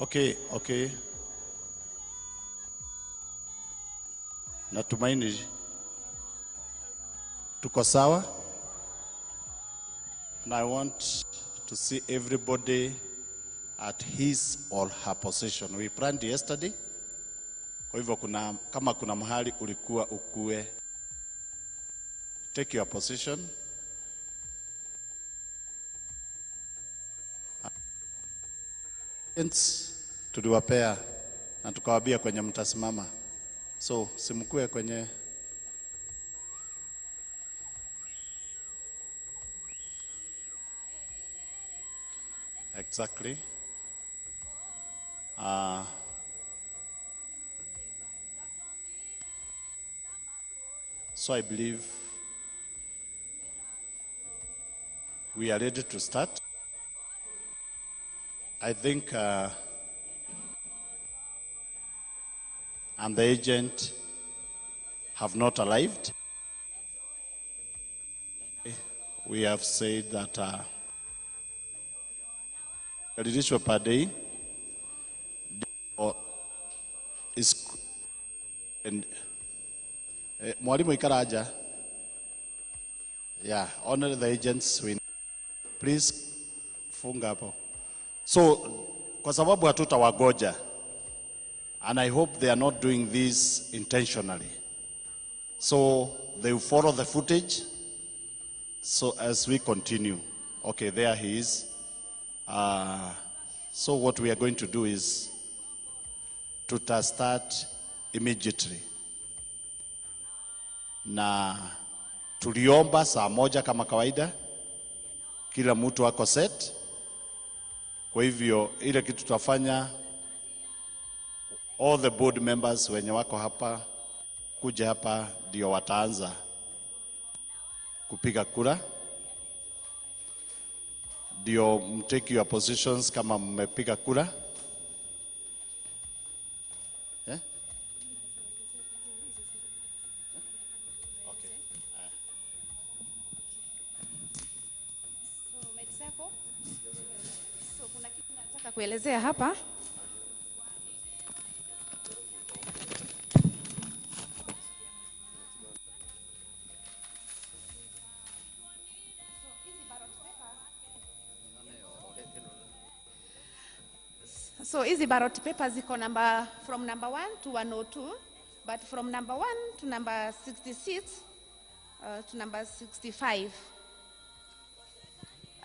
Okay. Natumaini tuko sawa. And I want to see everybody at his or her position. We planned yesterday. Kwa hivyo kama kuna mahali ulikuwa ukue, take your position. Tuliwapea na tukawaambia kwenye mtasimama. So simkue kwenye exactly. So I believe we are ready to start. I think and the agent have not arrived. We have said that Kalidishwa per day is and Mwalimu Ikaraja. Yeah, honor the agents. Please funga hapo. So kwa sababu hatutawagoja, and I hope they are not doing this intentionally. So they will follow the footage. So as we continue, okay, there he is. So what we are going to do is to start immediately. Na tuliomba saa moja kama kawaida, kila mtu wako set. Kwa hivyo ile kitu tutafanya, all the board members wenye wako hapa kuja hapa ndio wataanza kupiga kura. Ndio mtake your positions kama mmepiga kura. Yeah? Okay. So Medy Sako. So kuna kitu nataka kuelezea hapa. So hizi ballot papers ziko from number 1 to 102, but from number 1 to number 66 to number 65.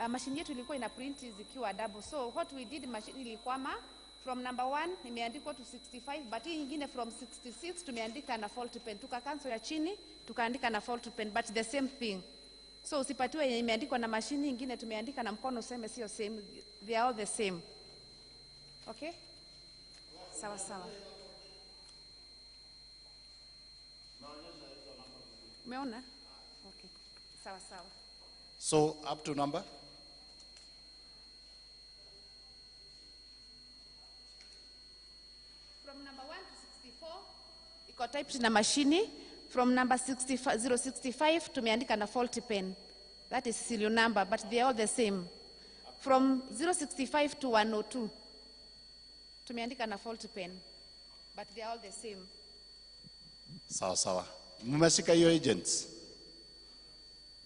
Machine yetu ilikuwa ina print zikiwa double. So what we did, machine ilikwama from number 1 imeandikwa to 65, but hii nyingine from 66 tumeandika na fault pen. Tuka cancel ya chini, tukaandika na fault pen, but the same thing. So usipatiwe yenye imeandikwa na machine nyingine tumeandika na mkono useme sio same. They are all the same. Okay? Sawa. Umeona? Okay. Sawa. So up to number? From number 1 to 64, iko typed na machine. From number 065 tumeandika na faulty pen. That is serial number, but they are all the same. From 065 to 102, tumeandika na faulty pen, but they are all the same. Sawa. Mmeshika hiyo agents?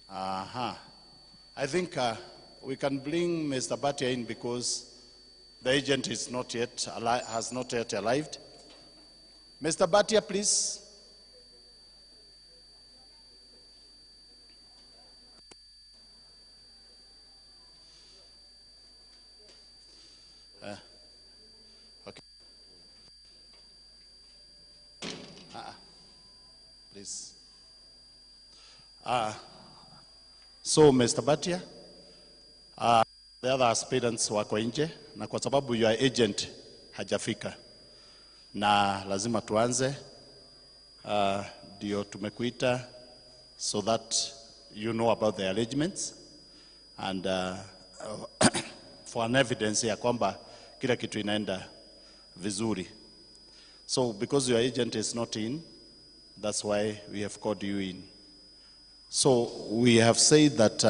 I think we can bring Mr. Batia in because the agent is not yet has not yet arrived. Mr. Batia, please. Okay. Please. So Mr. Batia, the other aspirants wako nje, na kwa sababu your agent hajafika na lazima tuanze, ndio tumekuita so that you know about the arrangements and for an evidence ya kwamba kila kitu inaenda vizuri. So because your agent is not in, that's why we have called you in. So we have said that,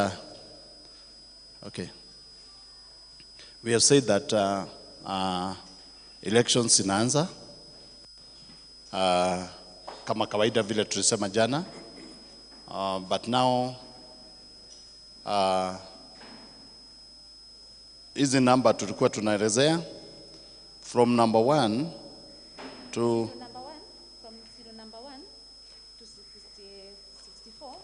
we have said that elections inaanza. Kama kawaida vile tulisema jana. But now hizi number tulikuwa tunaelezea from number 1 to from zero number 1 to 64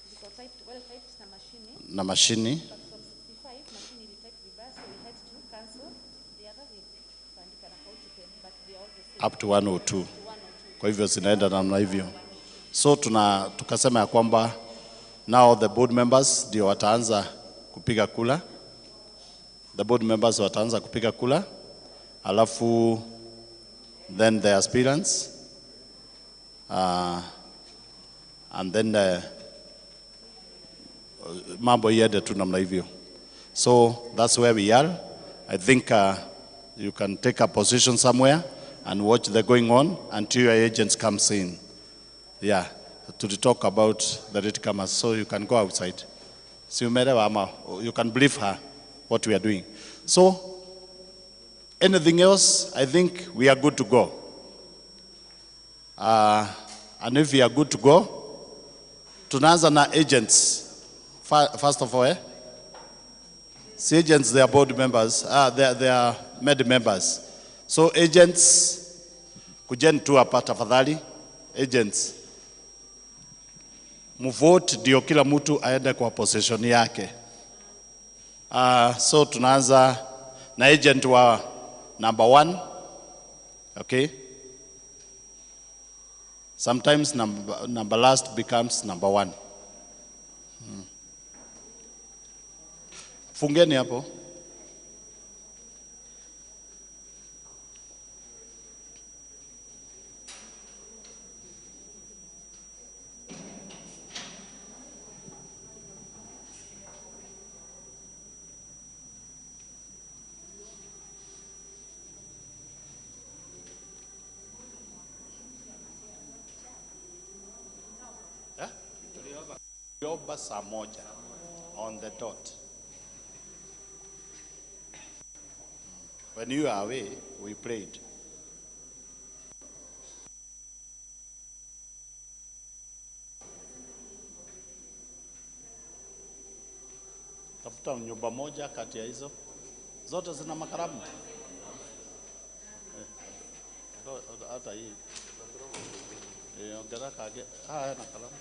ziko typed, well typed na machine. na mashini But from 65 machine ili type vibaya, so we had to cancel the other with kuandika na faulty pen, but they are all the same up to 102. 102. Kwa hivyo zinaenda namna hivyo. So tukasema ya kwamba now the board members ndio wataanza kupiga kula. The board members wataanza kupiga kula. Alafu then the aspirants and then mambo iende tu namna hivyo. So that's where we are. I think you can take a position somewhere and watch the going on until your agents comes in. Yeah, to talk about the latecomers, so you can go outside. So you can brief her what we are doing. So anything else, I think we are good to go. And if we are good to go, tunaanza na agents. First of all, see agents, they are board members, they are Medy members. So agents, kujeni tu hapa tafadhali, agents. Mvote ndio kila mtu aende kwa position yake. So tunaanza na agent wa number 1. Okay? Sometimes number last becomes number 1. Fungeni hapo. Tuliomba saa moja on the dot. When you are away, we prayed. Tafuta nyumba moja kati ya hizo. Zote zina makaramu. Hata hii. Ongera kage. Na kalamu.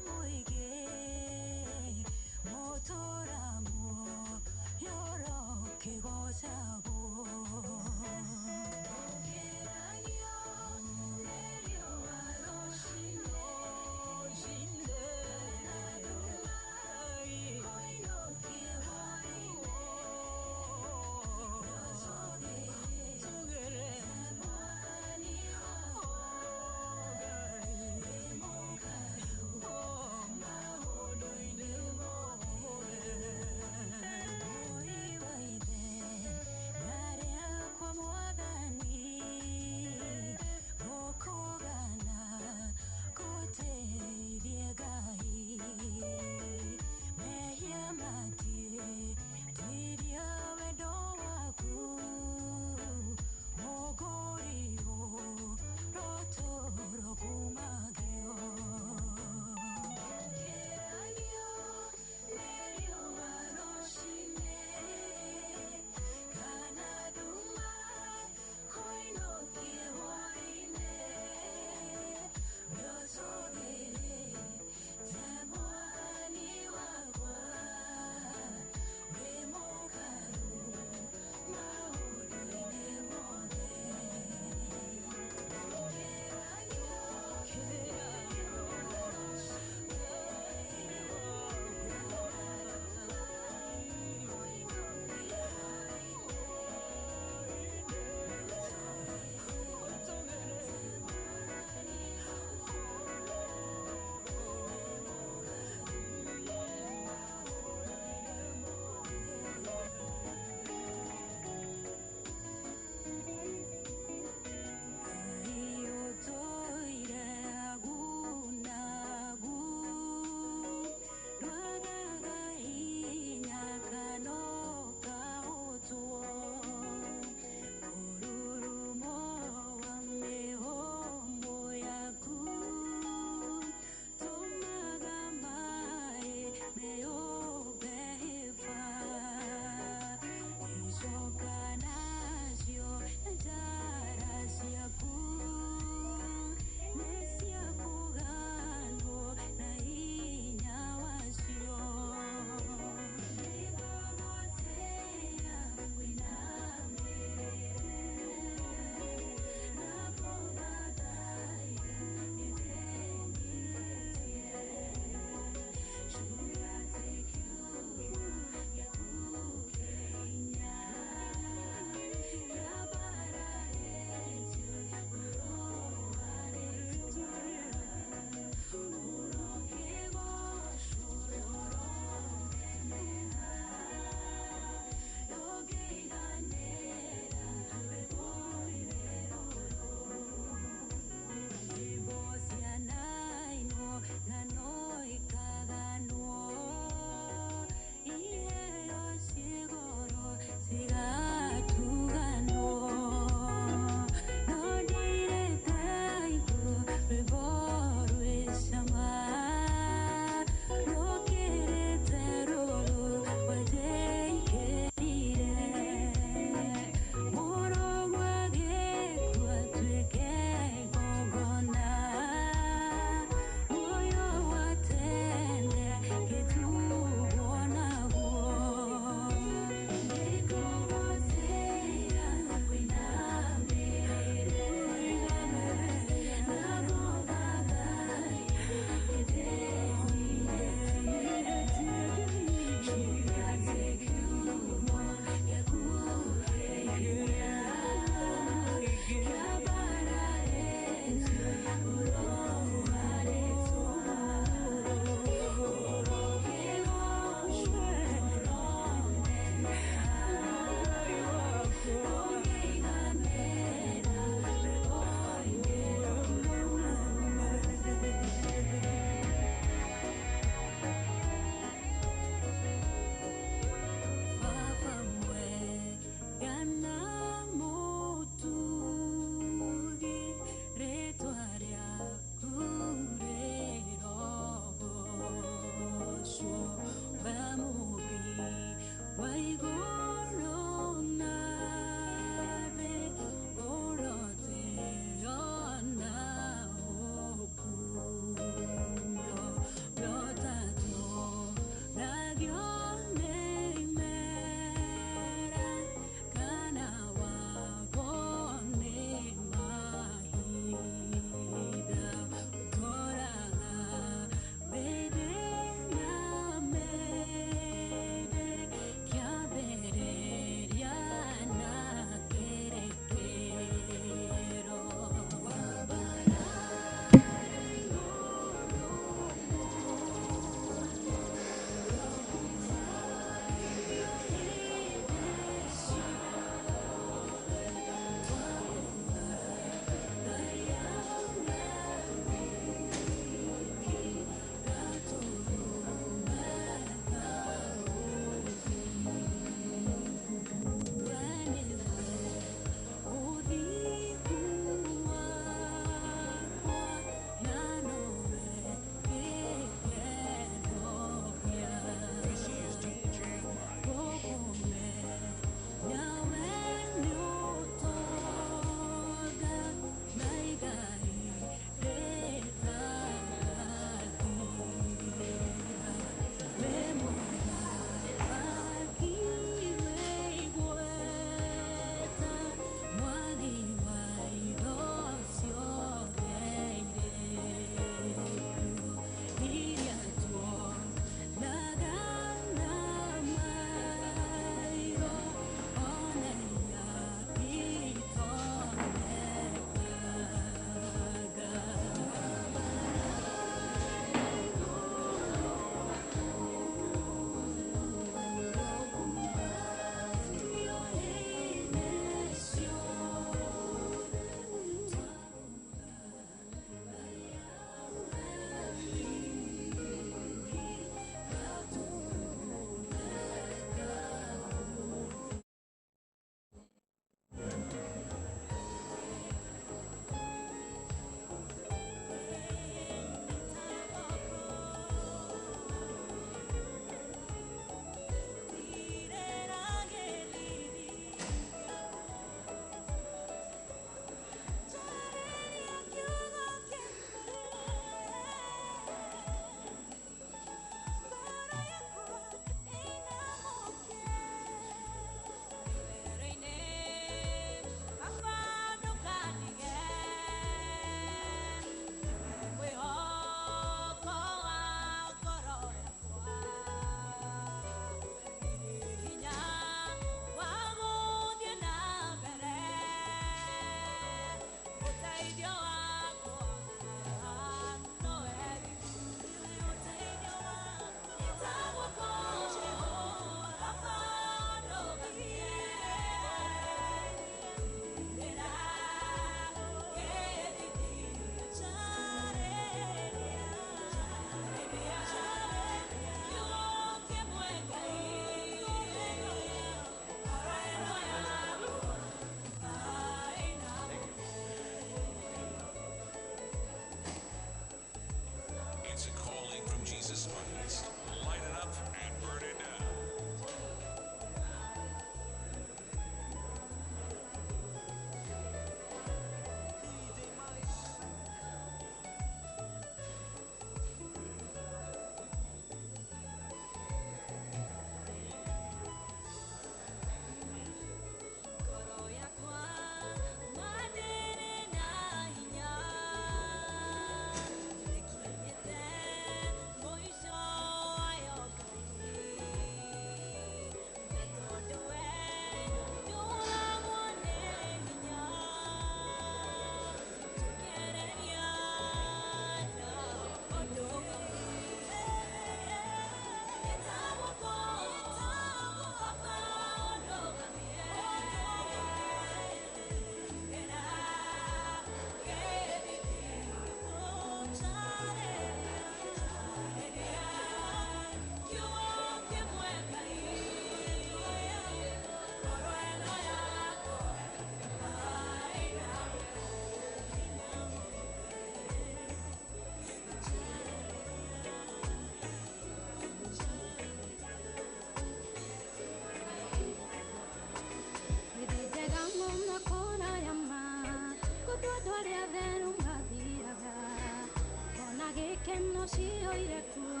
gĩkeno ciũire kuo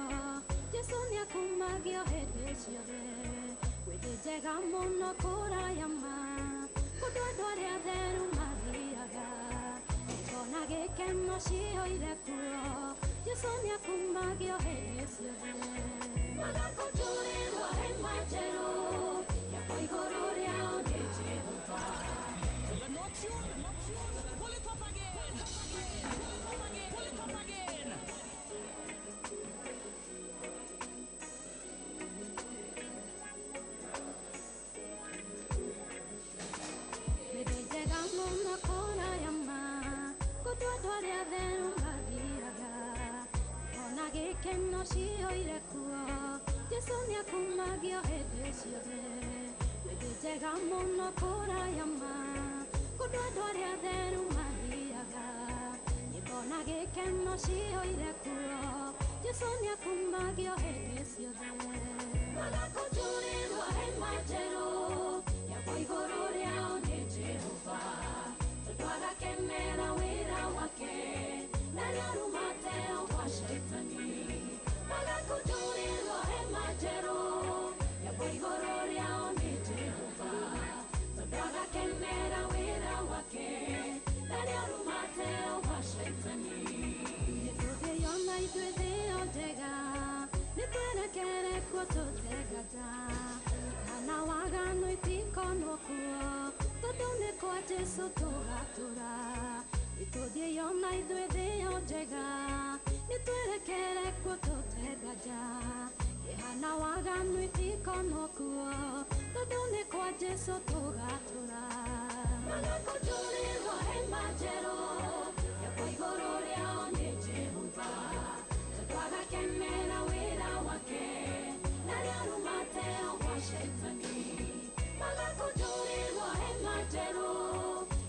Jesũ nĩakumagio hĩndĩ ciothe Wĩthĩ njega mũno kũraya ma Kũndũ andũ arĩa atheru mathiaga Ngona gĩkeno ciũire kuo Jesũ nĩakumagio hĩndĩ ciothe Magakũnjũrĩrwo hema njerũ Yakwa igũrũ rĩao nĩ Jehova You're not sure? Pull it up again. Pull it up again. Wĩthĩ njega mũno kũraya ma Kũndũ andũ arĩa atheru mathiaga Ngona gĩkeno ciũire kuo Jesũ nĩakumagio hĩndĩ ciothe Wĩthĩ njega mũno kũraya ma Kũndũ andũ arĩa atheru mathiaga Ngona gĩkeno ciũire kuo Jesũ nĩakumagio hĩndĩ ciothe Magakũnjũrĩrwo hema njerũ Yakwa igũrũ rĩao nĩ Jehova Tondũ agakenera wĩra wake Na nĩarumate kwa Shaitani Magakũnjũrĩrwo hema njerũ Yakwa igũrũ rĩao nĩ Jehova Tondũ agakenera wĩra wake Na nĩarumate kwa Shaitani Nĩtũthĩo na ithuĩ thĩo njega Nĩtwerekere kuo tũtegata Kana waganu itikonwo kuo Tondũ nĩ kwa Jesũ tũgatũra Nĩtũthĩo na ithuĩ thĩo njega Nĩtwerekere kuo tũtegata Kĩhana waganu itikonwo kuo Tondũ nĩ kwa Jesũ tũgatũra Magakũnjũrĩrwo hema njerũ Yakwa igũrũ rĩao nĩ Jehova Tondũ agakenera wĩra wake Na nĩarumate kwa Shaitani Magakũnjũrĩrwo hema njerũ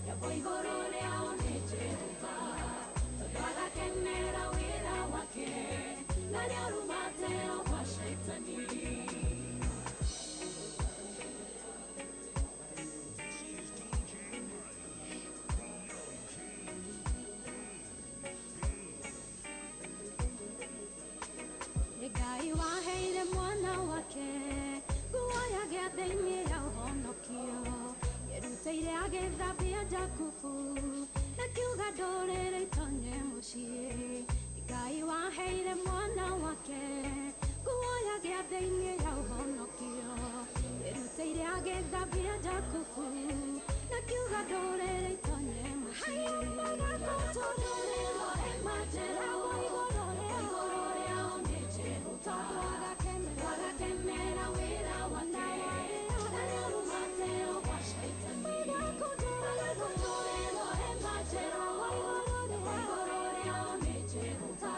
Yakwa igũrũ rĩao nĩ Jehova Tondũ agakenera wĩra wake Na nĩarumate kwa Shaitani Ngai waheire mwana wake Nguoya gĩathĩ-inĩ ya ũhonokio Yerutĩire agĩthambia Jakubu Akiuga ndũrĩrĩ itonye mũciĩ Ngai waheire mwana wake Nguoya gĩathĩ-inĩ ya ũhonokio Yerutĩire agĩthambia Jakubu Akiuga ndũrĩrĩ itonye mũciĩ Magakũnjũrĩrwo hema njerũ Igũrũ rĩao nĩ Jehova Tondũ agakenera wĩra wake Na nĩarumate kwa Shaitani Magakũnjũrĩrwo hema njerũ Igũrũ rĩao nĩ Jehova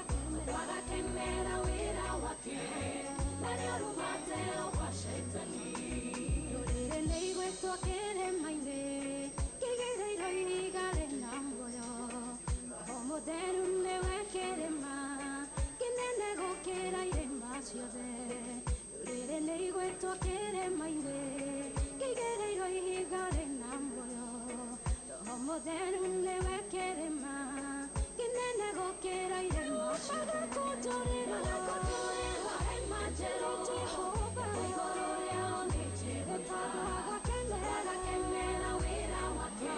Tondũ agakenera wĩra wake Na nĩarumate kwa Shaitani Rũrĩrĩ nĩ igwĩtwo kĩrĩma-inĩ Kĩigĩrĩirwo ihiga rĩna muoyo Roho Mũtheru nĩwe kĩrĩma Kĩnene gũkĩra irĩma ciothe Rũrĩrĩ nĩ igwĩtwo kĩrĩma-inĩ Kĩigĩrĩirwo ihiga rĩna muoyo Roho Mũtheru nĩwe kĩrĩma Kĩnene gũkĩra irĩma ciothe Magakũnjũrĩrwo hema njerũ Jehova Igũrũ rĩao nĩ Jehova Tondũ agakenera wĩra wake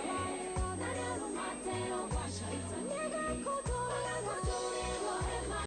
Na nĩarumate kwa Shaitani Magakũnjũrĩrwo hema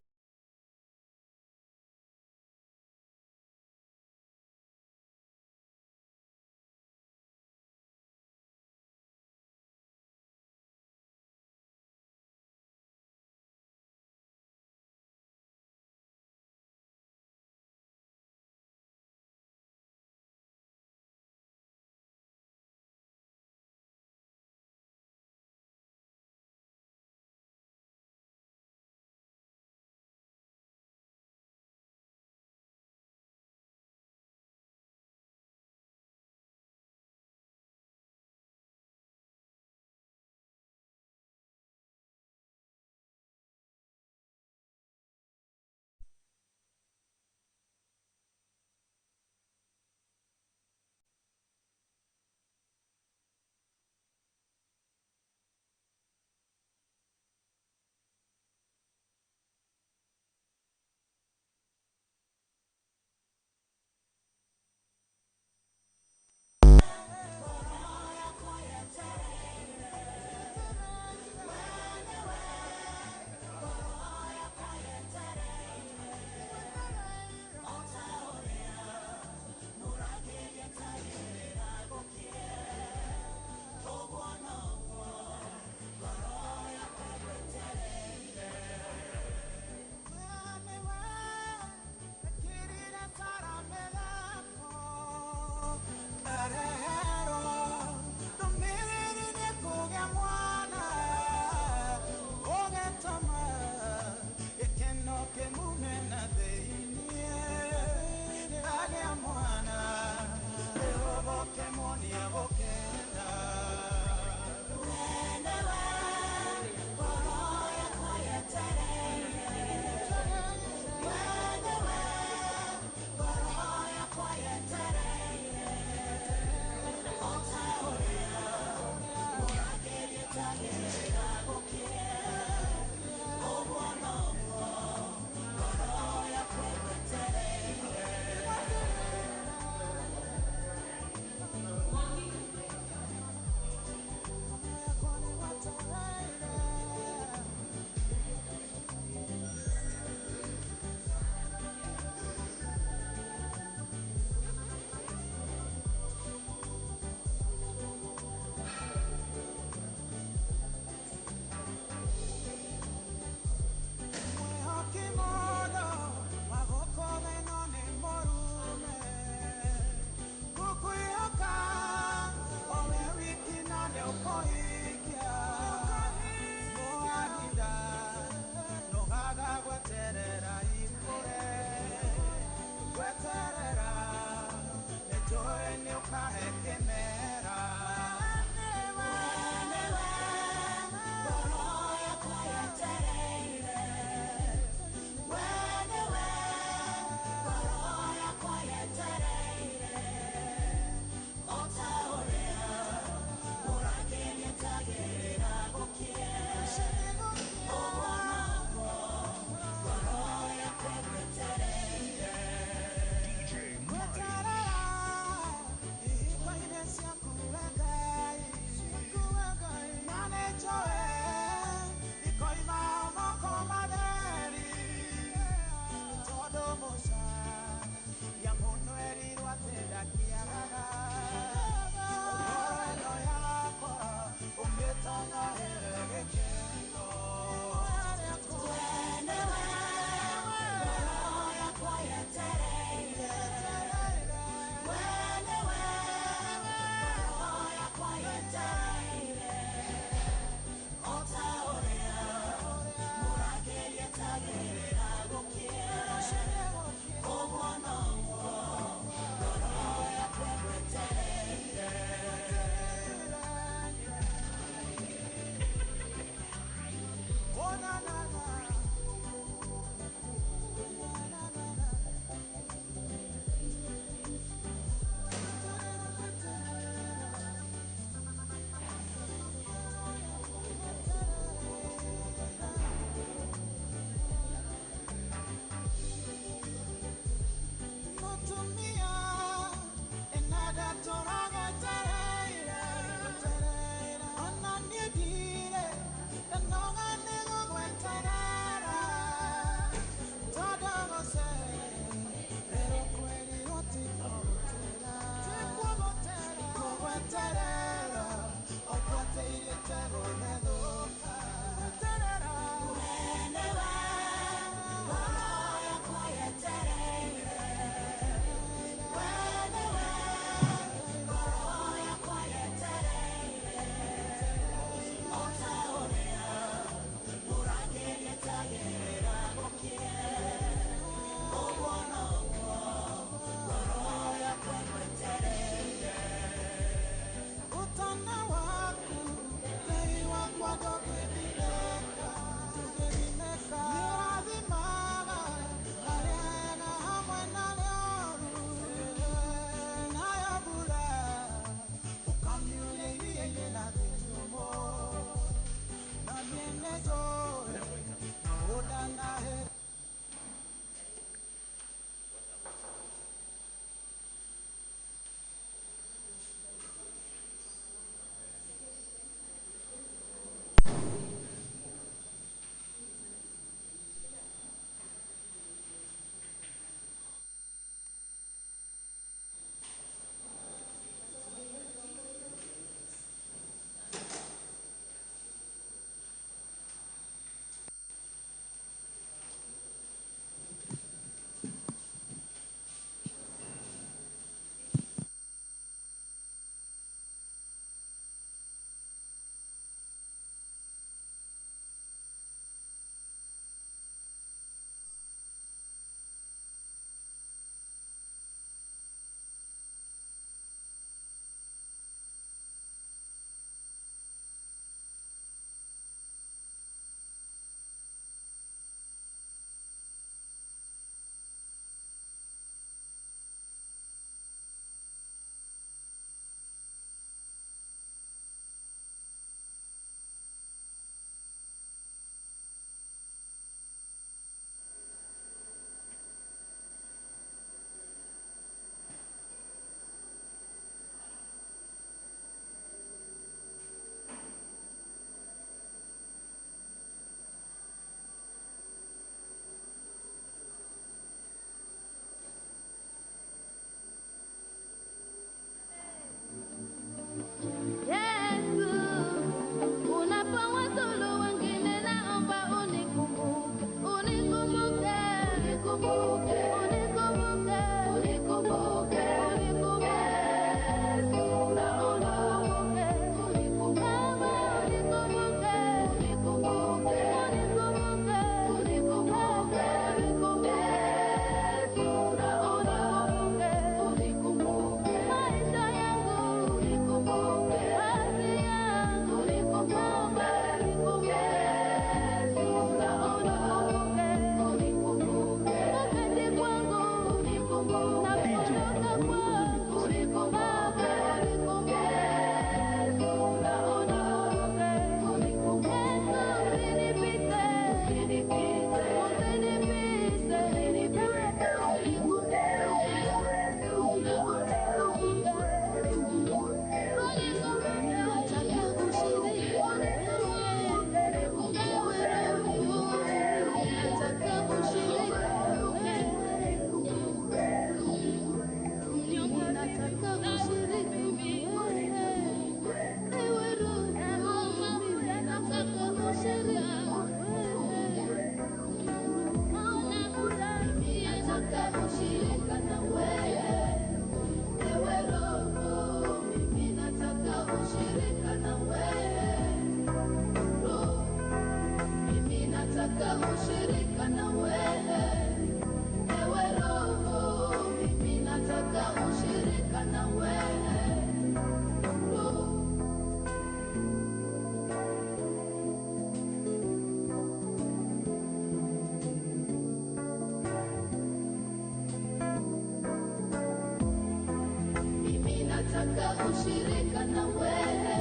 ushirika na wewe.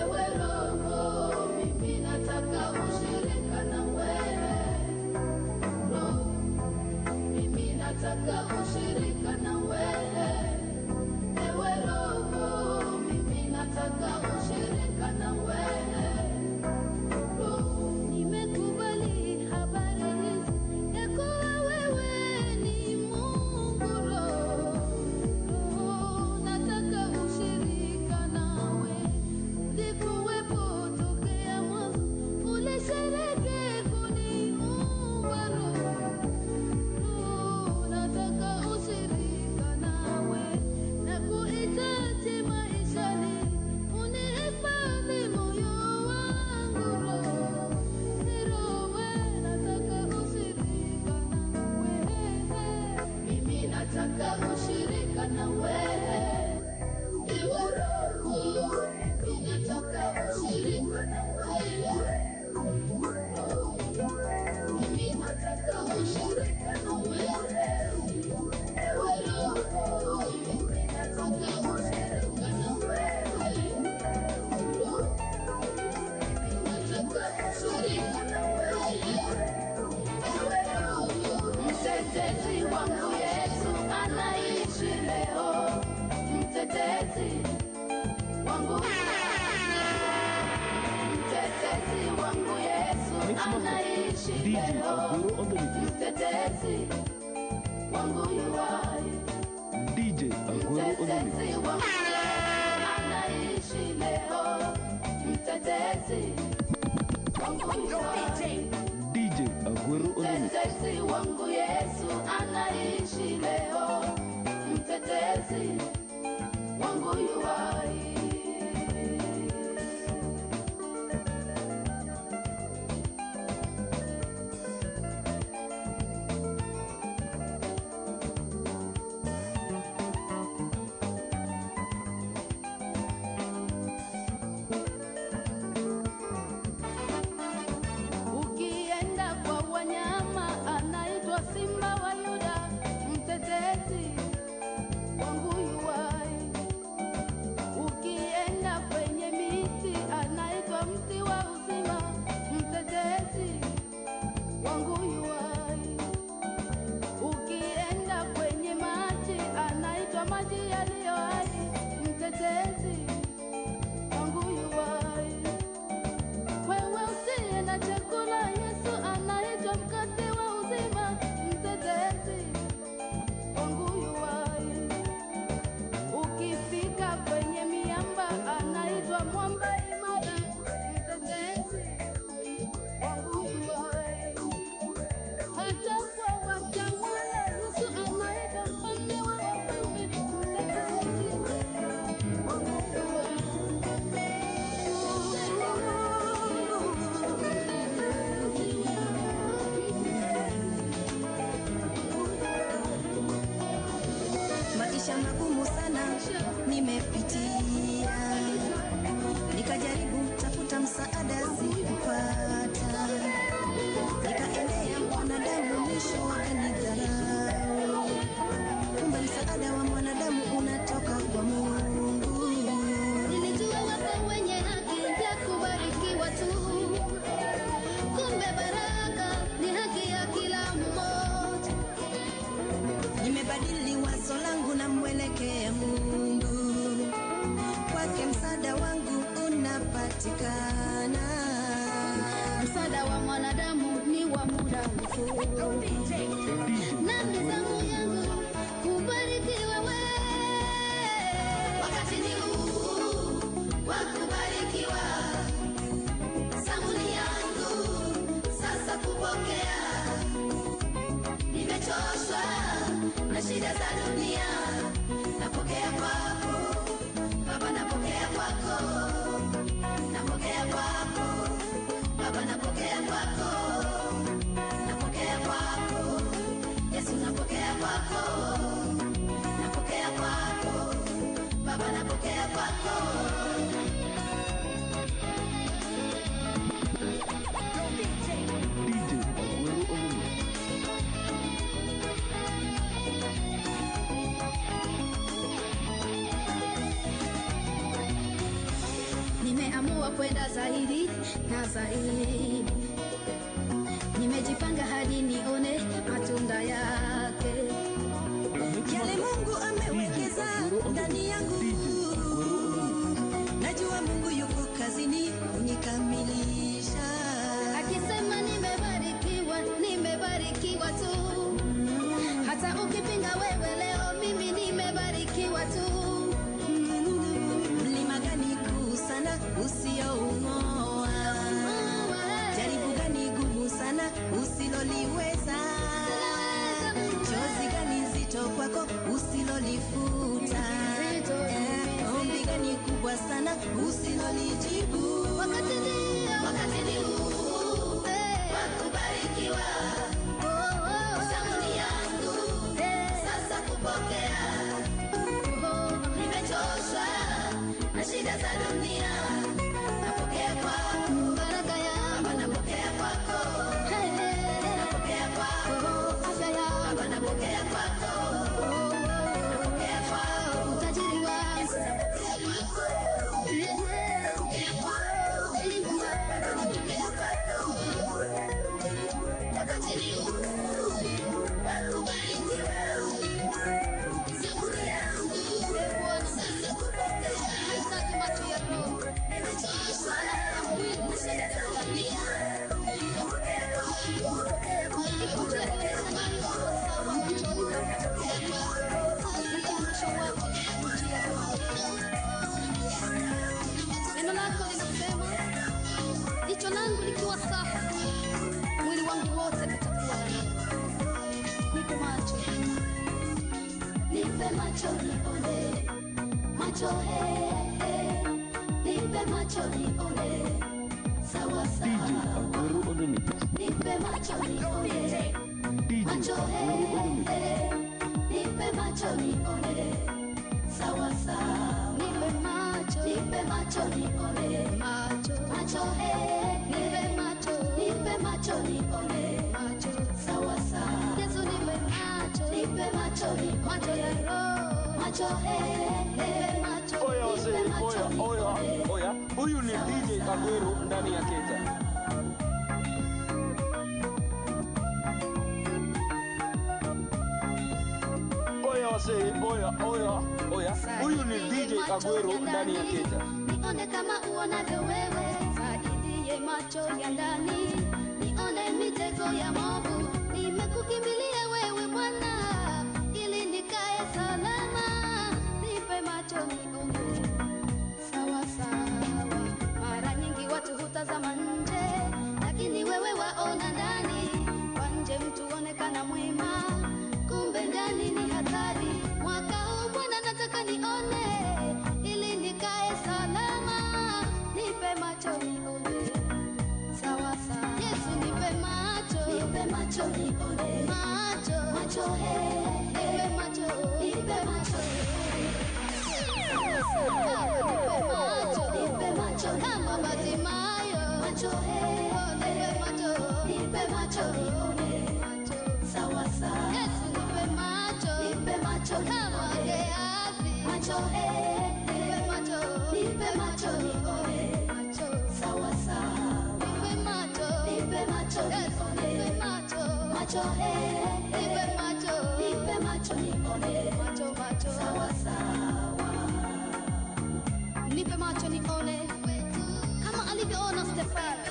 Ewe Roho, mimi nataka ushirika na wewe. Roho, mimi nataka ushirika na wewe. Ewe Roho, mimi nataka ushirika na wewe. Roho, nimekubali habari hizi ya kuwa wewe ni Mungu. Roho, nataka ushirika nawe. Ulikuwepo tokea mwanzo, ulishiriki kuniumba. Roho, nataka ushirika nawe. Nakuhitaji maishani, unihifadhi moyo wangu. Roho, nataka ushirika nawe. Mimi nataka ushirika na wewe. Ewe Roho, ninataka ushirika na wewe. Mimi nataka ushirika na wewe. Ewe Roho, ninataka ushirika na wewe. Nataka ushirika na wewe. Ewe Roho, mtetezi wangu Yesu anaishi leo. Mtetezi wangu, mtetezi wangu Yesu anaishi leo. Mtetezi wangu yuai, DJ Agoro on the mix. mtetezi wangu anaishi leo. Mtetezi wangu yuai, DJ Agoro on the mix. mtetezi wangu Yesu anaishi leo. Mtetezi wangu yuai. Ukienda kwa wanyama anaitwa Simba wa Yuda. Mtetezi wangu yuai. Ukienda kwenye miti anaitwa mti wa uzima. Mtetezi wangu yuai. Ukienda kwenye maji anaitwa maji yaliyo hai. Mtetezi wangu yuai. Wewe usiye na chakula, Yesu anaitwa mkate wa uzima. Mtetezi wangu yuai. Ukifika kwenye miamba anaitwa mwamba imara. Mtetezi wangu yuai. Hata kwa watawala Yesu anaitwa mfalme wa wafalme. Mtetezi wangu yuai. Maisha magumu sana nimepitia, nikajaribu tafuta msaada sikupata, nikaendea mwanadamu mwisho wakanidharau. Kumbe msaada wa mwanadamu unatoka kwa Mungu. Nilijua wapo wenye haki ya kubarikiwa tu, kumbe baraka ni haki ya kila mmoja. Nimebadili wazo langu na mwelekea Mungu, kwake msaada wangu unapatikana. Msaada wa mwanadamu ni wa muda mfupi, na mizamu yangu kubarikiwa wewe. Wakati ni huu wa kubarikiwa, zamuni yangu sasa kupokea. Nimechoshwa na shida za dunia, napokea kwako Baba, napokea kwako, napokea kwako Baba, napokea kwako, napokea kwako Yesu, napokea kwako, napokea kwako Baba, napokea kwako. DJ Agoro on the mix. kwenda zaidi na zaidi. Nimejipanga hadi nione matunda yake. Yale Mungu amewekeza ndani yangu, najua Mungu yuko kazini kunikamilisha. Akisema nimebarikiwa tu. Hata ukipinga wewe leo, mimi nimebarikiwa tu. Mlima gani kuu sana usioumoa? Jaribu gani gumu sana usiloliweza? Chozi gani zito kwako usilolifuta? Ombi gani kubwa sana usilolijibu? Wakati ni huu wa kubarikiwa. Zamuni yangu sasa kupokea. Nimechoshwa na shida za dunia. Napokea kwako baraka yangu, napokea kwako. Napokea kwako afya yangu, napokea kwako. Napokea kwako utajiri wangu, napokea kwako. Napokea kwako elimu yangu, napokea kwako. Wakati ni huu wa kubarikiwa. Zamuni yangu sasa kupokea. Nahitaji macho ya roho. Nimechoshwa na mwili na shida za dunia. Napokea kwako. Napokea neno lako linasema, jicho langu likiwa safi, mwili wangu wote utakuwa nipe macho. Nipe macho nione, macho nipe macho nione, sawa sawa. Agwero on the mix. Nipe macho nione, macho nipe macho nione, sawa sawa. Nipe macho nione, macho nipe macho nione, sawa sawa. Yesu nipe macho ya roho, macho Oya, huyu ni DJ Agwero ndani ya Kenya. Oya, huyu ni DJ Agwero ndani ya Kenya. Nione kama uonavyo wewe, saidie macho ya ndani, nione mitego ya movu. Nimekukimbilia wewe Bwana, ili nikae salama. Nipe macho nione, sawa sawa. Mara nyingi watu hutazama nje, lakini wewe waona ndani. Kwa nje mtu onekana mwema, kumbe ndani ni hatari. Mwaka huu Bwana nataka nione, ili nikae salama. Nipe macho nione, sawa sawa. Yesu nipe macho nione, macho nipe macho nipe macho kama Batimayo, nipe macho nione, sawa sawa. Yesu nipe macho kama Gehazi, nipe macho nione, sawa sawa. Nipe macho nione, macho nione, sawa sawa. Nipe macho nione kama alivyoona Stefano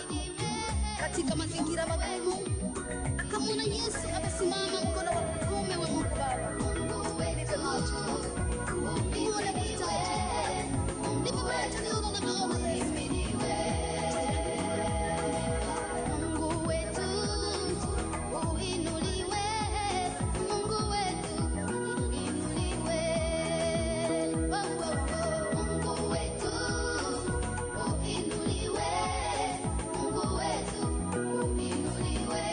katika mazingira magumu, akamwona Yesu amesimama mkono wa kuume wa Mungu Baba. Nipe macho nione mitaji, nipe macho nione na maono yasimidiwe. Mungu wetu uinuliwe, Mungu wetu uinuliwe. Mungu wetu uinuliwe, Mungu wetu uinuliwe.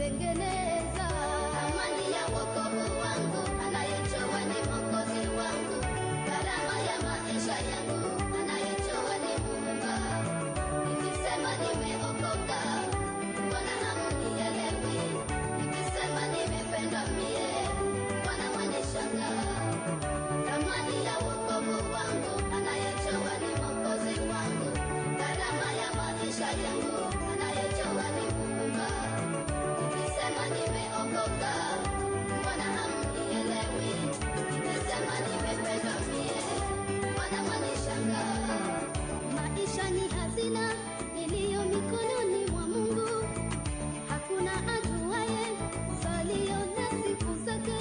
anayetengeneza amani ya wokovu wangu, anayetoa ni Mwokozi wangu, gharama ya maisha yangu, anayetoa ni Muumba. Nikisema nimeokoka, mbona hamunielewi? Nikisema nimependa mie, mbona mwanishangaa? Amani ya wokovu wangu, anayetoa ni Mwokozi wangu, gharama ya maisha yangu, anayetoa ni Muumba. Nikisema nimeokoka, mbona hamunielewi? Nikisema nimependa mie, mbona mwanishangaa? Maisha ni hazina iliyo mikononi mwa Mungu, hakuna ajuaye salio na siku zake.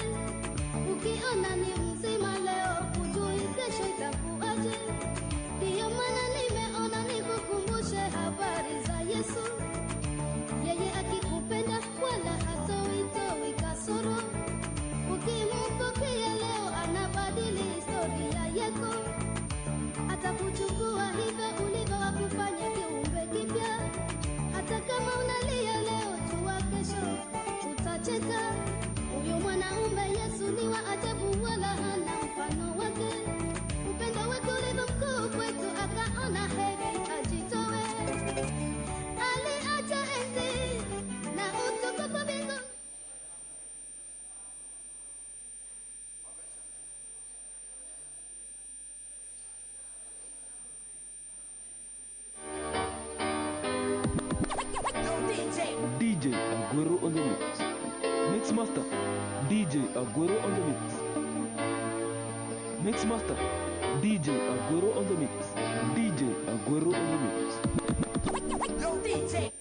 Ukiona ni mzima leo, hujui kesho itakuwaje. Ndiyo maana nimeona nikukumbushe habari za Yesu. Yeye akikupenda wala hatoi kasoro. Ukimpokea leo, anabadili historia yako. Atakuchukua hivyo ulivyo, akufanye kiumbe kipya. Hata kama unalia leo, jua kesho utacheka. Huyu mwanaume Yesu ni wa ajabu, wala hana mfano wake. Upendo wake ulivyo mkuu kwetu, akaona heri ajitoe. Aliacha enzi na utukufu mbinguni. DJ Aguero on the mix. Mix master. DJ Aguero on the mix. Mix master. DJ Aguero on the mix. DJ Aguero on the mix. Yo, DJ.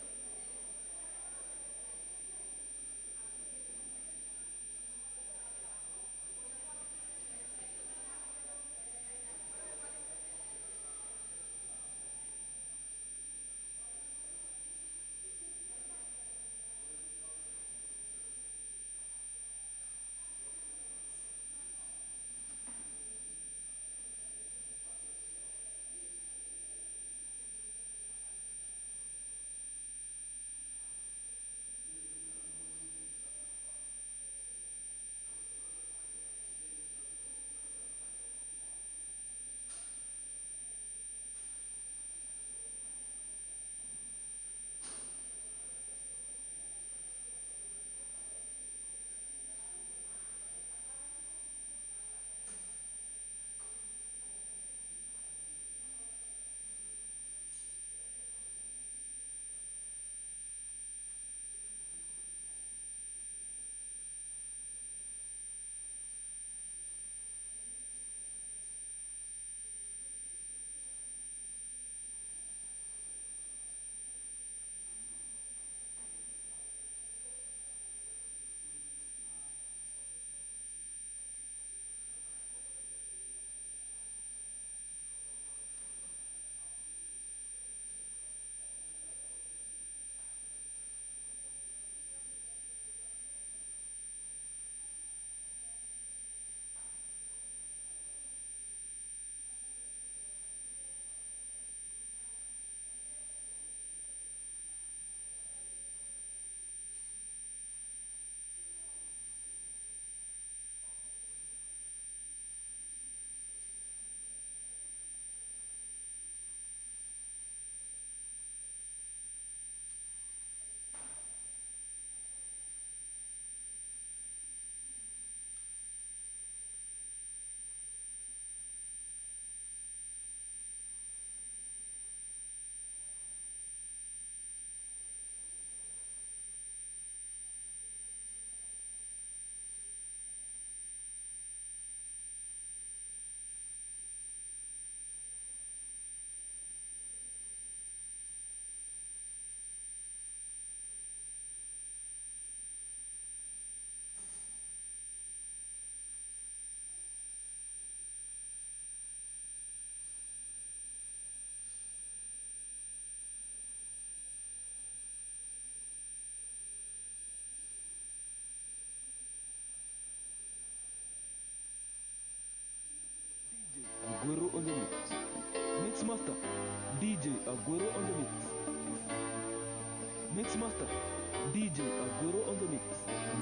Aguero on the mix.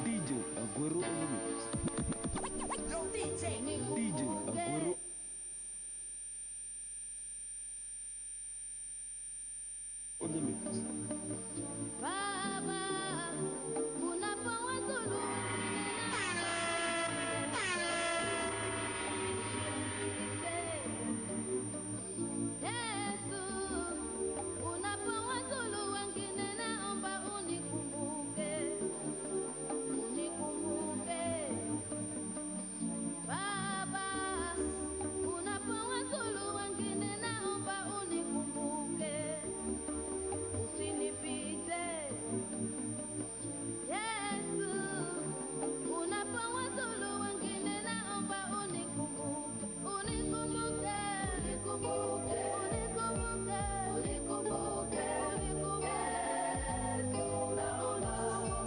DJ Aguero on the mix. DJ Aguero. On the mix. Baba, unapowazulu Yesu, unapowazulu wengine naomba unikumbuke, unikumbuke. Baba, unapowazulu wengine naomba unikumbuke, usinipite. Yesu, unapowazulu wengine naomba unikumbuke, unikumbuke, unikumbuke, unikumbuke, unikumbuke, unikumbuke. Naomba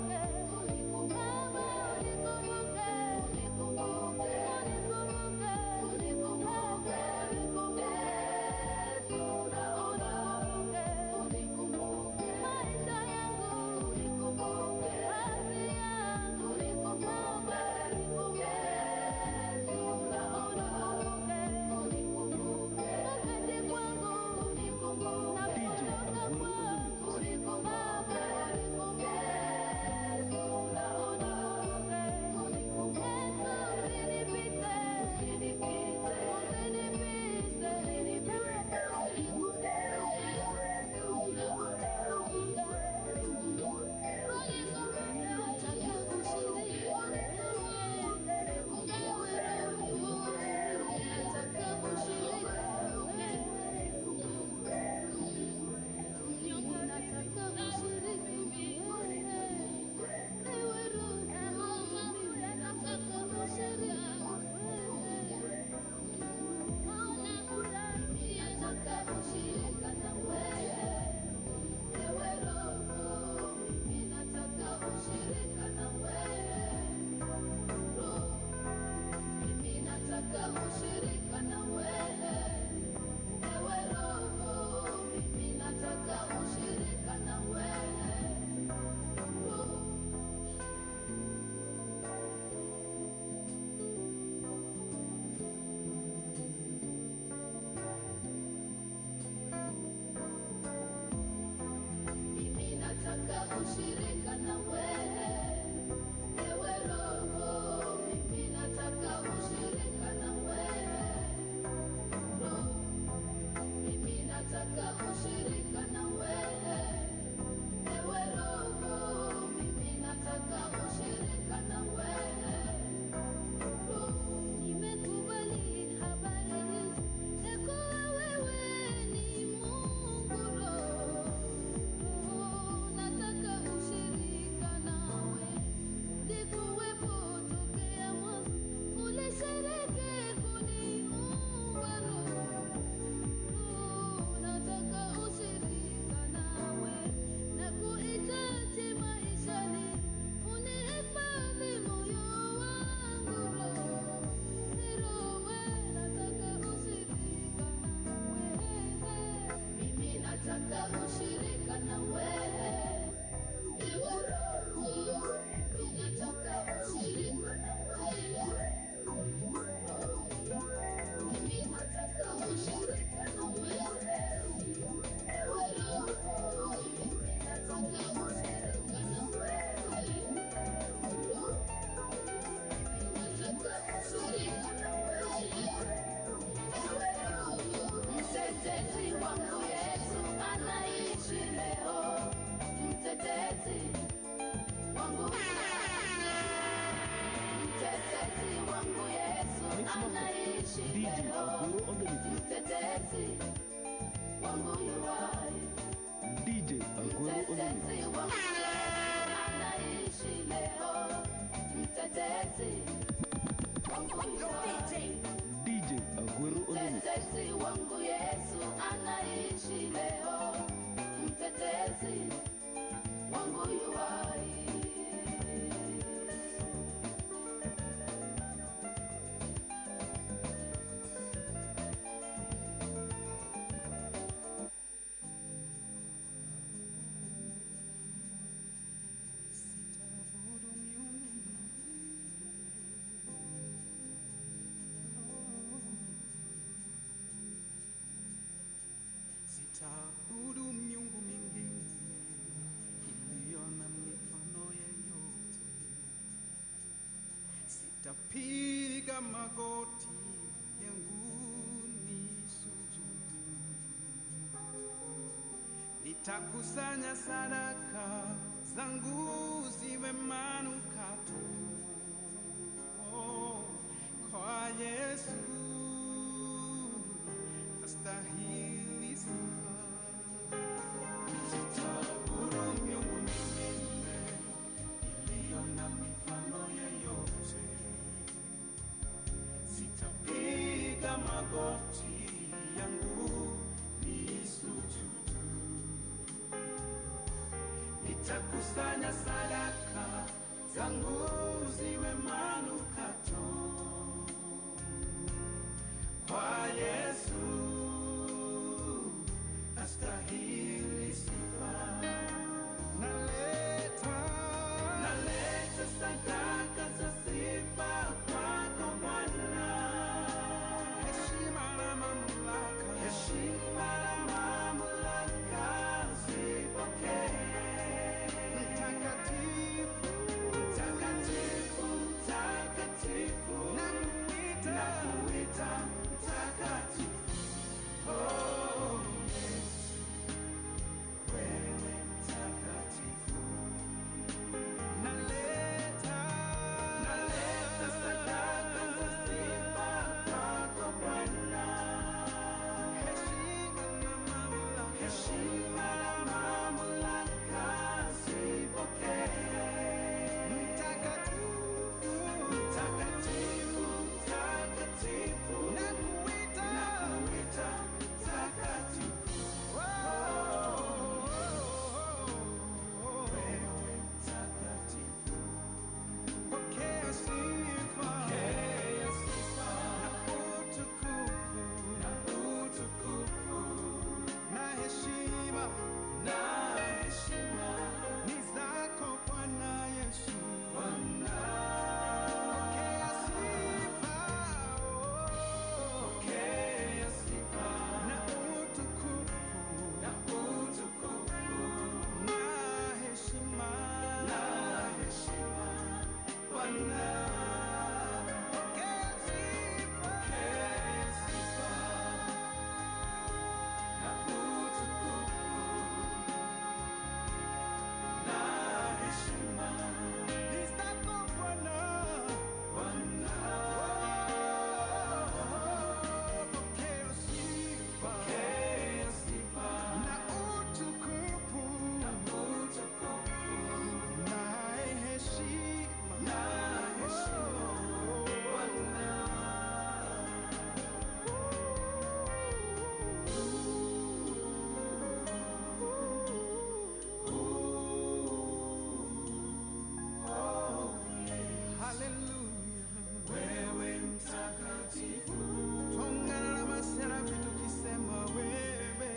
unikumbuke, Baba, unikumbuke, unikumbuke, unikumbuke, unikumbuke, unikumbuke. Naomba unikumbuke, maisha yangu unikumbuke, kazi yangu unikumbuke, unikumbuke. Naomba unikumbuke, kuketi kwangu unikumbuke, na kutoka kwangu unikumbuke, unikumbuke. Naomba unikumbuke, usinipite, usinipite, ushirika na wewe, ewe Roho, mimi nataka ushirika na wewe, Roho. Mimi nataka ushirika na wewe, ewe Roho, mimi nataka ushirika na wewe, Roho. Mimi nataka ushirika na wewe, ewe Roho, mimi nataka ushirika na wewe, Roho. Nimekubali habari hizi ya kuwa wewe ni Mungu, Roho. Nataka ushirika nawe, ulikuwepo tokea mwanzo, ulishiriki kuniumba, Roho. Nataka ushirika nawe, na kuhitaji maishani, unihifadhi moyo wangu, Roho. Roho, nataka ushirika nawe, mimi nataka ushirika na wewe, ewe Roho, mimi nataka ushirika na wewe, mimi nataka ushirika na wewe, ewe Roho, mimi nataka ushirika na wewe, nataka ushirika na wewe, ewe Roho. Mtetezi wangu Yesu anaishi leo, mtetezi wangu, mtetezi wangu Yesu anaishi DJ leo, Aguero on the mix. mtetezi wangu yuwai, DJ Aguero on the mix. mtetezi wangu Yesu anaishi leo, mtetezi wangu yuwai. DJ Aguero on the mix. Mtetezi wangu Yesu anaishi leo, mtetezi wangu yuwai. Sit Sitaabudu miungu mingine iliyo na mifano yeyote. Sitapiga magoti yangu nisujudu. Nitakusanya sadaka zangu ziwe manukato kwa Yesu, astahili sifa. Sitaabudu miungu mingine iliyo na mifano yeyote. Sitapiga magoti yangu nisujudu. Nitakusanya sadaka zangu ziwe manukato kwa Yesu, astahili sifa. Naleta sadaka za sifa kwako Bwana. Heshima na mamlaka zipokee. Mtakatifu, mtakatifu, mtakatifu, nakuita mtakatifu. Oh Yesu, wewe mtakatifu. Naleta sadaka za sifa kwako Bwana. Heshima na mamlaka zipokee. Mtakatifu, mtakatifu, mtakatifu, nakuita mtakatifu. Wewe mtakatifu. Pokea sifa na utukufu na heshima ni zako Bwana Yesu. Pokea sifa na utukufu na heshima Bwana. Pokea sifa na utukufu na heshima ni zako Bwana. Pokea sifa na utukufu na heshima Hallelujah. Wewe mtakatifu. Tuungana na maserafi tukisema wewe.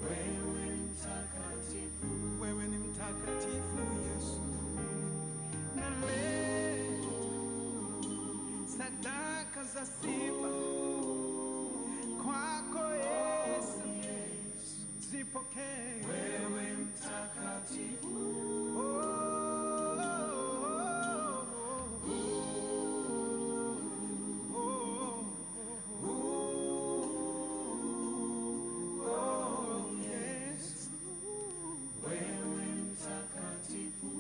Wewe mtakatifu. Wewe ni mtakatifu Yesu. Naleta sadaka za sifa kwako Yesu, zipokee. Wewe mtakatifu. Yes, wewe mtakatifu.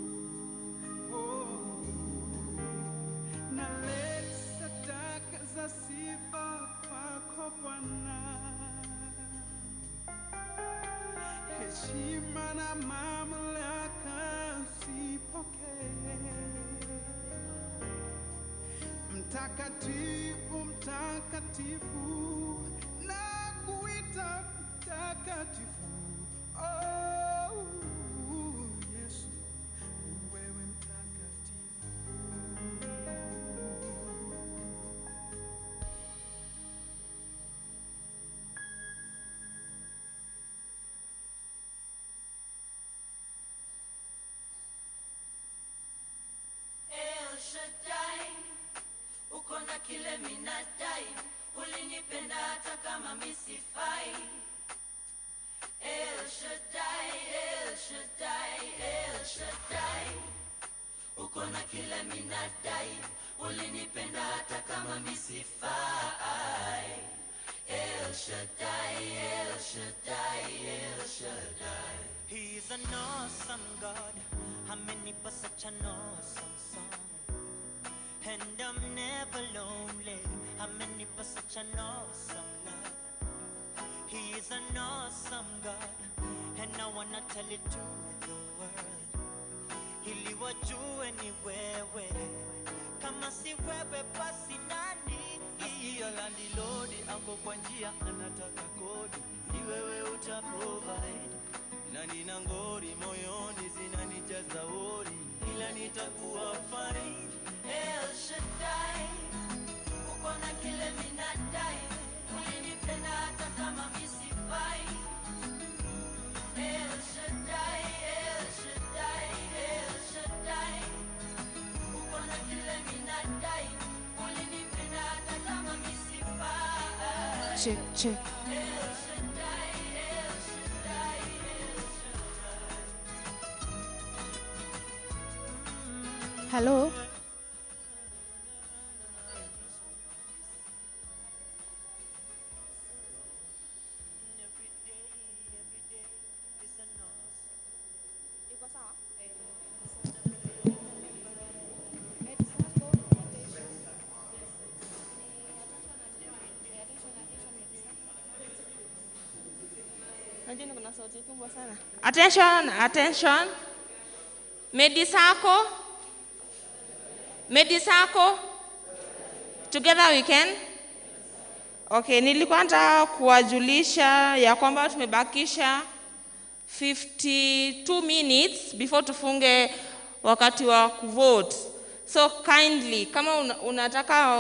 Naleta sadaka za sifa kwako Bwana. Heshima na mamlaka zipokee. Mtakatifu, mtakatifu, nakuita mtakatifu. Oh Yesu, wewe mtakatifu. kama misifai. El Shaddai, El Shaddai, El Shaddai, uko na kile minadai, ulinipenda hata kama misifai. El Shaddai, El Shaddai, El Shaddai. He's an awesome God, amenipa such an awesome song, and I'm never lonely, amenipa such an awesome love. He is an awesome God, and I wanna tell it to the world, ili wajue ni wewe, kama si wewe basi nani? Nasikia landlord ako kwa njia anataka kodi, ni wewe utaprovide, na nina ngori moyoni zinanijaza wori, ila nitakuwa fine. El Shaddai, uko na kile minadai, ulinipenda hata kama misifai. El Shaddai, El Shaddai, El Shaddai, uko na kile minadai, ulinipenda hata kama misifai. Check, check. El Shaddai, El Shaddai, El Shaddai. Hello. Attention, attention. Medy circle. Medy circle. Together we can. Okay, nilikuwa nataka kuwajulisha ya kwamba tumebakisha 52 minutes before tufunge wakati wa kuvote. So kindly, kama unataka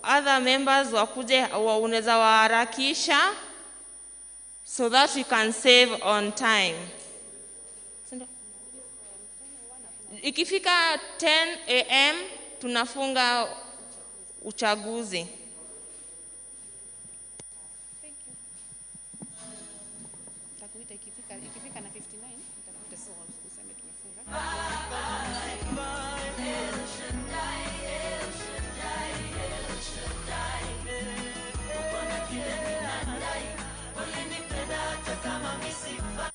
other members wakuje, unaweza waharakisha so that we can save on time. Ikifika 10 a.m. tunafunga uchaguzi. Nitakuita ikifika na 59 nitakuita, so useme tumefunga. El Shaddai, El Shaddai, El Shaddai, uko na kile minadai, ulinipenda hata kama misifai.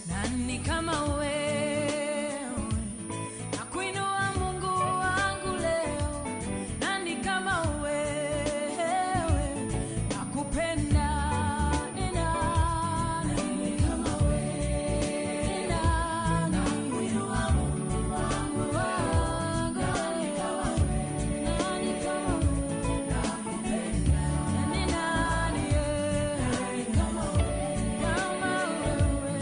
Nani kama wewe, nakuinua Mungu wangu leo. Nani kama wewe, nakupenda. Ni nani? Nani kama wewe, ni nani? Nakuinua Mungu wangu leo. Nani kama wewe, nani kama wewe, nakupenda. Ni nani? Nani kama wewe, kama wewe.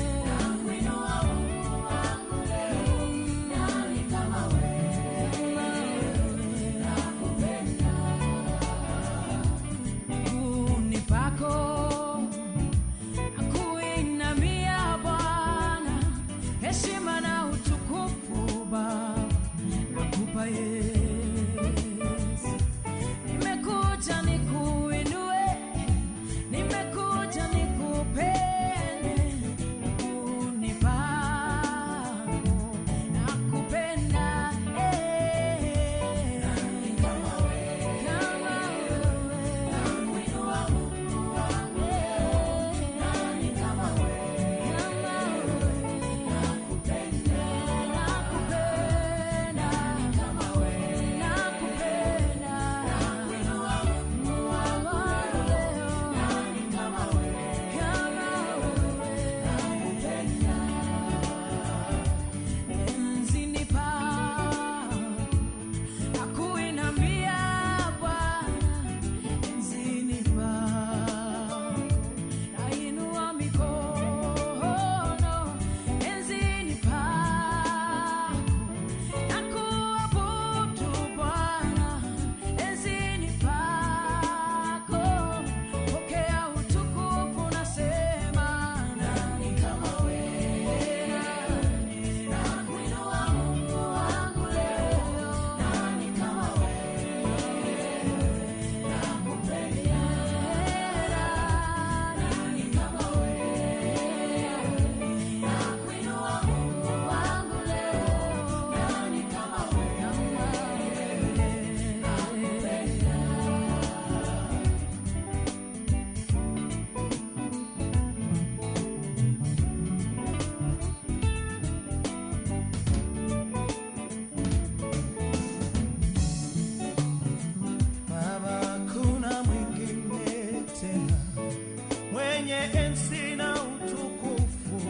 enzi na utukufu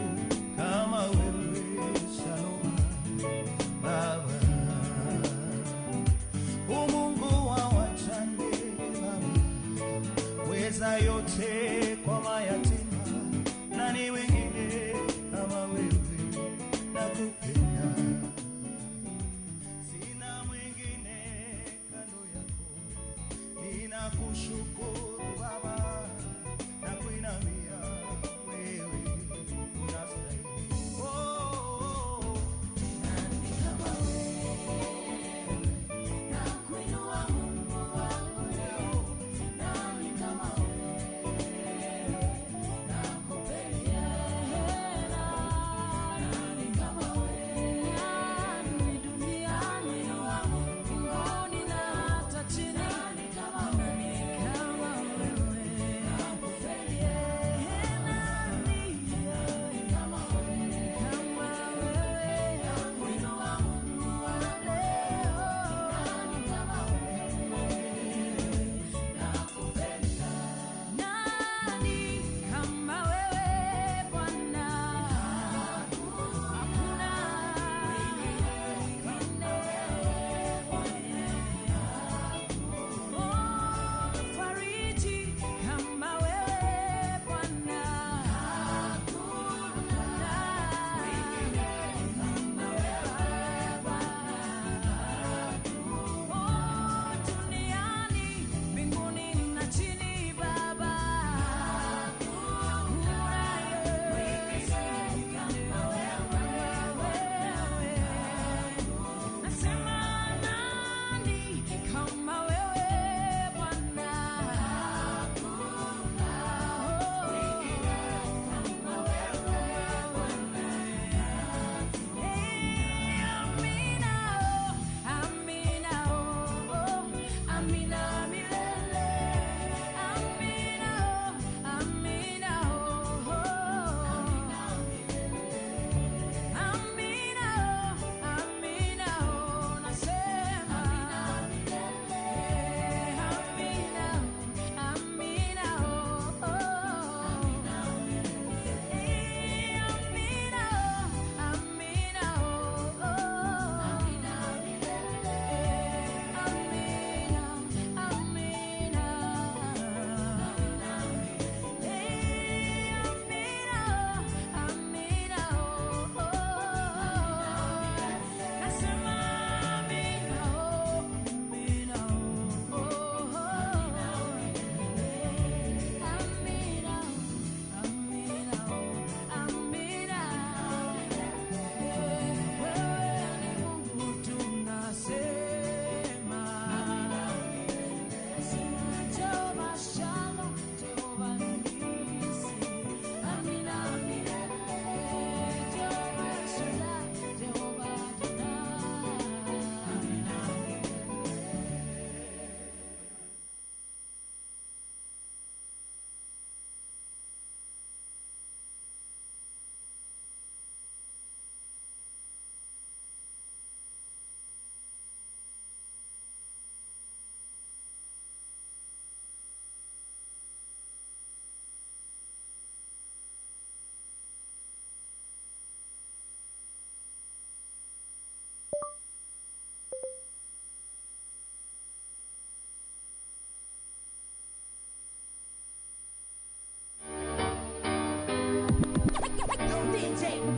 kama wewe. Shalom Baba, umungu wa wajane Baba, weza yote kwa mayatima, nani wengine kama wewe, nakupenda, sina mwingine kando yako, ninakushukuru Baba, nakuinamia wewe, unastahili. Nani kama wewe, nakuinua Mungu wangu leo. Nani kama wewe, nakupenda. Nani kama wewe, duniani mbinguni na hata chini. Nani kama wewe, nakupenda. Nani kama wewe, nakuinua Mungu wangu leo. Nani kama wewe, nakupenda. Nani kama wewe Bwana? Hakuna fariji kama wewe Bwana. Duniani, mbinguni na chini Baba. Nasema nani kama wewe Bwana? Amina, amina milele. Amina, amina, amina, amina, nasema amina, amina, amina,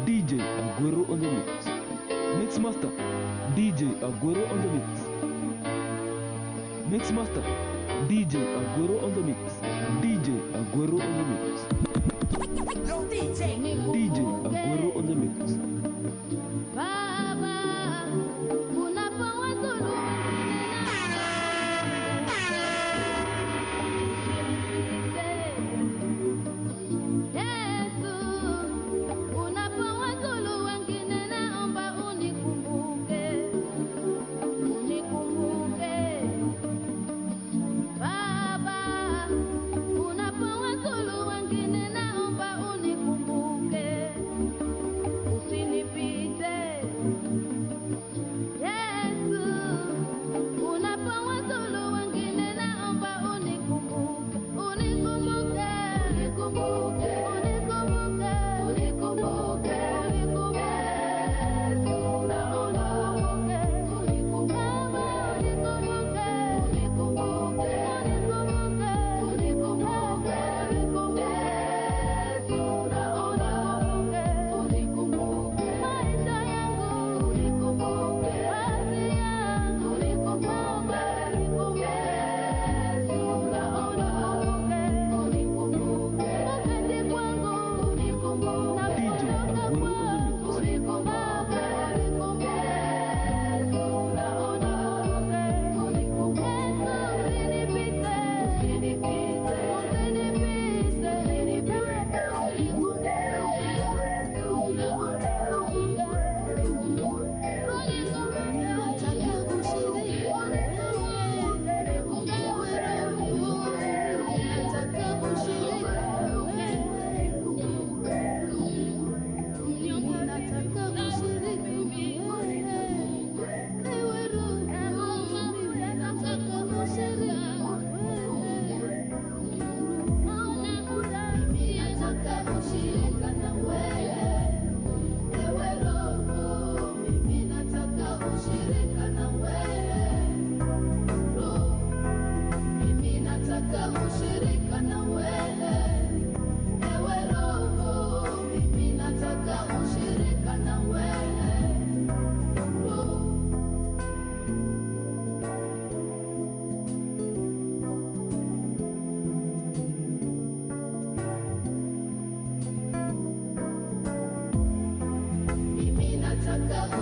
DJ Aguero on the mix. Mix master, DJ Aguero on the mix. Mix master, DJ Aguero on the mix. DJ Aguero on the mix. DJ Aguero on the mix. Baba, unapowazulu Yesu, unapowazulu wengine naomba unikumbuke, unikumbuke. Baba, unapowazulu wengine naomba unikumbuke, usinipite. Yesu, unapowazulu wengine naomba unikumbuke, unikumbuke, unikumbuke.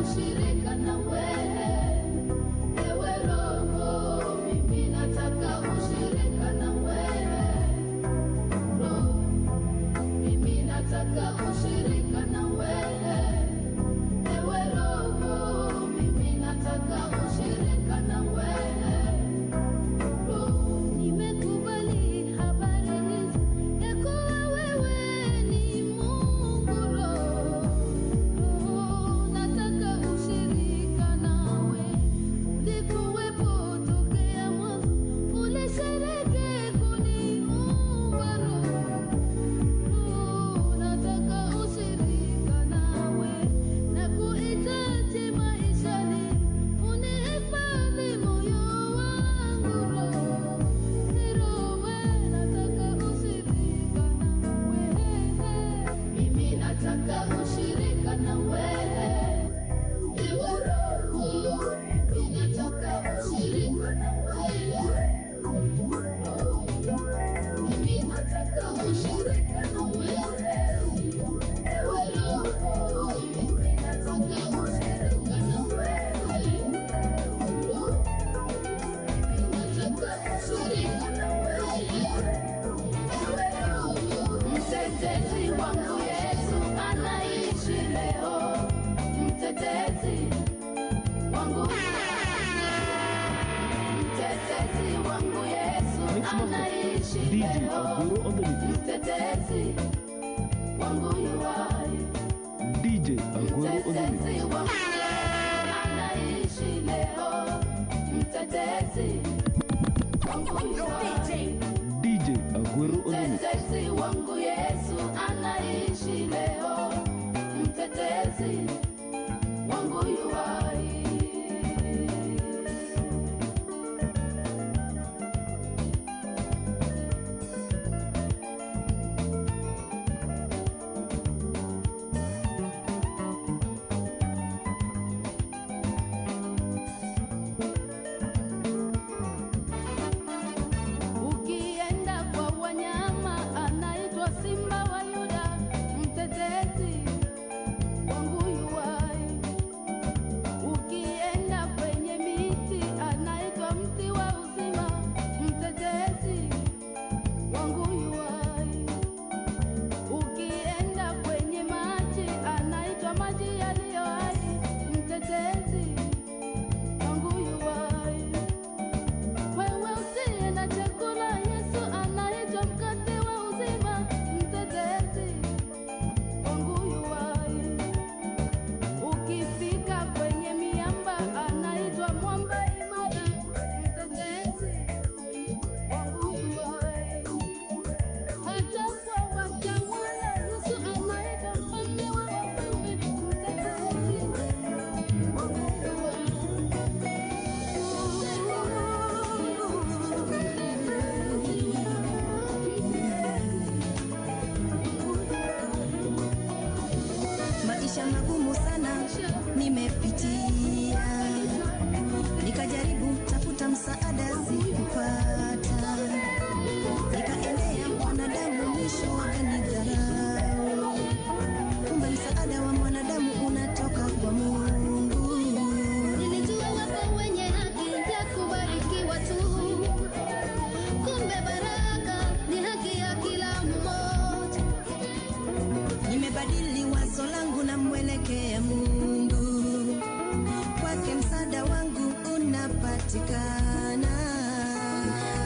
ushirika na wewe. Ewe Roho, mimi nataka ushirika na wewe. Roho, mimi nataka ushirika na wewe. Ewe Roho, mimi nataka ushirika na wewe. Roho, nimekubali habari hizi ya kuwa wewe ni Mungu. Roho, nataka ushirika nawe. Ulikuwepo tokea mwanzo, ulishiriki kuniumba. Roho, nataka ushirika nawe na kuhitaji maishani, unihifadhi moyo wangu. Roho, nataka ushirika nawe. Mimi nataka ushirika na wewe. Ewe Roho, mimi nataka ushirika na wewe. Mimi nataka ushirika na wewe. Ewe Roho, mimi nataka ushirika na wewe. Nataka ushirika na wewe. Ewe Roho, mtetezi wangu Yesu anaishi leo. Mtetezi wangu, mtetezi wangu Yesu anaishi DJ leo. Agoro on the mix. Mtetezi wangu yuwai. DJ Agoro on the Mtetezi mix. wangu Yesu anaishi leo. Mtetezi wangu yuwai. DJ Agoro on the mix. Mtetezi wangu Yesu anaishi leo. Mtetezi wangu yuwai. Ukienda kwa wanyama anaitwa Simba wa Yuda. Mtetezi wangu yuwai. Ukienda kwenye miti anaitwa mti wa uzima. Mtetezi wangu yuwai. Ukienda kwenye maji anaitwa maji yaliyo hai. Mtetezi wangu yuwai. Wewe usiye na chakula, Yesu anaitwa mkate wa uzima. Mtetezi wangu yuwai. Ukifika kwenye miamba anaitwa mwamba imara. Mtetezi wangu yuwai. Hata kwa watawala Yesu anaitwa mfalme wa wafalme. Mtetezi wangu Maisha magumu sana nimepitia, nikajaribu tafuta msaada sikupata, nikaendea mwanadamu mwisho wakanidharau. Kumbe msaada wa mwanadamu unatoka kwa Mungu. Nilijua wapo wenye haki ya kubarikiwa tu. Kumbe baraka ni haki ya kila mmoja. Nimebadili wazo langu na mwelekea Mungu, kwake msaada wangu unapatikana.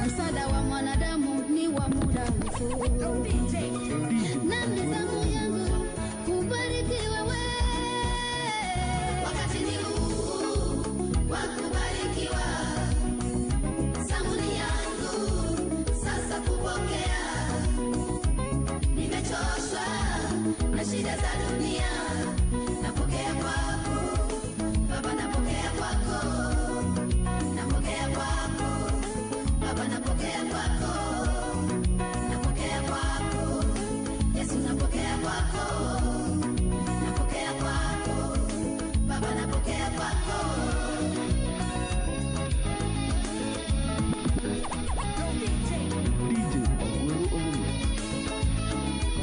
Msaada wa mwanadamu ni wa muda mfupi. Na nizamu yangu kubarikiwa wewe. Wakati ni huu wa kubarikiwa. Zamuni yangu sasa kupokea. Nimechoshwa na shida za dunia. Napokea kwako Baba, napokea kwako. Napokea kwako Baba, napokea kwako. Napokea kwako Yesu, napokea kwako. Napokea kwako Baba, napokea kwako. DJ Agoro on the mix.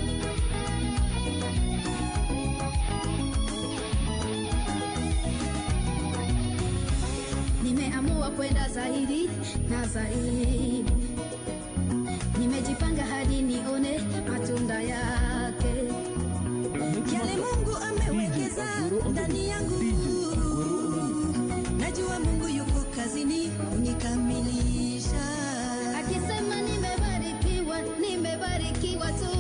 zaidi na zaidi. Nimejipanga hadi nione matunda yake. Yale Mungu amewekeza ndani yangu, najua Mungu yuko kazini kunikamilisha. Akisema nimebarikiwa, nimebarikiwa tu.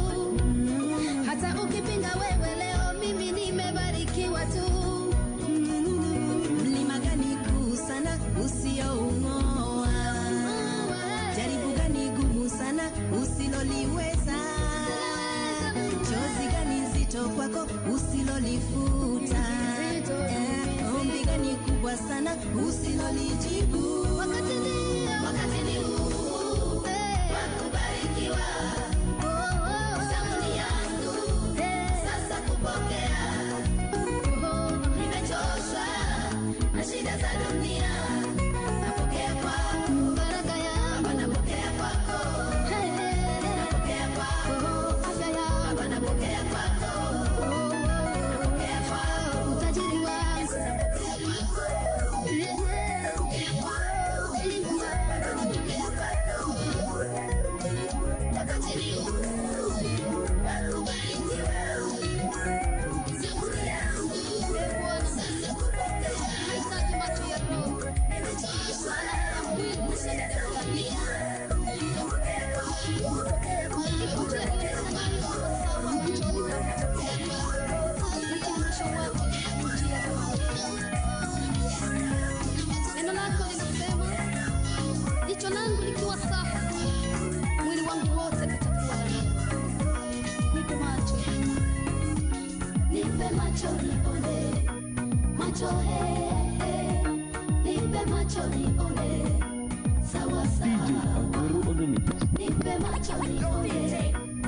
Hata ukipinga wewe leo, mimi nimebarikiwa tu. Mlima gani kuu sana usiyoung'oa? Jaribu gani gumu sana usiloliweza? Chozi gani zito kwako usilolifuta? Ombi gani kubwa sana usilolijibu? Wakati ni huu wa kubarikiwa. Zamuni yangu sasa kupokea. Nimechoshwa na shida za dunia. Napokea kwako baraka yangu, napokea kwako. Napokea kwako afya yangu, napokea kwako. Napokea kwako utajiri wangu, napokea kwako. Neno lako linasema, jicho langu likiwa safi, mwili wangu wote utakuwa na nuru. Nipe macho, nipe macho nione, macho nipe macho nione, sawa sawa. Nipe macho nione, macho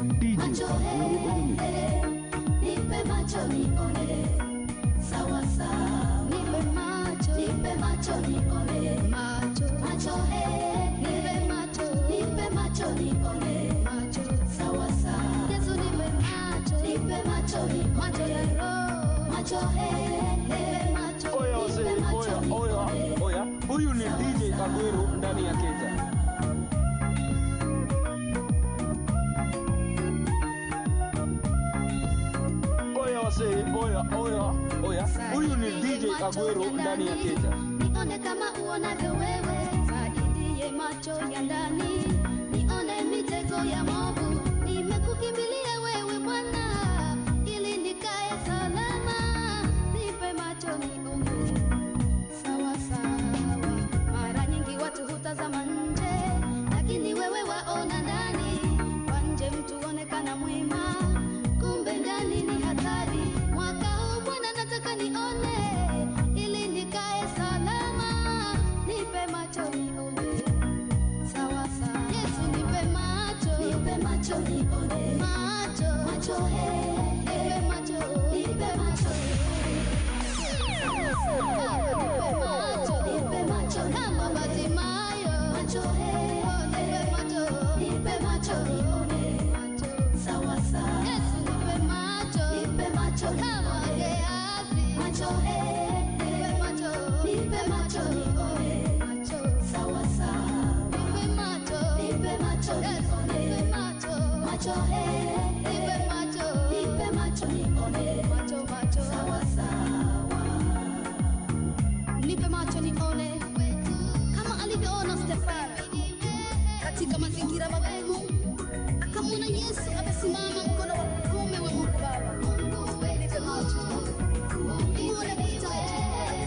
nipe macho nione, sawa sawa. Nipe macho nione, macho nipe macho nione, sawa sawa. Yesu nipe macho ya roho, macho Oya, huyu ni DJ Agwero ndani ya Kenya. Oya, huyu ni DJ Agwero ndani ya Kenya. Nione kama uonavyo wewe, saidie macho ya ndani, nione mitego ya movu. Nimekukimbilia wewe Bwana, ili nikae salama. Nipe macho nione, sawa sawa. Mara nyingi watu hutazama nje, lakini wewe waona ndani. Kwa nje mtu onekana mwema, kumbe ndani ni hatari. Mwaka huu Bwana nataka nione, ili nikae salama. Nipe macho nione, sawa sawa. Yesu nipe macho nione, macho nipe macho nipe macho kama Batimayo, nipe macho nione, sawa sawa. Yesu nipe macho kama Gehazi, nipe macho nione, sawa sawa. Nipe macho Yesu nipe macho nipe macho nione, sawa sawa. Nipe macho nione kama alivyoona Stefano katika mazingira magumu, akamwona Yesu amesimama mkono wa kuume wa Mungu Baba. Nipe macho nione mitaji,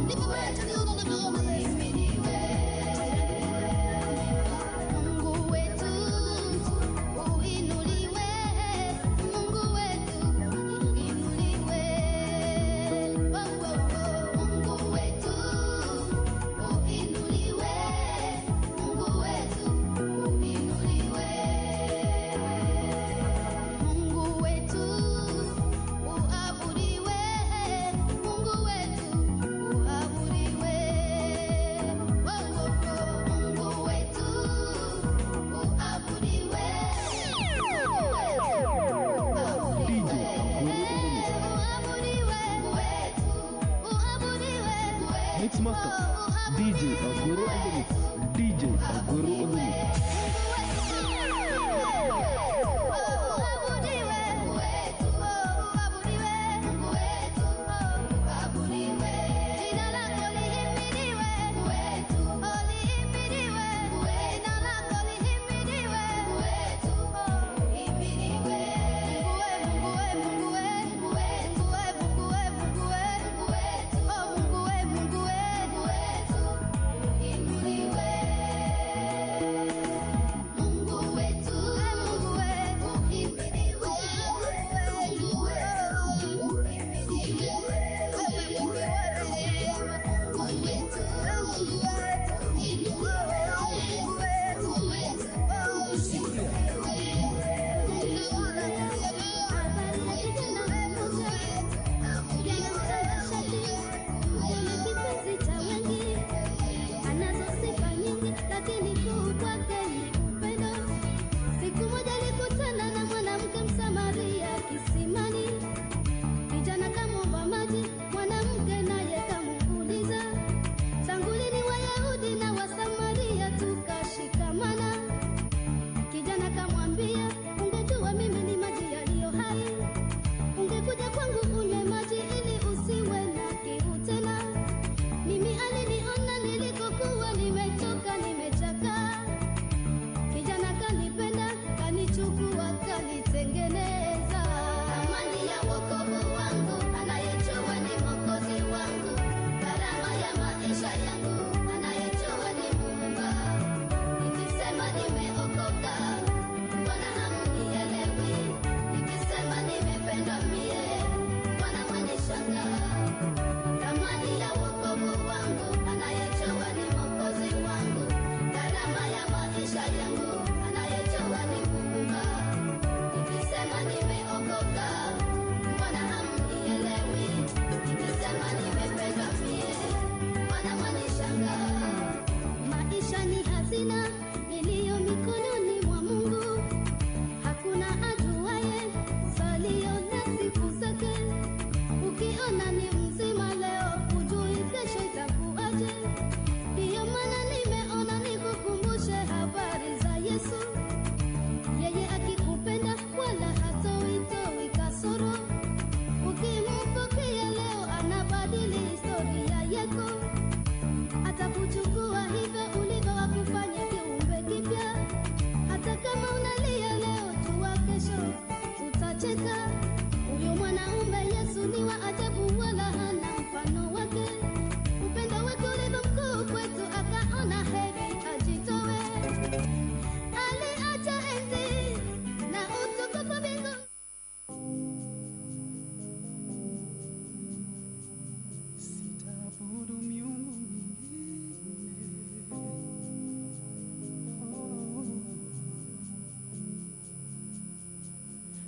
nipe macho nione na maono yahimidiwe. Mungu wetu uinuliwe, Mungu wetu uinuliwe. Mungu wetu uinuliwe, Mungu wetu uinuliwe.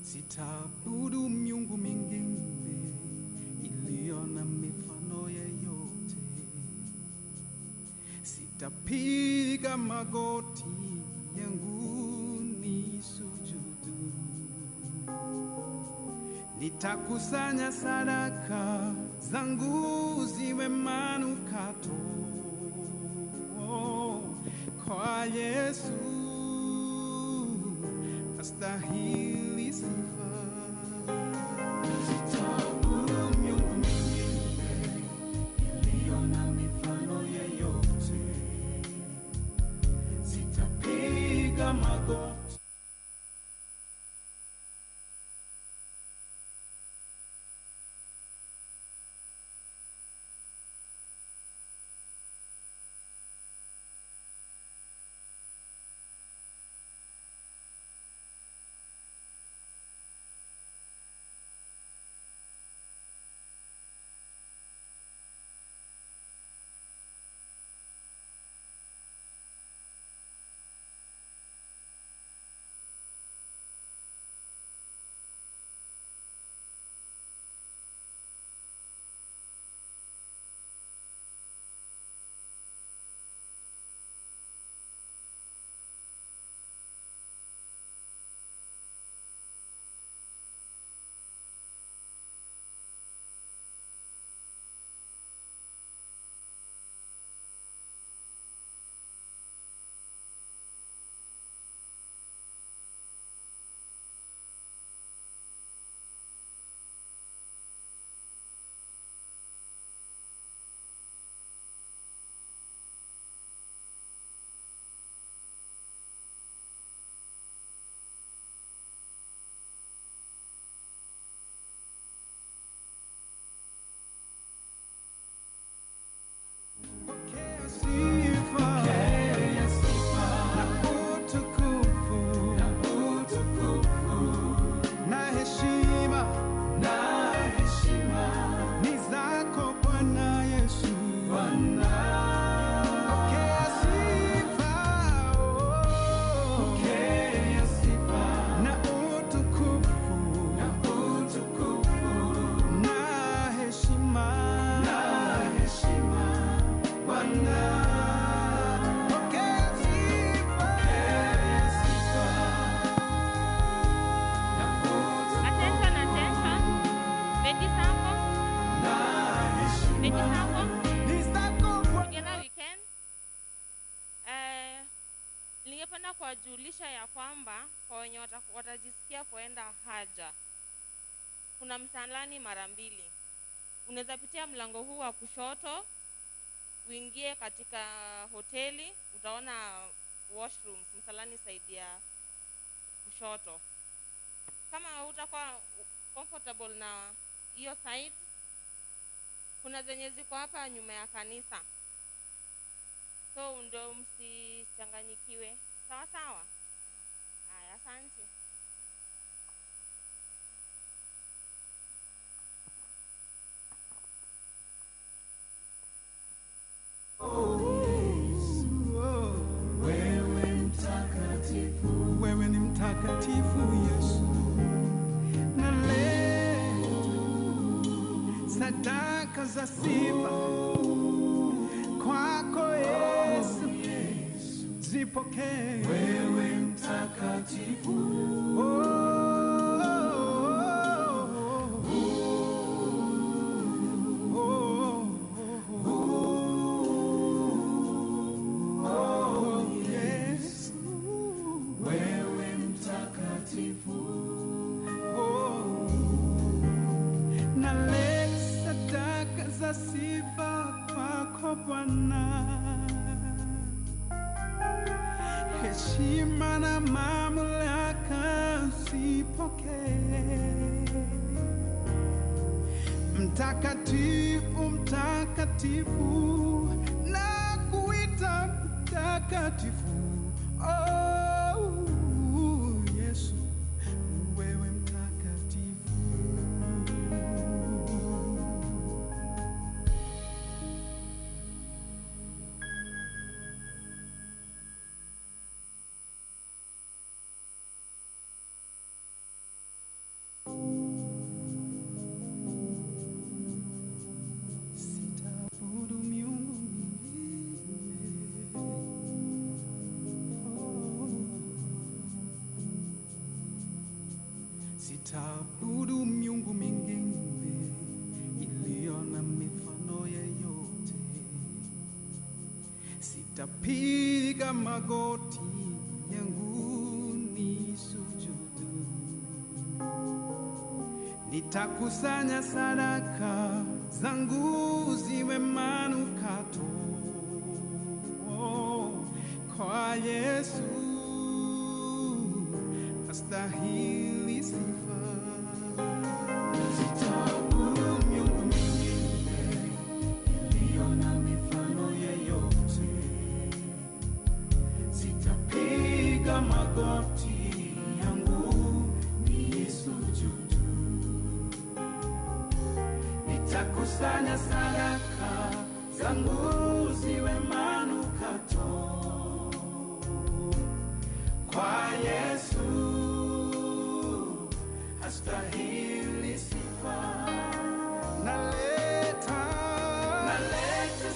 Sitaabudu miungu mingine iliyo na mifano yeyote. Sitapiga magoti yangu nisujudu. Nitakusanya sadaka zangu ziwe manukato kwa Yesu, astahili sifa. Sitaabudu miungu mingine iliyo na mifano yeyote. Sitapiga magoti. Ningependa kuwajulisha ya kwamba kwa wenye watajisikia kuenda haja, kuna msalani mara mbili. Unaweza pitia mlango huu wa kushoto, uingie katika hoteli, utaona washrooms, msalani side ya kushoto. Kama utakuwa comfortable na hiyo side, kuna zenye ziko hapa nyuma ya kanisa. So ndio msichanganyikiwe. Sawa sawa? Haya, asante. Wewe ni mtakatifu Yesu, na leo sadaka za sifa kwako Yesu, zipokee. Wewe mtakatifu, sifa kwako Bwana, heshima na mamlaka zipokee. Mtakatifu, mtakatifu, na kuita mtakatifu. Oh, Yesu, wewe mtakatifu. Sitaabudu miungu mingine iliyo na mifano yeyote. Sitapiga magoti yangu nisujudu. Nitakusanya sadaka zangu ziwe manukato kwa Yesu, astahili sifa. Sitaabudu miungu mingine iliyo na mifano yeyote. Sitapiga magoti yangu nisujudu. Nitakusanya sadaka zangu ziwe manukato kwa Yesu, astahili sifa. Naleta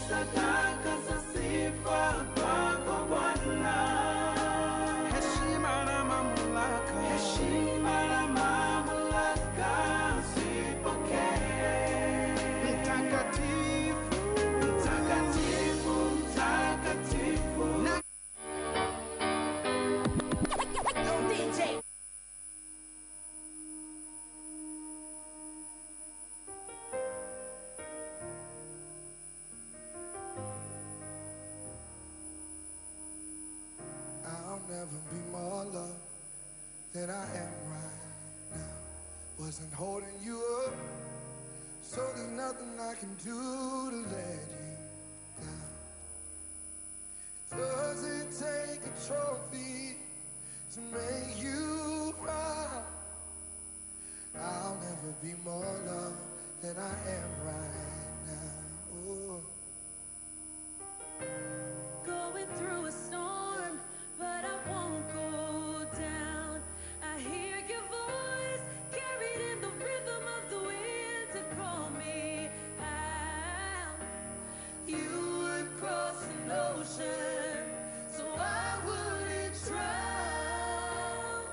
sadaka za sifa kwako Bwana. Heshima na mamlaka zipokee. Mtakatifu I'll never be more loved than I am right now. Wasn't holding you up, so there's nothing I can do to let you down. Does it take a trophy to make you proud? I'll never be more loved than I am right now. Oh. Going through a storm, but I won't go down. I hear your voice carried in the rhythm of the wind to call me out. You would cross an ocean so I wouldn't drown.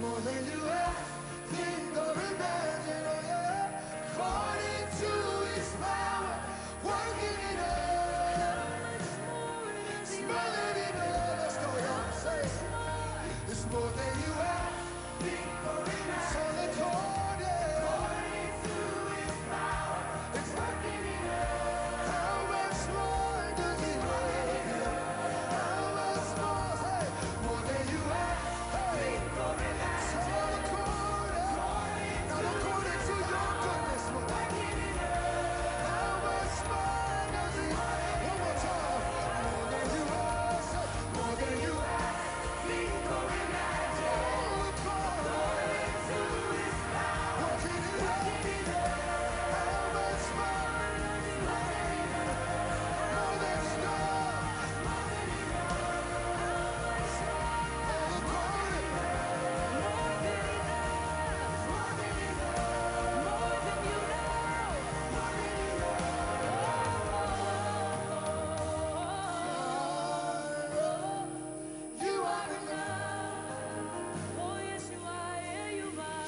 more than you ask, think or imagine, oh yeah, according to His power, working in us. It's more than enough. Let's go, y'all. Say it. It's more than you ask, think or imagine. So let's hold it. According to His power, it's working in us. How much more does He love you? How much more? Say, more than you ask, think or imagine. So according, not according to your goodness, but working in us. How much more does He? One more time. More than you ask, more than you ask, think or imagine. All according to His power, working in us. How much more? More than enough. More than enough. All according. More than enough. More than enough. More than you know. More than enough. You are enough. Oh yes, you are. Yeah, you are.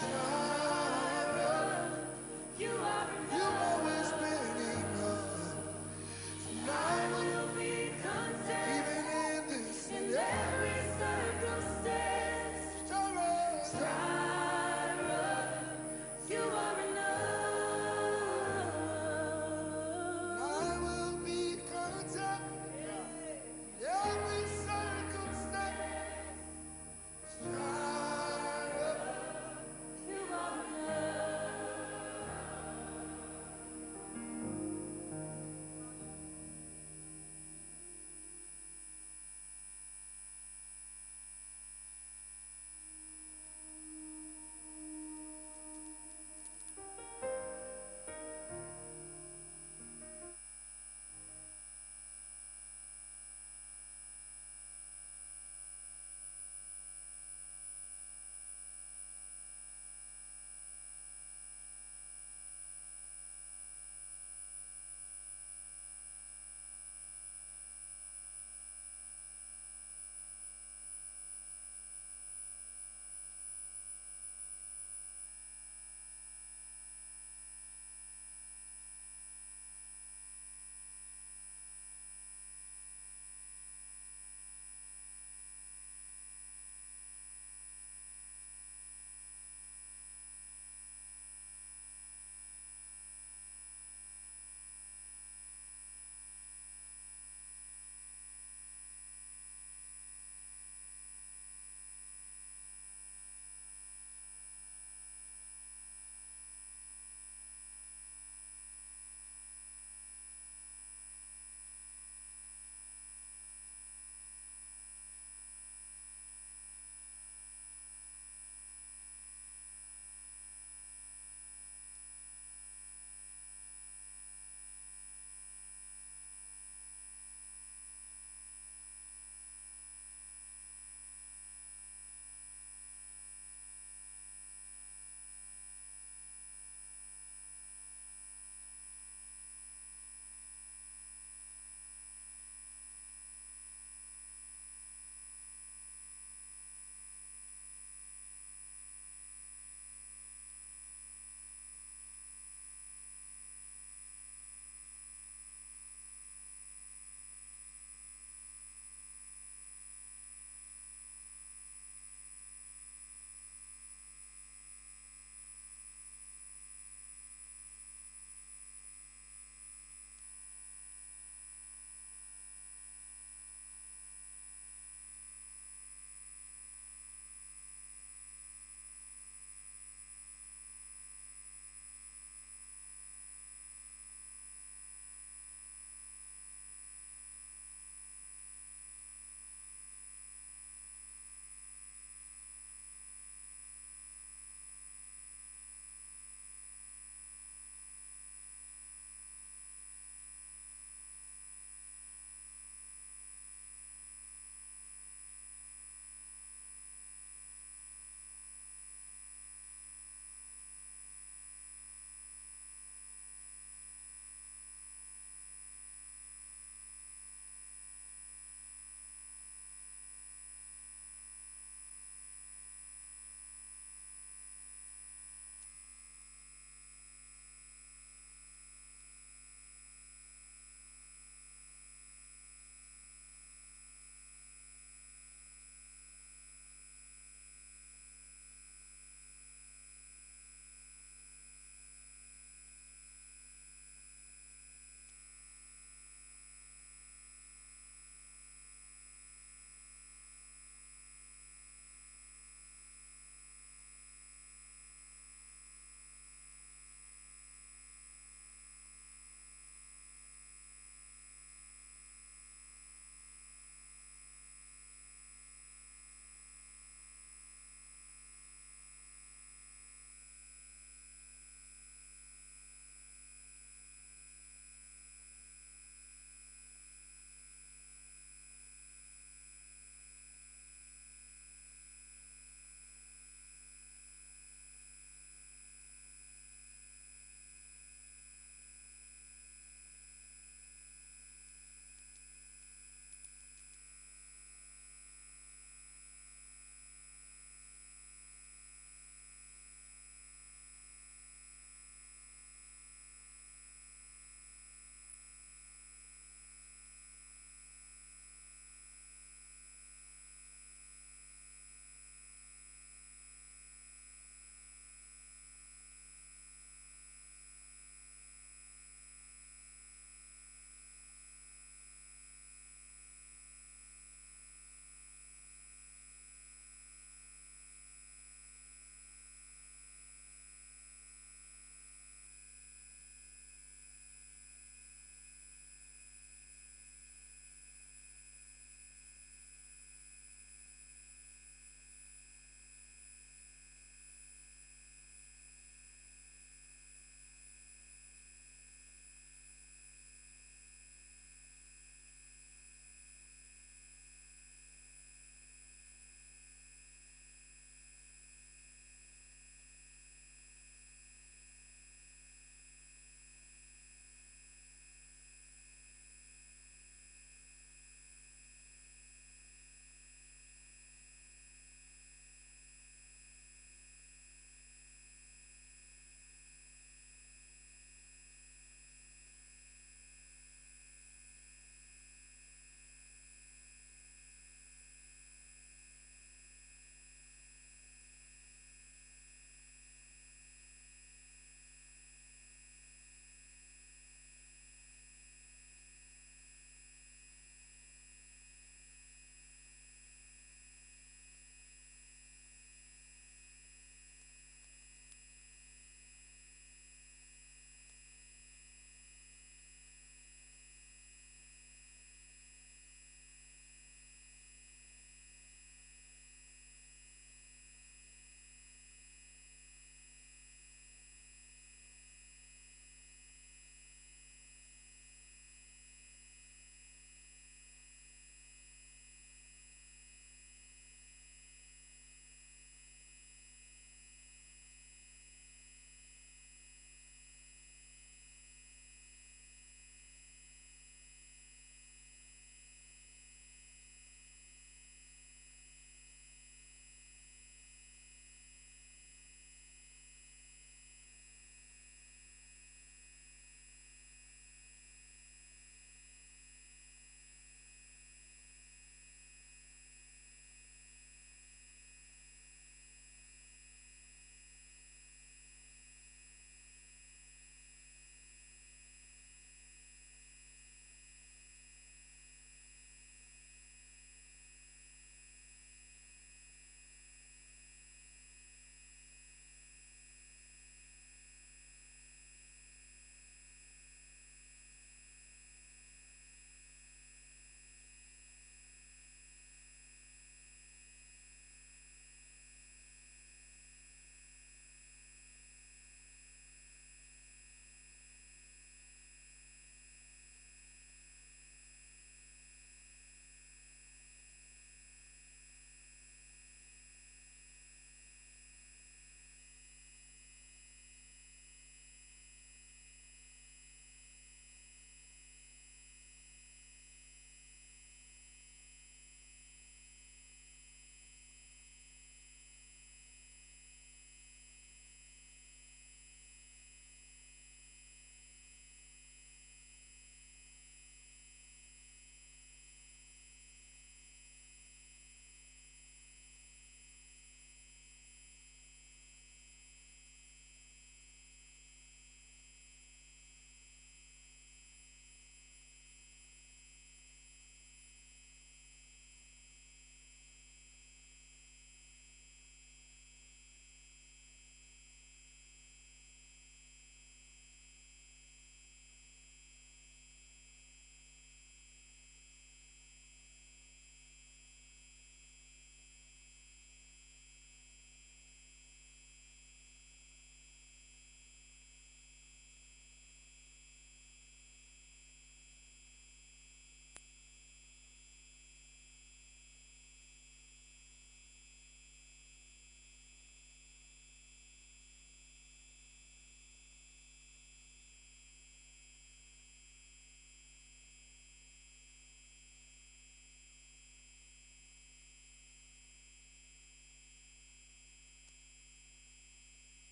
You are enough. You've always been enough. And I will be content, even in this, in every circumstance. Jireh, you are enough. I will be content, every circumstance. Jireh, you are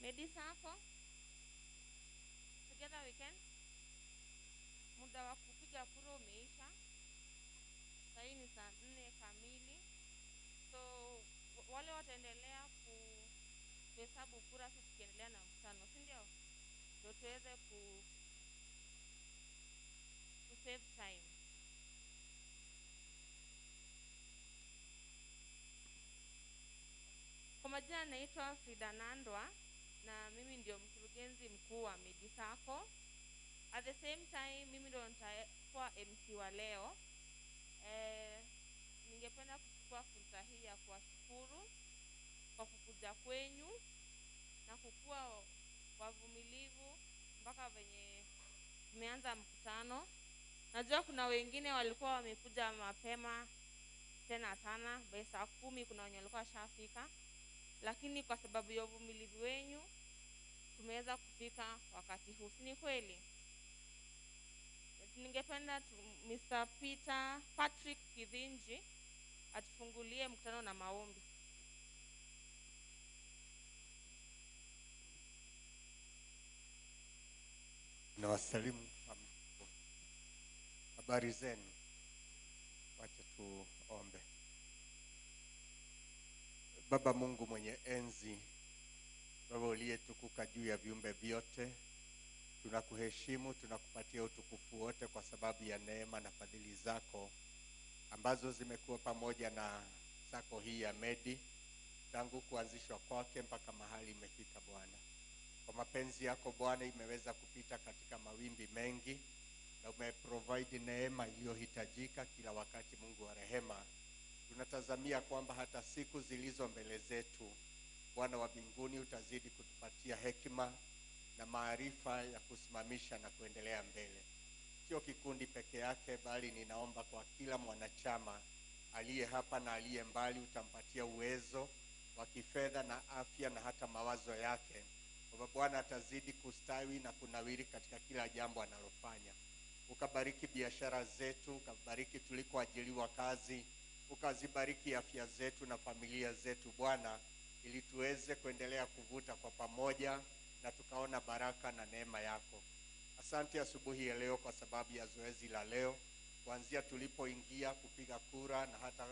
Medy Sacco, together we can. Muda wa kupiga kura umeisha. Sasa ni saa 4 kamili. So wale wataendelea kuhesabu kura, sisi tukiendelea na mkutano, si ndio? Ndio tuweze ku save time. Kwa majina naitwa Frida Nandwa na mimi ndio mkurugenzi mkuu wa Medy Sacco. At the same time mimi ndio nitakuwa MC wa leo. Ningependa kuchukua fursa hii ya kuwashukuru kwa kukuja kwenyu na kukua wavumilivu mpaka venye tumeanza mkutano. Najua kuna wengine walikuwa wamekuja mapema tena sana, by saa 10 kuna wenye walikuwa shafika. Lakini kwa sababu ya uvumilivu wenu tumeweza kufika wakati huu. Ni kweli? Ningependa Mr. Patrick Kidhinji atufungulie mkutano na maombi. Nawasalimu. Habari zenu? Wacha tuombe. Baba Mungu mwenye enzi, Baba uliyetukuka juu ya viumbe vyote, tunakuheshimu, tunakupatia utukufu wote kwa sababu ya neema na fadhili zako ambazo zimekuwa pamoja na sako hii ya Medy tangu kuanzishwa kwake mpaka mahali imefika Bwana. Kwa mapenzi yako Bwana imeweza kupita katika mawimbi mengi na umeprovide neema iliyohitajika kila wakati. Mungu wa rehema, tunatazamia kwamba hata siku zilizo mbele zetu Bwana wa mbinguni utazidi kutupatia hekima na maarifa ya kusimamisha na kuendelea mbele. Sio kikundi peke yake, bali ninaomba kwa kila mwanachama aliye hapa na aliye mbali utampatia uwezo wa kifedha na afya na hata mawazo yake. Kwa Bwana atazidi kustawi na kunawiri katika kila jambo analofanya. Ukabariki biashara zetu, ukabariki tulikoajiriwa kazi, ukazibariki afya zetu na familia zetu Bwana, ili tuweze kuendelea kuvuta kwa pamoja na tukaona baraka na neema yako. Asante asubuhi ya leo kwa sababu ya zoezi la leo, kuanzia tulipoingia kupiga kura na hata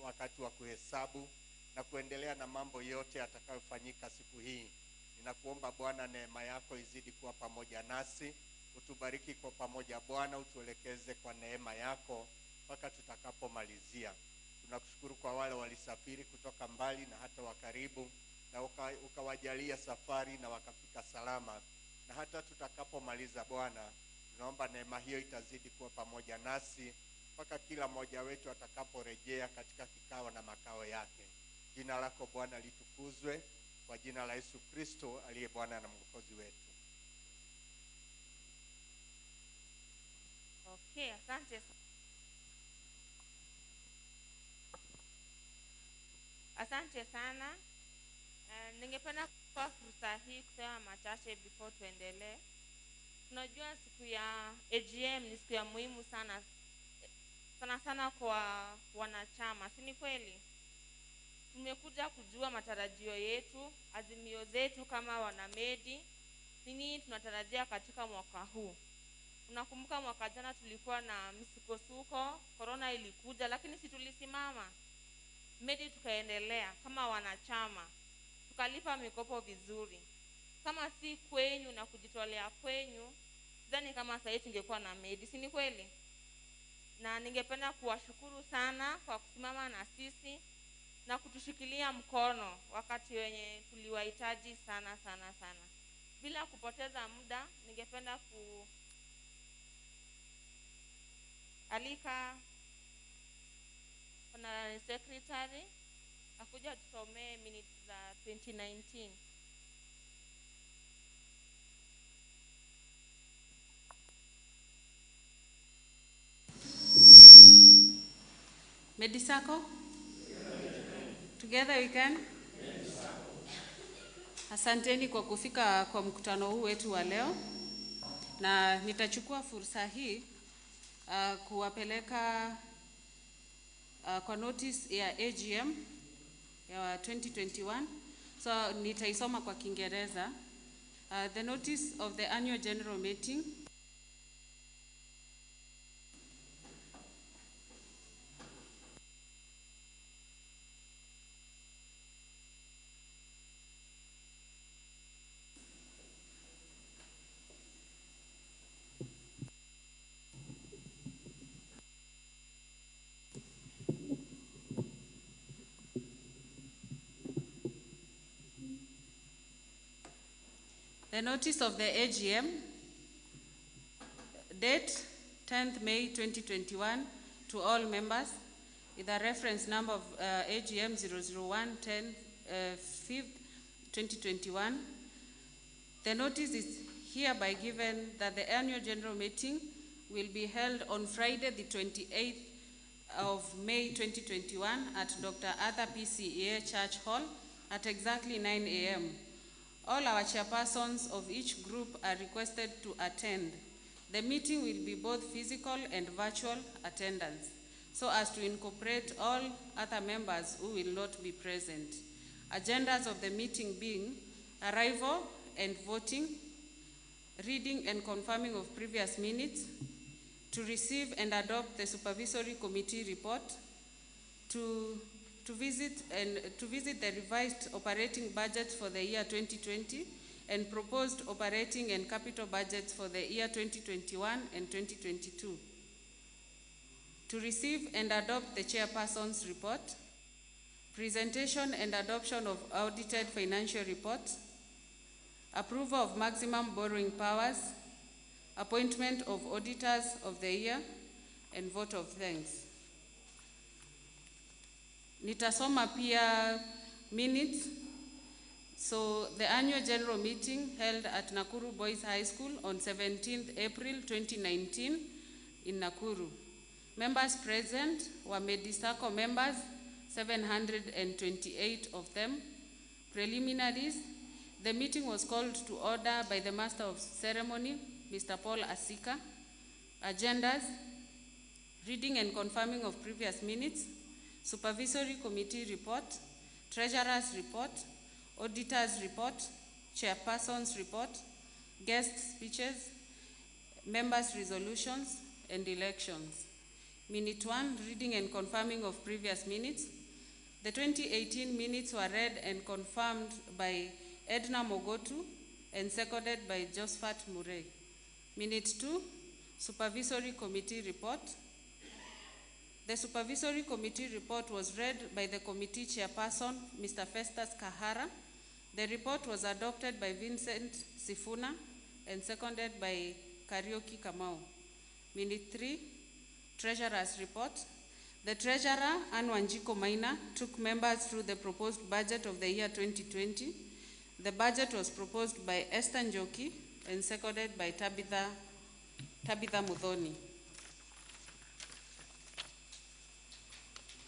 wakati wa kuhesabu na kuendelea na mambo yote yatakayofanyika siku hii. Ninakuomba Bwana neema yako izidi kuwa pamoja nasi, utubariki kwa pamoja Bwana, utuelekeze kwa neema yako mpaka tutakapomalizia. Tunakushukuru kwa wale walisafiri kutoka mbali na hata wakaribu, na ukawajalia safari na wakafika salama. Na hata tutakapomaliza Bwana, tunaomba neema hiyo itazidi kuwa pamoja nasi mpaka kila mmoja wetu atakaporejea katika kikao na makao yake. Jina lako Bwana litukuzwe, kwa jina la Yesu Kristo aliye Bwana na Mwokozi wetu. Okay, asante. Asante sana. Ningependa kwa fursa hii kusema machache before tuendelee. Tunajua siku ya AGM ni siku ya muhimu sana sana kwa wanachama, si ni kweli? Tumekuja kujua matarajio yetu, azimio zetu kama wana Medy, nini tunatarajia katika mwaka huu. Unakumbuka mwaka jana tulikuwa na msukosuko, corona ilikuja, lakini si tulisimama Medy tukaendelea kama wanachama, tukalipa mikopo vizuri. Kama si kwenyu na kujitolea kwenyu, sidhani kama sasa tungekuwa na Medy, si ni kweli? Na ningependa kuwashukuru sana kwa kusimama na sisi na kutushikilia mkono wakati wenye tuliwahitaji sana sana sana. Bila kupoteza muda, ningependa alika Honorary Secretary akuja tusomee minutes za 2019. Medy Sacco? Together we can? Asanteni kwa kufika kwa mkutano huu wetu wa leo, na nitachukua fursa hii kuwapeleka kwa notice ya AGM ya 2021. So nitaisoma kwa Kiingereza. The notice of the annual general meeting The notice of the AGM, date 10th May 2021, to all members, with a reference number of AGM 001 10 5th 2021. The notice is hereby given that the annual general meeting will be held on Friday, the 28th of May 2021 at Dr. Arthur PCEA Church Hall at exactly 9 a.m. All our chairpersons of each group are requested to attend. The meeting will be both physical and virtual attendance, so as to incorporate all other members who will not be present. Agendas of the meeting being arrival and voting, reading and confirming of previous minutes, to receive and adopt the supervisory committee report, to visit the revised operating budget for the year 2020 and proposed operating and capital budgets for the year 2021 and 2022. To receive and adopt the chairperson's report, presentation and adoption of audited financial reports, approval of maximum borrowing powers, appointment of auditors of the year, and vote of thanks. Nitasoma pia minutes. So the annual general meeting held at Nakuru Boys High School on 17th April 2019 in Nakuru. Members present were Medy members, 728 of them. Preliminaries, the meeting was called to order by the Master of Ceremony, Mr. Paul Asika. Agendas, reading and confirming of previous minutes, supervisory committee report, treasurer's report, auditor's report, chairperson's report, guest speeches, members' resolutions, and elections. Minute 1, reading and confirming of previous minutes. The 2018 minutes were read and confirmed by Edna Mogotu and seconded by Josephat Murray. Minute 2, supervisory committee report. The supervisory committee report was read by the committee chairperson, Mr. Festus Kahara. The report was adopted by Vincent Sifuna and seconded by Karaoke Kamau. Minute 3, treasurer's report. The treasurer, Anne Wanjiko Maina, took members through the proposed budget of the year 2020. The budget was proposed by Esther Njoki and seconded by Tabitha Muthoni.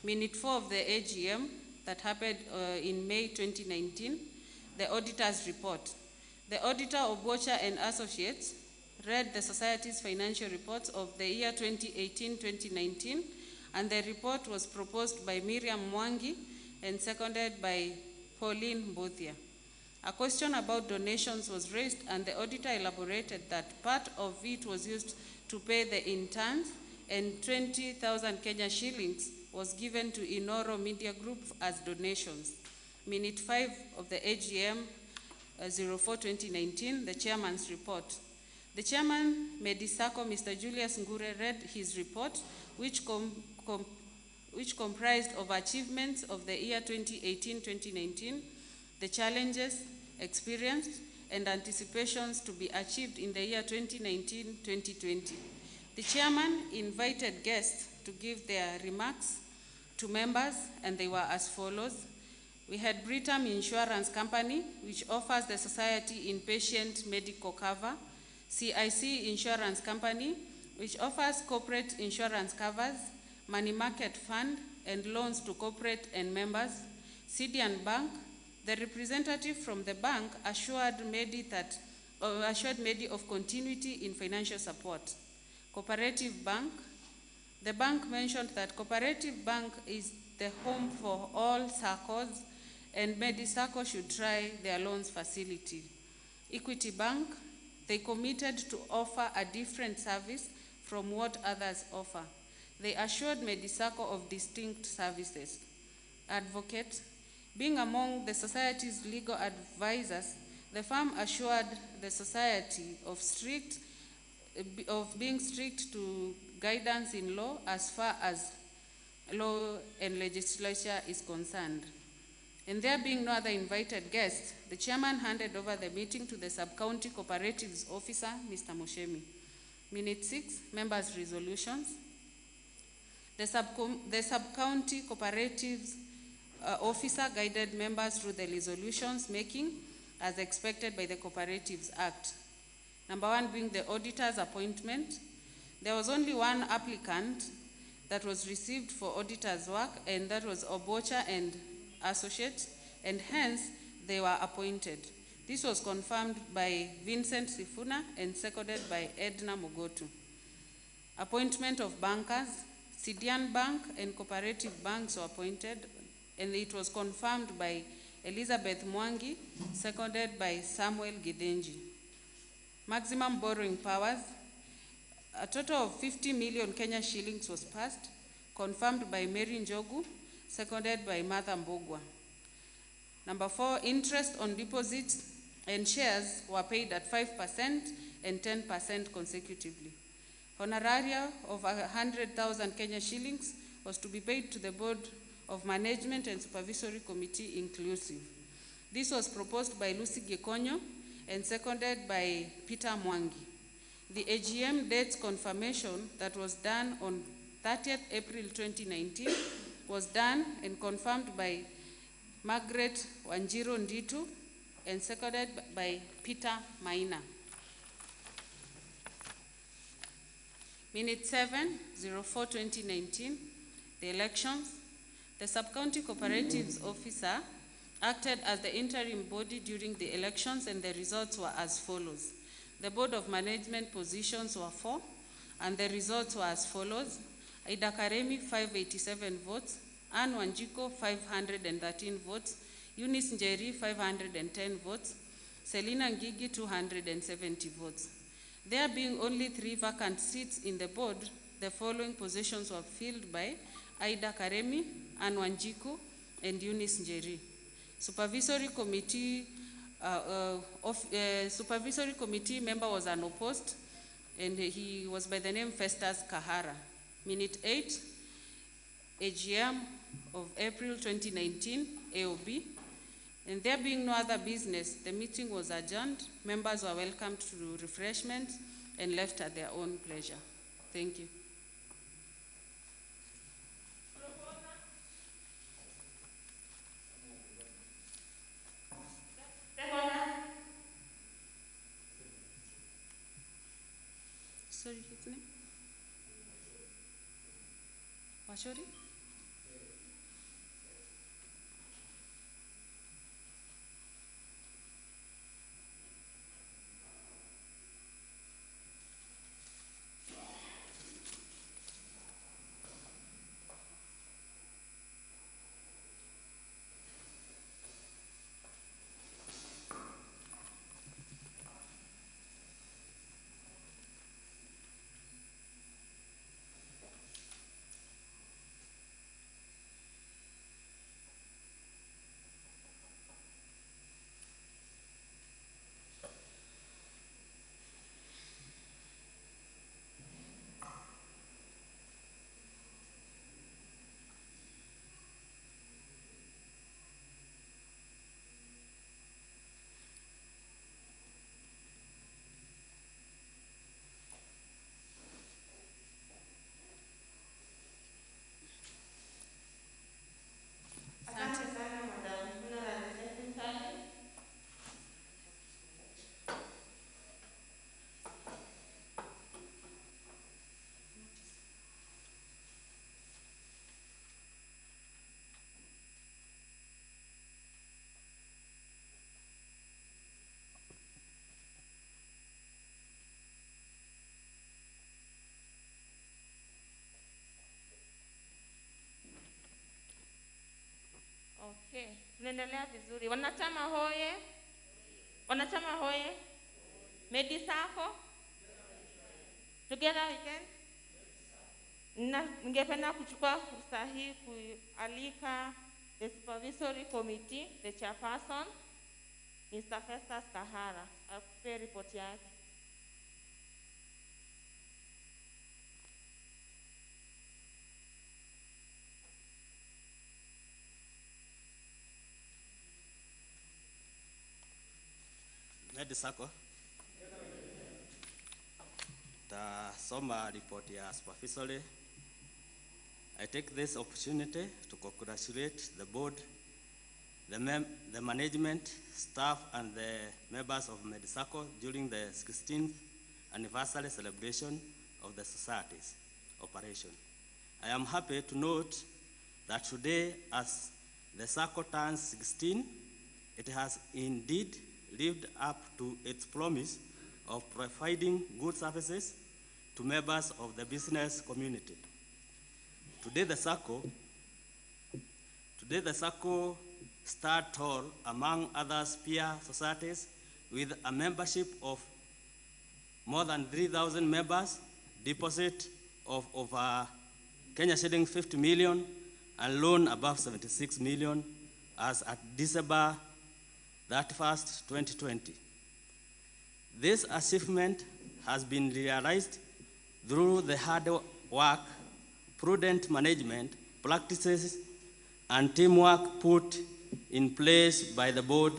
Minute 4 of the AGM that happened in May 2019, the auditor's report. The auditor of Bocha and Associates read the society's financial reports of the year 2018-2019, and the report was proposed by Miriam Mwangi and seconded by Pauline Mbuthia. A question about donations was raised, and the auditor elaborated that part of it was used to pay the interns, and 20,000 Kenya shillings was given to Inoro Media Group as donations. Minute 5 of the AGM 04-2019, the chairman's report. The chairman, Medy, Mr. Julius Ngure, read his report, which comprised of achievements of the year 2018-2019, the challenges experienced, and anticipations to be achieved in the year 2019-2020. The chairman invited guests to give their remarks to members, and they were as follows. We had Britam Insurance Company, which offers the society inpatient medical cover. CIC Insurance Company, which offers corporate insurance covers, money market fund, and loans to corporate and members. Sidian Bank, the representative from the bank assured Medy of continuity in financial support. Cooperative Bank, the bank mentioned that Cooperative Bank is the home for all SACCOs and Medy Sacco should try their loans facility. Equity Bank, they committed to offer a different service from what others offer. They assured Medy Sacco of distinct services. Advocate, being among the society's legal advisors, the firm assured the society of being strict to guidance in law as far as law and legislature is concerned. And there being no other invited guests, the chairman handed over the meeting to the sub-county cooperatives officer, Mr. Moshemi. Minute 6, members' resolutions. The sub-county cooperatives officer guided members through the resolutions making as expected by the Cooperatives Act. Number 1 being the auditor's appointment. There was only one applicant that was received for auditor's work, and that was Obocha and Associates, and hence they were appointed. This was confirmed by Vincent Sifuna and seconded by Edna Mogotu. Appointment of bankers. Sidian Bank and Cooperative Banks were appointed, and it was confirmed by Elizabeth Mwangi, seconded by Samuel Gidenji. Maximum borrowing powers. A total of 50 million Kenya shillings was passed, confirmed by Mary Njogu, seconded by Martha Mbogwa. Number 4, interest on deposits and shares were paid at 5% and 10% consecutively. Honoraria of 100,000 Kenya shillings was to be paid to the Board of Management and Supervisory Committee inclusive. This was proposed by Lucy Gekonyo and seconded by Peter Mwangi. The AGM dates confirmation that was done on 30th April 2019 was done and confirmed by Margaret Wanjiro Nditu and seconded by Peter Maina. Minute 7, 04/2019, the elections. The Sub-County Cooperatives Officer acted as the interim body during the elections, and the results were as follows. The Board of Management positions were 4, and the results were as follows. Aida Karemi, 587 votes. Anne Wanjiko, 513 votes. Eunice Njeri, 510 votes. Selina Ngigi, 270 votes. There being only 3 vacant seats in the board, the following positions were filled by Aida Karemi, Anne Wanjiku, and Eunice Njeri. Supervisory committee member was unopposed, and he was by the name Festus Kahara. Minute 8, AGM of April 2019, AOB. And there being no other business, the meeting was adjourned. Members were welcomed to refreshments and left at their own pleasure. Thank you. Sorry, his name? Washori? Okay, tunaendelea vizuri. Wanachama hoye. Wanachama hoye. Medy Sacco. Together we can. Ningependa kuchukua fursa hii kualika the supervisory committee, the chairperson, Mr. Festus Kahara, akupe ripoti yake. Medy Sacco. Tasoma report ya supervisory. I take this opportunity to congratulate the board, the management, staff, and the members of Medy Sacco during the 16th anniversary celebration of the society's operation. I am happy to note that today, as the Sacco turns 16, it has indeed lived up to its promise of providing good services to members of the business community. Today the Sacco stood tall among other peer societies with a membership of more than 3,000 members, deposit of over Kenya shilling 50 million, and loan above 76 million as at December 31st, 2020. This achievement has been realized through the hard work, prudent management practices, and teamwork put in place by the board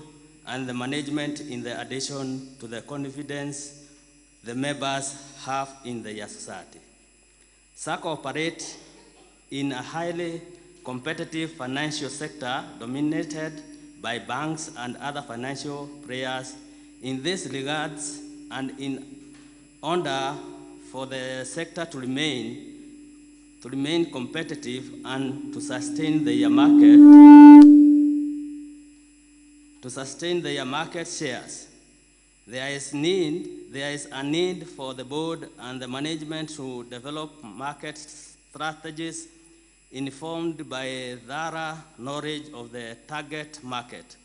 and the management in the addition to the confidence the members have in their society. Sacco operates in a highly competitive financial sector dominated by banks and other financial players. In this regards, and in order for the sector to remain competitive and to sustain their market shares, there is a need for the board and the management to develop market strategies informed by thorough knowledge of the target market,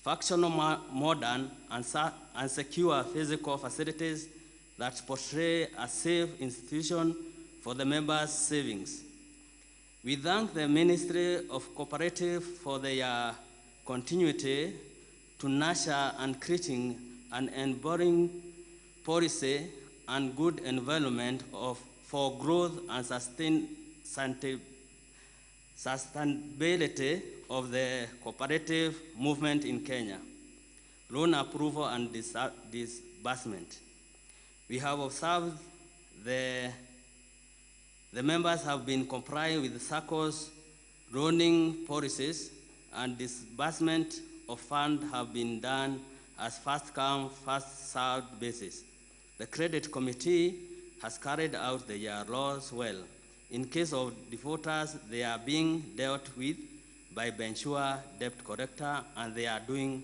functional, modern, and secure physical facilities that portray a safe institution for the members' savings. We thank the Ministry of Cooperative for their continuity to nurture and creating an enduring policy and good environment for growth and sustainability of the cooperative movement in Kenya. Loan approval and disbursement. We have observed the members have been complying with the SACCO's loaning policies, and disbursement of funds have been done as first come, first served basis. The credit committee has carried out their roles well. In case of defaulters, they are being dealt with by Bensure debt collector, and they are doing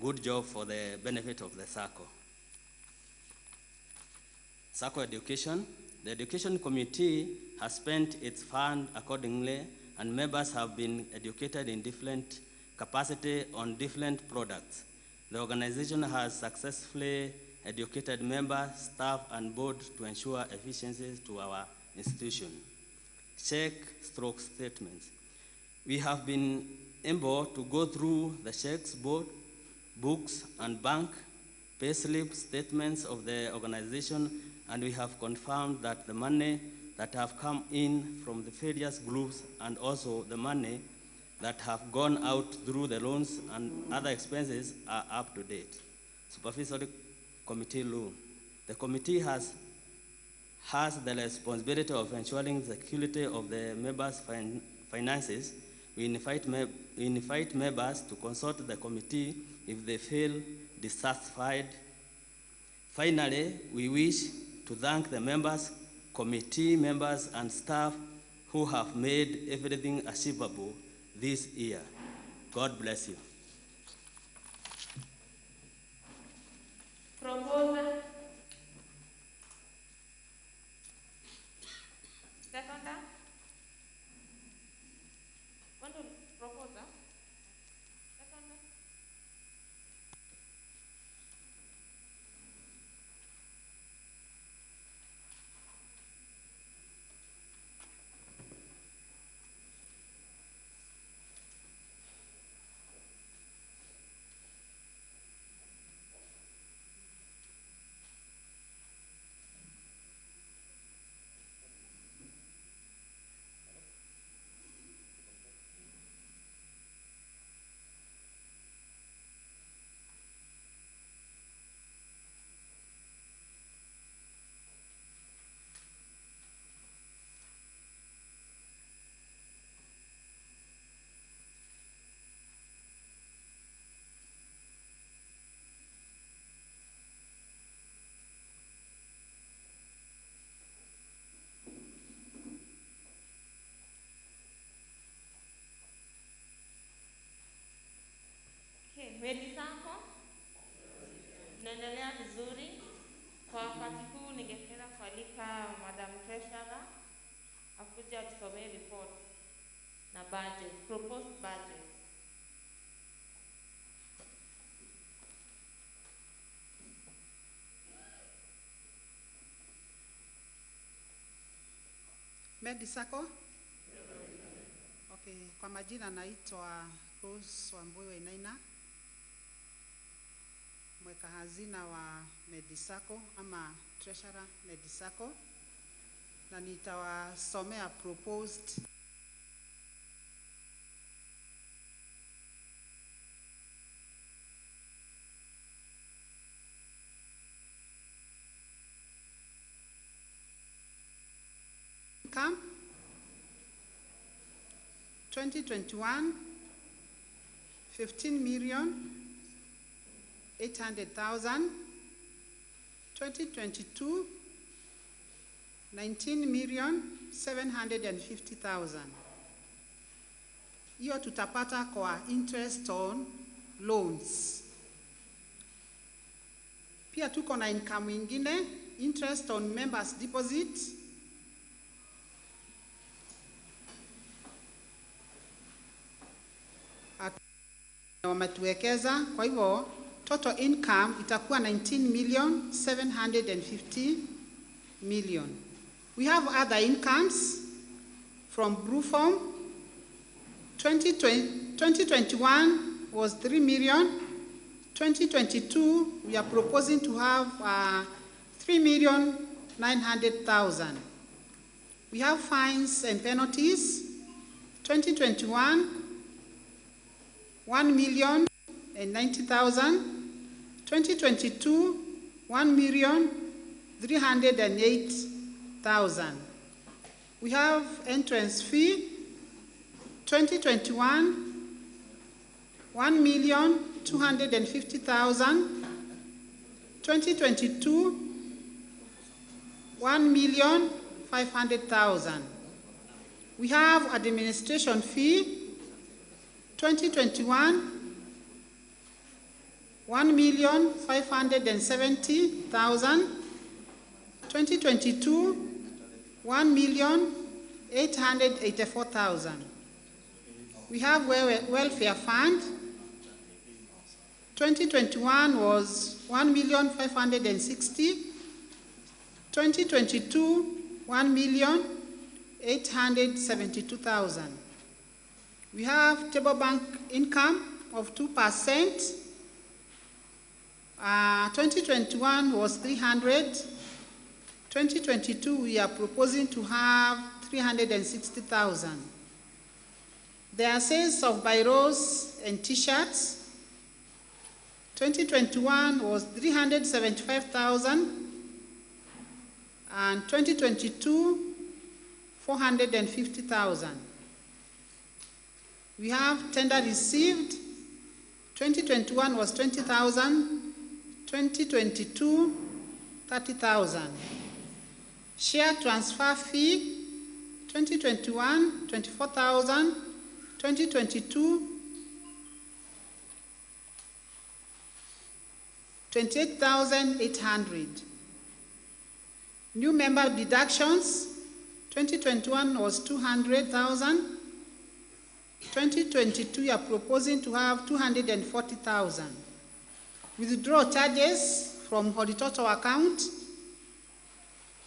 good job for the benefit of the SACCO. SACCO education. The education committee has spent its fund accordingly, and members have been educated in different capacity on different products. The organization has successfully educated members, staff, and board to ensure efficiencies to our institution. Check/stroke statements. We have been able to go through the checks, board, books, and bank payslip statements of the organization, and we have confirmed that the money that have come in from the various groups and also the money that have gone out through the loans and other expenses are up to date. Supervisory committee loan. The committee has the responsibility of ensuring the security of the members' finances. We invite members to consult the committee if they feel dissatisfied. Finally, we wish to thank the members, committee members, and staff who have made everything achievable this year. God bless you. Proposer. Seconder. Proposer. inaendelea vizuri. Kwa wakati huu ningependa kualika Madam Treasurer akuja atusomee report na budget, proposed budget. Medy Sacco? Okay, kwa majina naitwa Rose Wambui Wainaina, mweka hazina wa Medy Sacco ama treasurer Medy Sacco, na nitawasomea proposed income 2021 15,800,000, 2022 19,750,000. Hiyo tutapata kwa interest on loans. Pia tuko na income ingine, interest on members deposit wametuwekeza, kwa hivyo total income itakuwa 19,750,000,000. We have other incomes from Brewform. 2021 was 3 million. 2022 we are proposing to have 3,900,000. We have fines and penalties. 2021 1,090,000, 2022 1,308,000. We have entrance fee, 2021 1,250,000, 2022 1,500,000. We have administration fee, 2021 1,570,000, 2022 1,884,000. We have welfare fund. 2021 was 1,560,000, 2022 1,872,000. We have table bank income of 2%. 2021 was 300. 2022 we are proposing to have 360,000. There are sales of biros and t-shirts. 2021 was 375,000 and 2022 450,000. We have tender received. 2021 was 20,000, 2022 30,000. Share transfer fee, 2021 24,000, 2022 28,800. New member deductions, 2021 was 200,000. 2022 we are proposing to have 240,000. Withdrawal charges from horizontal account,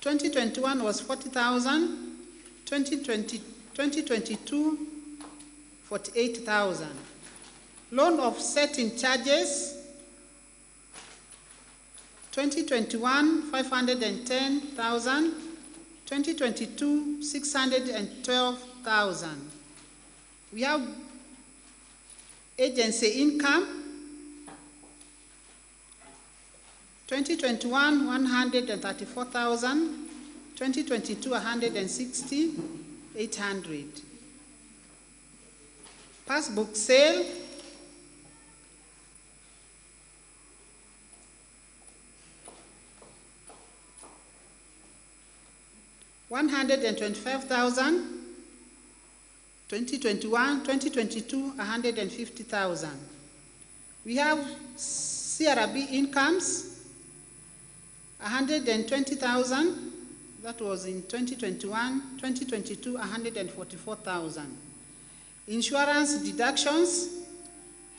2021 was 40,000, 2022 48,000. Loan offsetting charges, 2021 510,000, 2022 612,000. We have agency income, 2021 134,000, 2022 160,800. Passbook sale, $125,000, 2021, 2022, 150,000. We have CRB incomes, 120,000. That was in 2021. 2022, 144,000. Insurance deductions,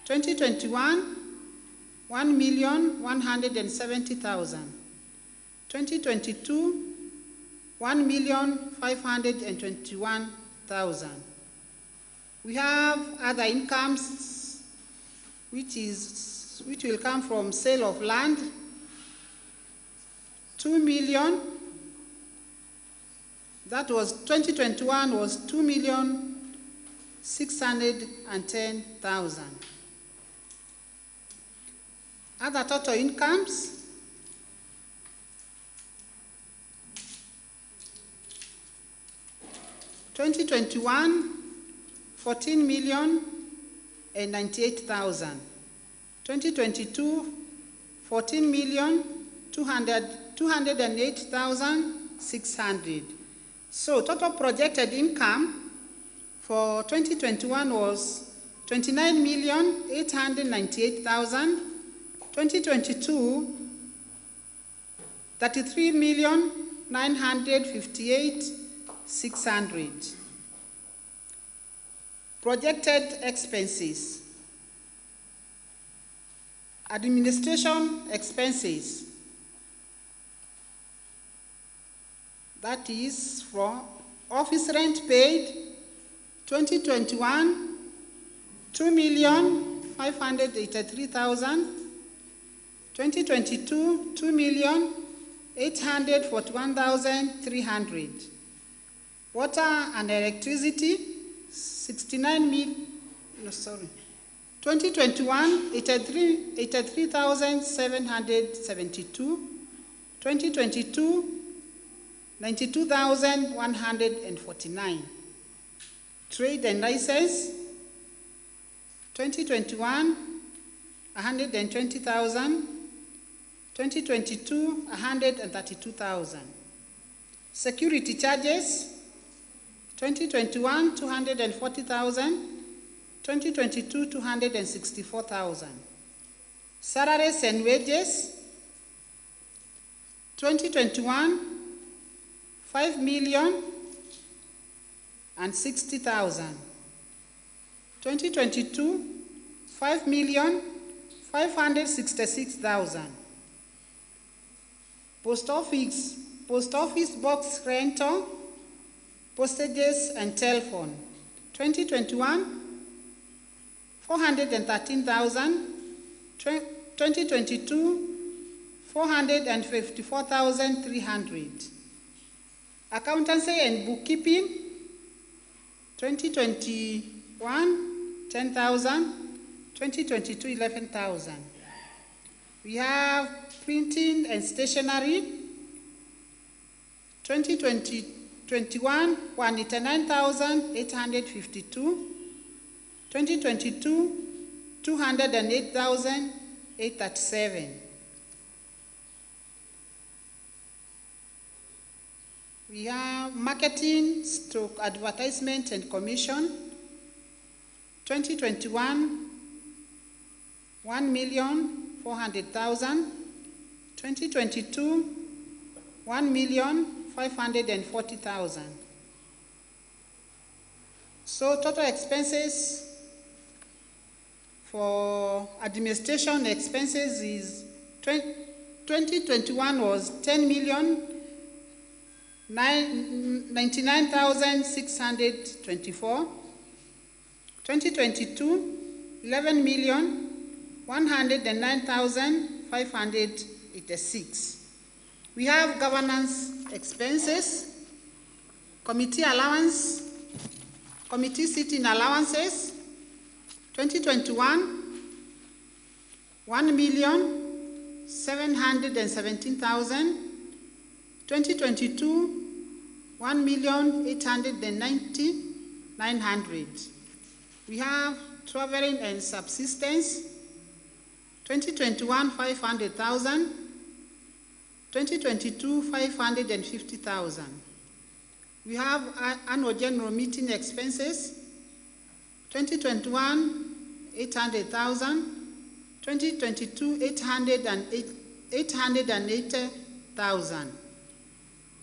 2021, 1,170,000. 2022, 1,521,000. We have other incomes, which will come from sale of land, 2 million. That was 2021 was 2,610,000. Other total incomes, (2021) 14,098,000. 2022 14,208,600. So total projected income for 2021 was 29,898,000. 2022 33,958,600. Projected expenses. Administration expenses. That is for office rent paid, 2021, 2,583,000. 2022, 2,841,300. Water and electricity, 2021, 83,772. 2022, 92,149. Trade and license, 2021, 120,000. 2022, 132,000. Security charges, 2021, 240,000. 2022, 264,000. Salaries and wages, 2021, 5,060,000. 2022, 5,566,000. Post office box rental, postages and telephone, 2021, 413,000. 2022, 454,300. Accountancy and bookkeeping, 2021, 10,000. 2022, 11,000. We have printing and stationery, 2021, 189,852. 2022, 208,837. We have marketing, stroke advertisement and commission, 2021, 1,400,000. 2022, 1,540,000. So total expenses for administration expenses is 2021 was 10,099,624. 2022, 11,109,586. We have governance expenses, committee allowance, committee sitting allowances, 2021, 1,717,000. 2022, 1,890,900. We have traveling and subsistence, 2021, 500,000. 2022, 550,000. We have annual general meeting expenses, 2021, 800,000. 2022, 880,000. 100,000.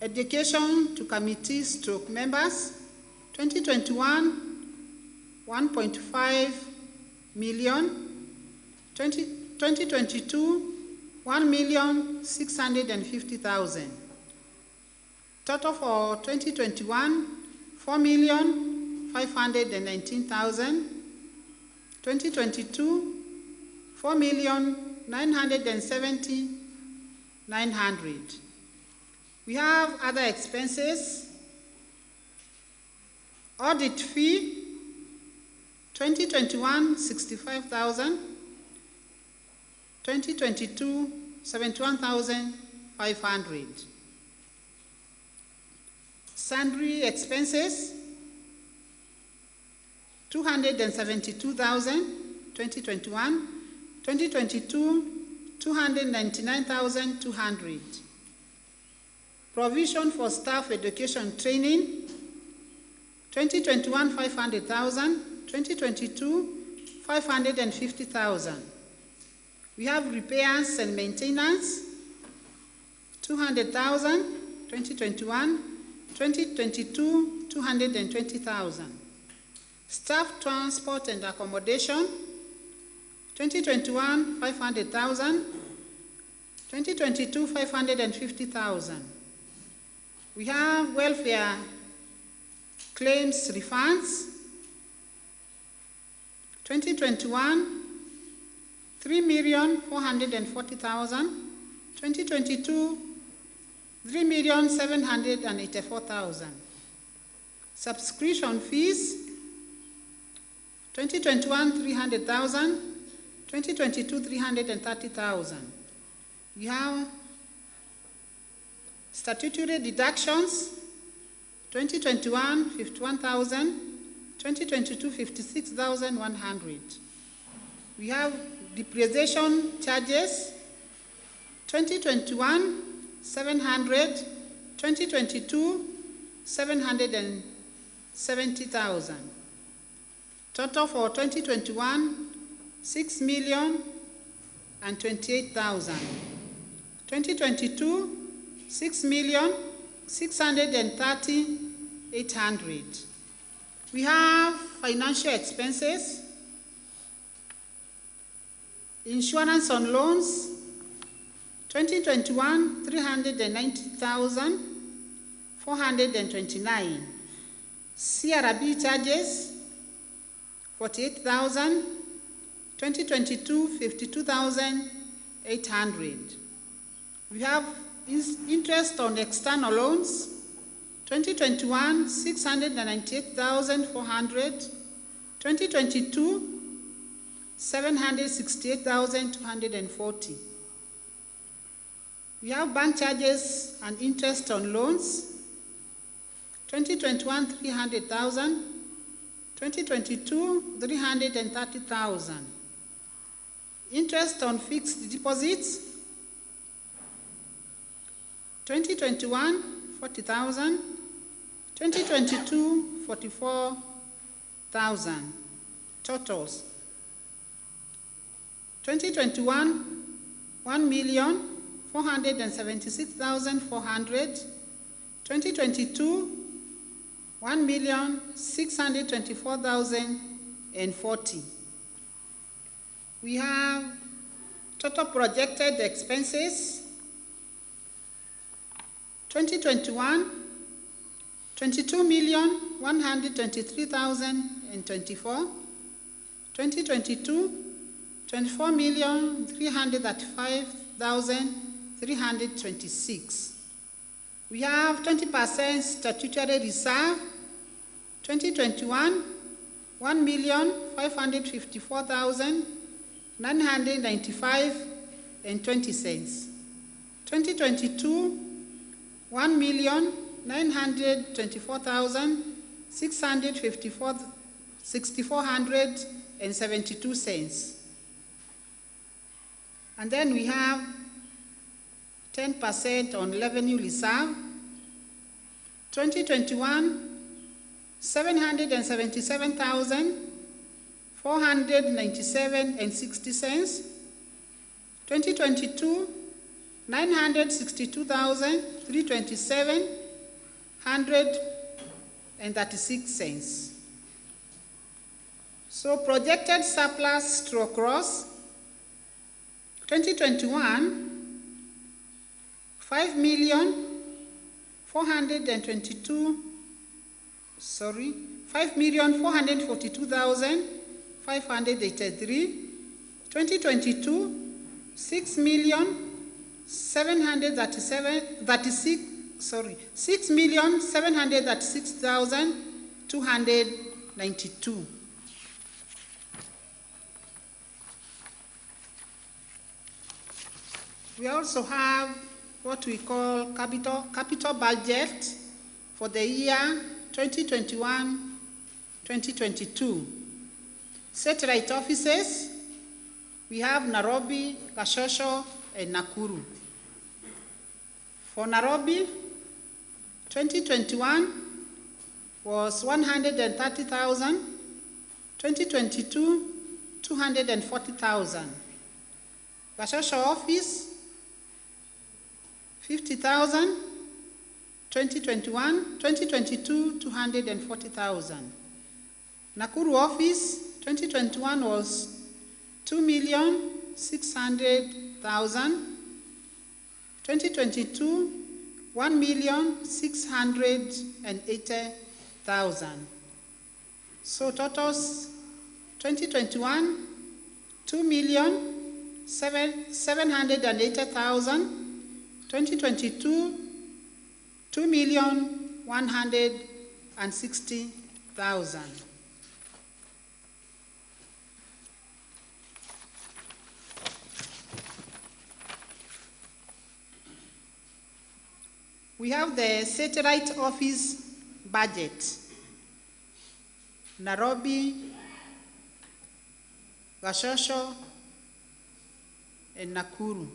Education to committee stroke members, 2021, 1.5 million, 2022, 1,650,000. Total for 2021, 4,519,000. 2022, 4,970,900. We have other expenses. Audit fee, 2021, 65,000. 2022, 71,500. Sundry expenses, 272,000, 2021. 2022, 299,200. Provision for staff education training, 2021, 500,000. 2022, 550,000. We have repairs and maintenance, 200,000, 2021, 2022, 220,000. Staff transport and accommodation, 2021, 500,000, 2022, 550,000. We have welfare claims refunds, 2021, 3,440,000. 2022, 3,784,000. Subscription fees, 2021, 300,000. 2022, 330,000. We have statutory deductions, 2021, 51,000. 2022, 56,100. We have depreciation charges, 2021, 700, 2022, 770,000. Total for 2021, 6,028,000. 2022, 6,630,800. We have financial expenses, insurance on loans, 2021, 390,429. CRB charges, 48,000. 2022, 52,800. We have interest on external loans, 2021, 698,400. 2022, 768,240. We have bank charges and interest on loans, 2021, 300,000. 2022, 330,000. Interest on fixed deposits, 2021, 40,000. 2022, 44,000. Totals. 2021, 1,476,400. 2022, 1,624,040. We have total projected expenses, 2021, 22,123,024. 2022, 24,335,326. We have 20% statutory reserve, 2021, 1,554,995.20. 2022, 1,924,672 And then we have 10% on revenue reserve, 2021, 777,497.60. 2022, 962,327.36. So projected surplus stroke gross 2021 5,442,583. 2022 6,736,292. We also have what we call capital budget for the year 2021-2022. Satellite offices, we have Nairobi, Gashosho, and Nakuru. For Nairobi, 2021 was 130,000, 2022, 240,000. Gashosho office, 50,000, 2021, 2022, 240,000. Nakuru office, 2021 was 2,600,000, 2022, 1,680,000. So totals, 2021, 2,780,000, 2022, 2,160,000. We have the satellite office budget. Nairobi, Gashosho, and Nakuru.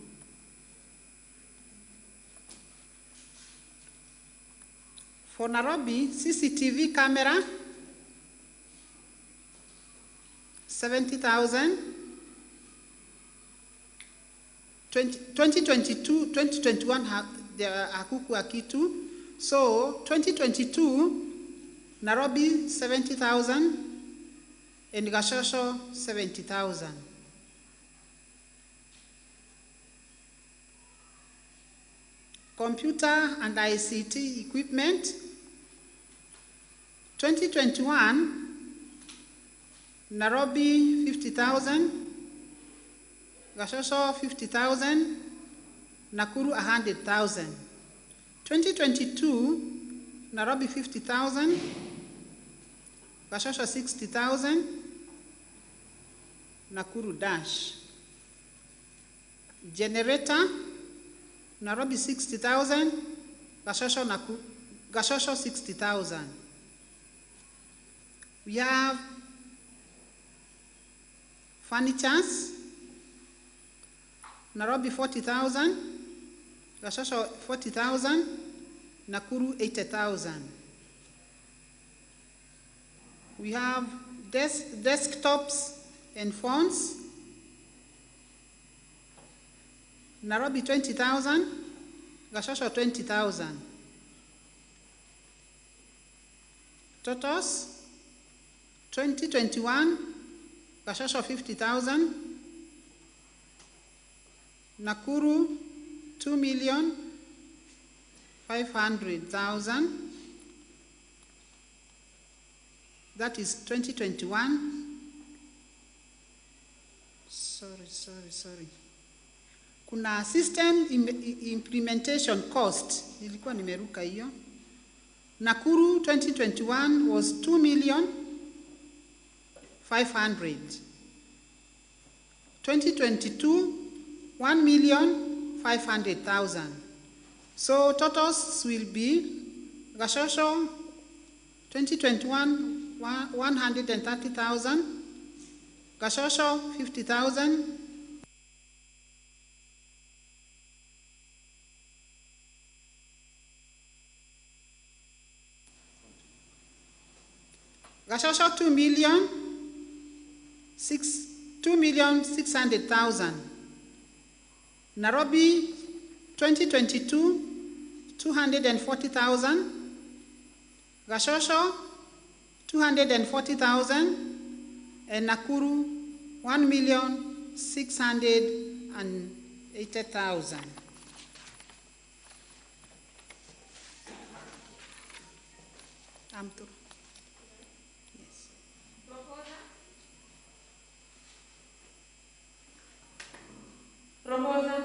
For Nairobi, CCTV camera, 70,000. 2022, 2021, hakukuwa kitu. So 2022, Nairobi 70,000 and Gashosho 70,000. Computer and ICT equipment, 2021, Nairobi 50,000, Gashosho 50,000, Nakuru 100,000. 2022, Nairobi 50,000, Gashosho 60,000, Nakuru dash. Generator, Nairobi 60,000, Gashosho 60,000. We have furnitures, Nairobi 40,000, Gashosho 40,000, Nakuru 80,000. We have desktops and phones, Nairobi 20,000, Gashosho 20,000. Totals, 2021, Gashosho 50,000, Nakuru 2,500,000. That is 2021. Sorry. Kuna system implementation cost, nilikuwa nimeruka hiyo. Nakuru 2021 was 2,500,000. 2022, 1,500,000. So totals will be Gashosho 2021 130,000, Gashosho 50,000, Gashosho 2,600,000. Nairobi 2022, 240,000. Gashosho, 240,000. And Nakuru, 1,680,000. I'm through. Yes. Proposer.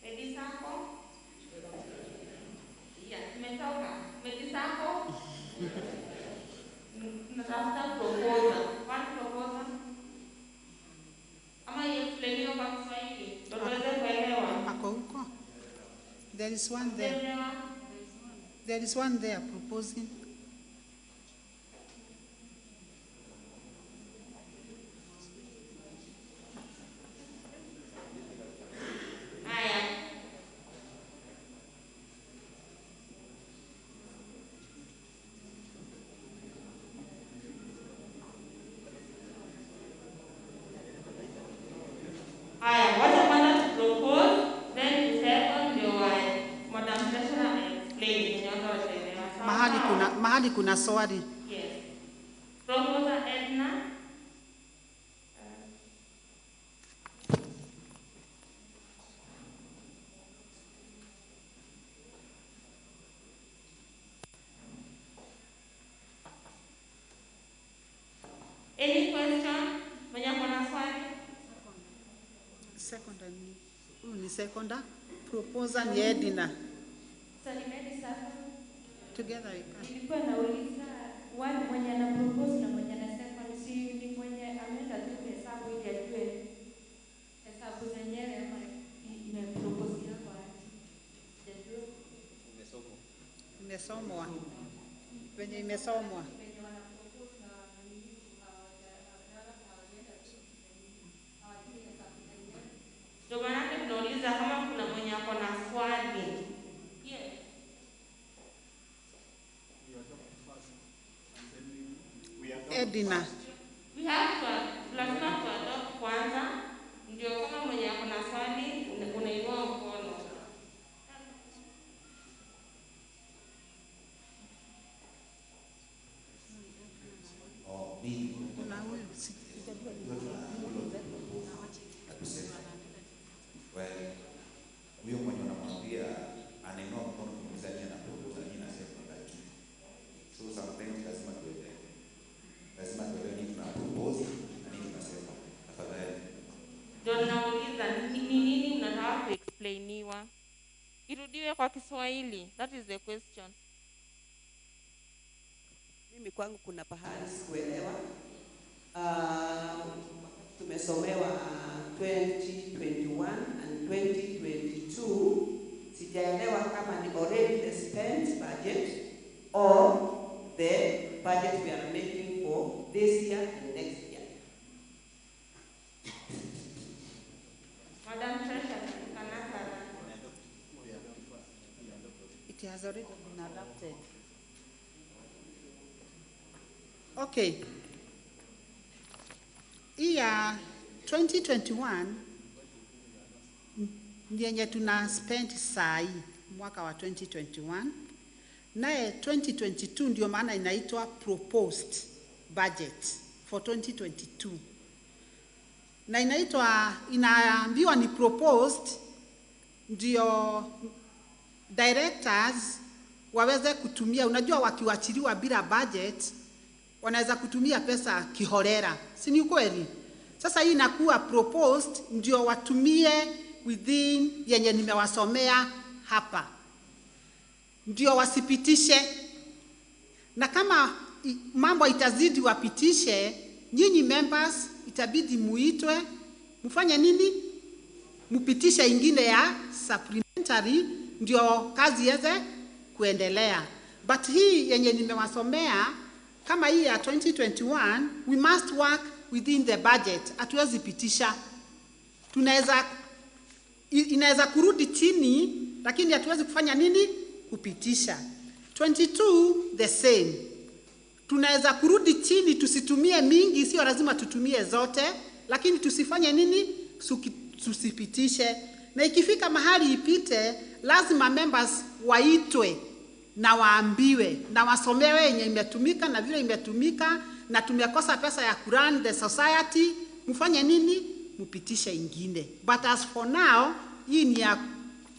Medy Sako. Yeah, tumetoka. Medy Sako. Natafuta proposer. One proposer. Ama iexplainiwe kwa Kiswahili. Tuweze kuelewa. Ako huko. There is one there. There is one there proposing. Haya, wacha kwanza tu propose, then to second ndio Madam Treasurer explain yenye watu wataelewa. Mahali kuna swali. Yes. Proposer Edna. Any question? Mwenye kuna swali? Seconder ni huyu ni seconder. Proposer ni Edina. So ni Medy sasa. Together we can. Nilikuwa nauliza one mwenye ana propose na mwenye ana second, si ni mwenye ameenda tu hesabu ili ajue hesabu zenyewe ama imepropose kwa aje. Sijajua. Imesomwa. Venye imesomwa. Wenye wana propose na nini hawajaenda tu hawajui hesabu zenyewe. Ndio maana tunauliza kama kuna mwenye ako na swali. Yes. Edina. We have to lazima tuadopt kwanza, ndio kama mwenye ako na swali unainua mkono. Kuna huyu huyo mwenye unamwambia anainua mkono kumzania na proposa nyinyi nasema like so sometimes lazima tuelewe nini tuna propose na nini tunasema tafadhali. Ndio nauliza ni nini mnataka kuexplainiwa? Irudiwe kwa Kiswahili. That is the question. Mimi kwangu kuna pahali sikuelewa. Tumesomewa 2021 and 2022. Sijaelewa kama ni already the spent budget or the budget we are making for this year and next year. Madam Treasurer, can answer that? It has already been adopted. Okay. Hii ya 2021 yenye tuna spend saa hii mwaka wa 2021, naye 2022 ndio maana inaitwa proposed budget for 2022, na inaambiwa ni proposed ndio directors waweze kutumia. Unajua wakiwachiliwa bila budget wanaweza kutumia pesa kiholera, si ni kweli? Sasa hii inakuwa proposed ndio watumie within yenye nimewasomea hapa, ndio wasipitishe, na kama mambo itazidi wapitishe, nyinyi members itabidi muitwe, mfanye nini? Mupitishe ingine ya supplementary ndio kazi iweze kuendelea. But hii yenye nimewasomea kama hii ya 2021, we must work within the budget. Hatuwezi pitisha. Inaweza kurudi chini, lakini hatuwezi kufanya nini? Kupitisha. 22 the same. tunaweza kurudi chini, tusitumie mingi, sio lazima tutumie zote, lakini tusifanye nini? Tusipitishe. Na ikifika mahali ipite, lazima members waitwe na waambiwe na wasomewe yenye imetumika na vile imetumika, na tumekosa pesa ya kurun the society, mfanye nini? Mpitishe ingine. But as for now, hii ni ya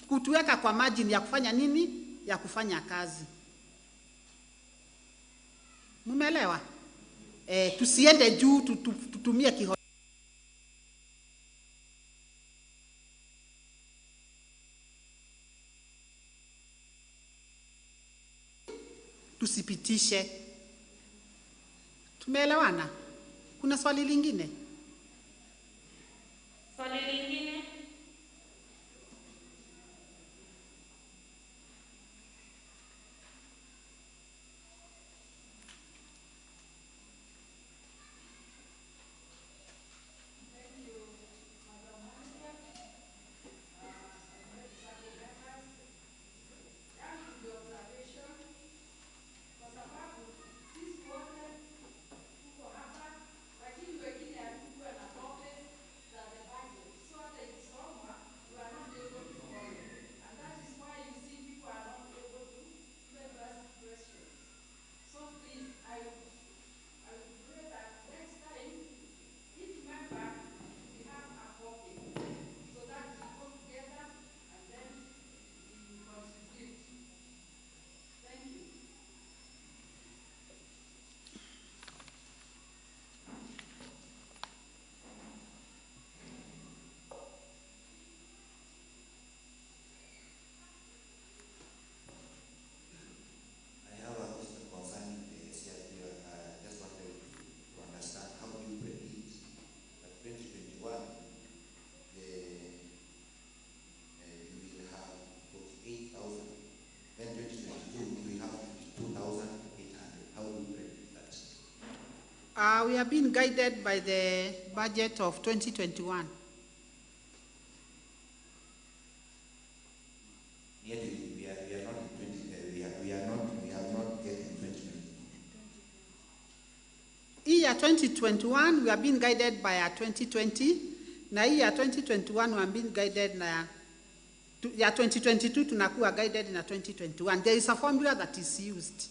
kutuweka kwa maji, ni ya kufanya nini? Ya kufanya kazi. Mumeelewa? Tusiende juu, tutumie kiho. Tusipitishe. Tumeelewana? Kuna swali lingine? Swali lingine? I have a question concerning the CRP. Just wanted to understand how do you predict that 2021 you will have 48,000, then 2022 you will have 52,800. How do you predict that? We have been guided by the budget of 2021. Yet we are not in 20, we have not get in 2022. Year 2021 we have been guided by our 2020. Na year 2021 we have been guided na ya 2022 tunakuwa guided na 2021. There is a formula that is used.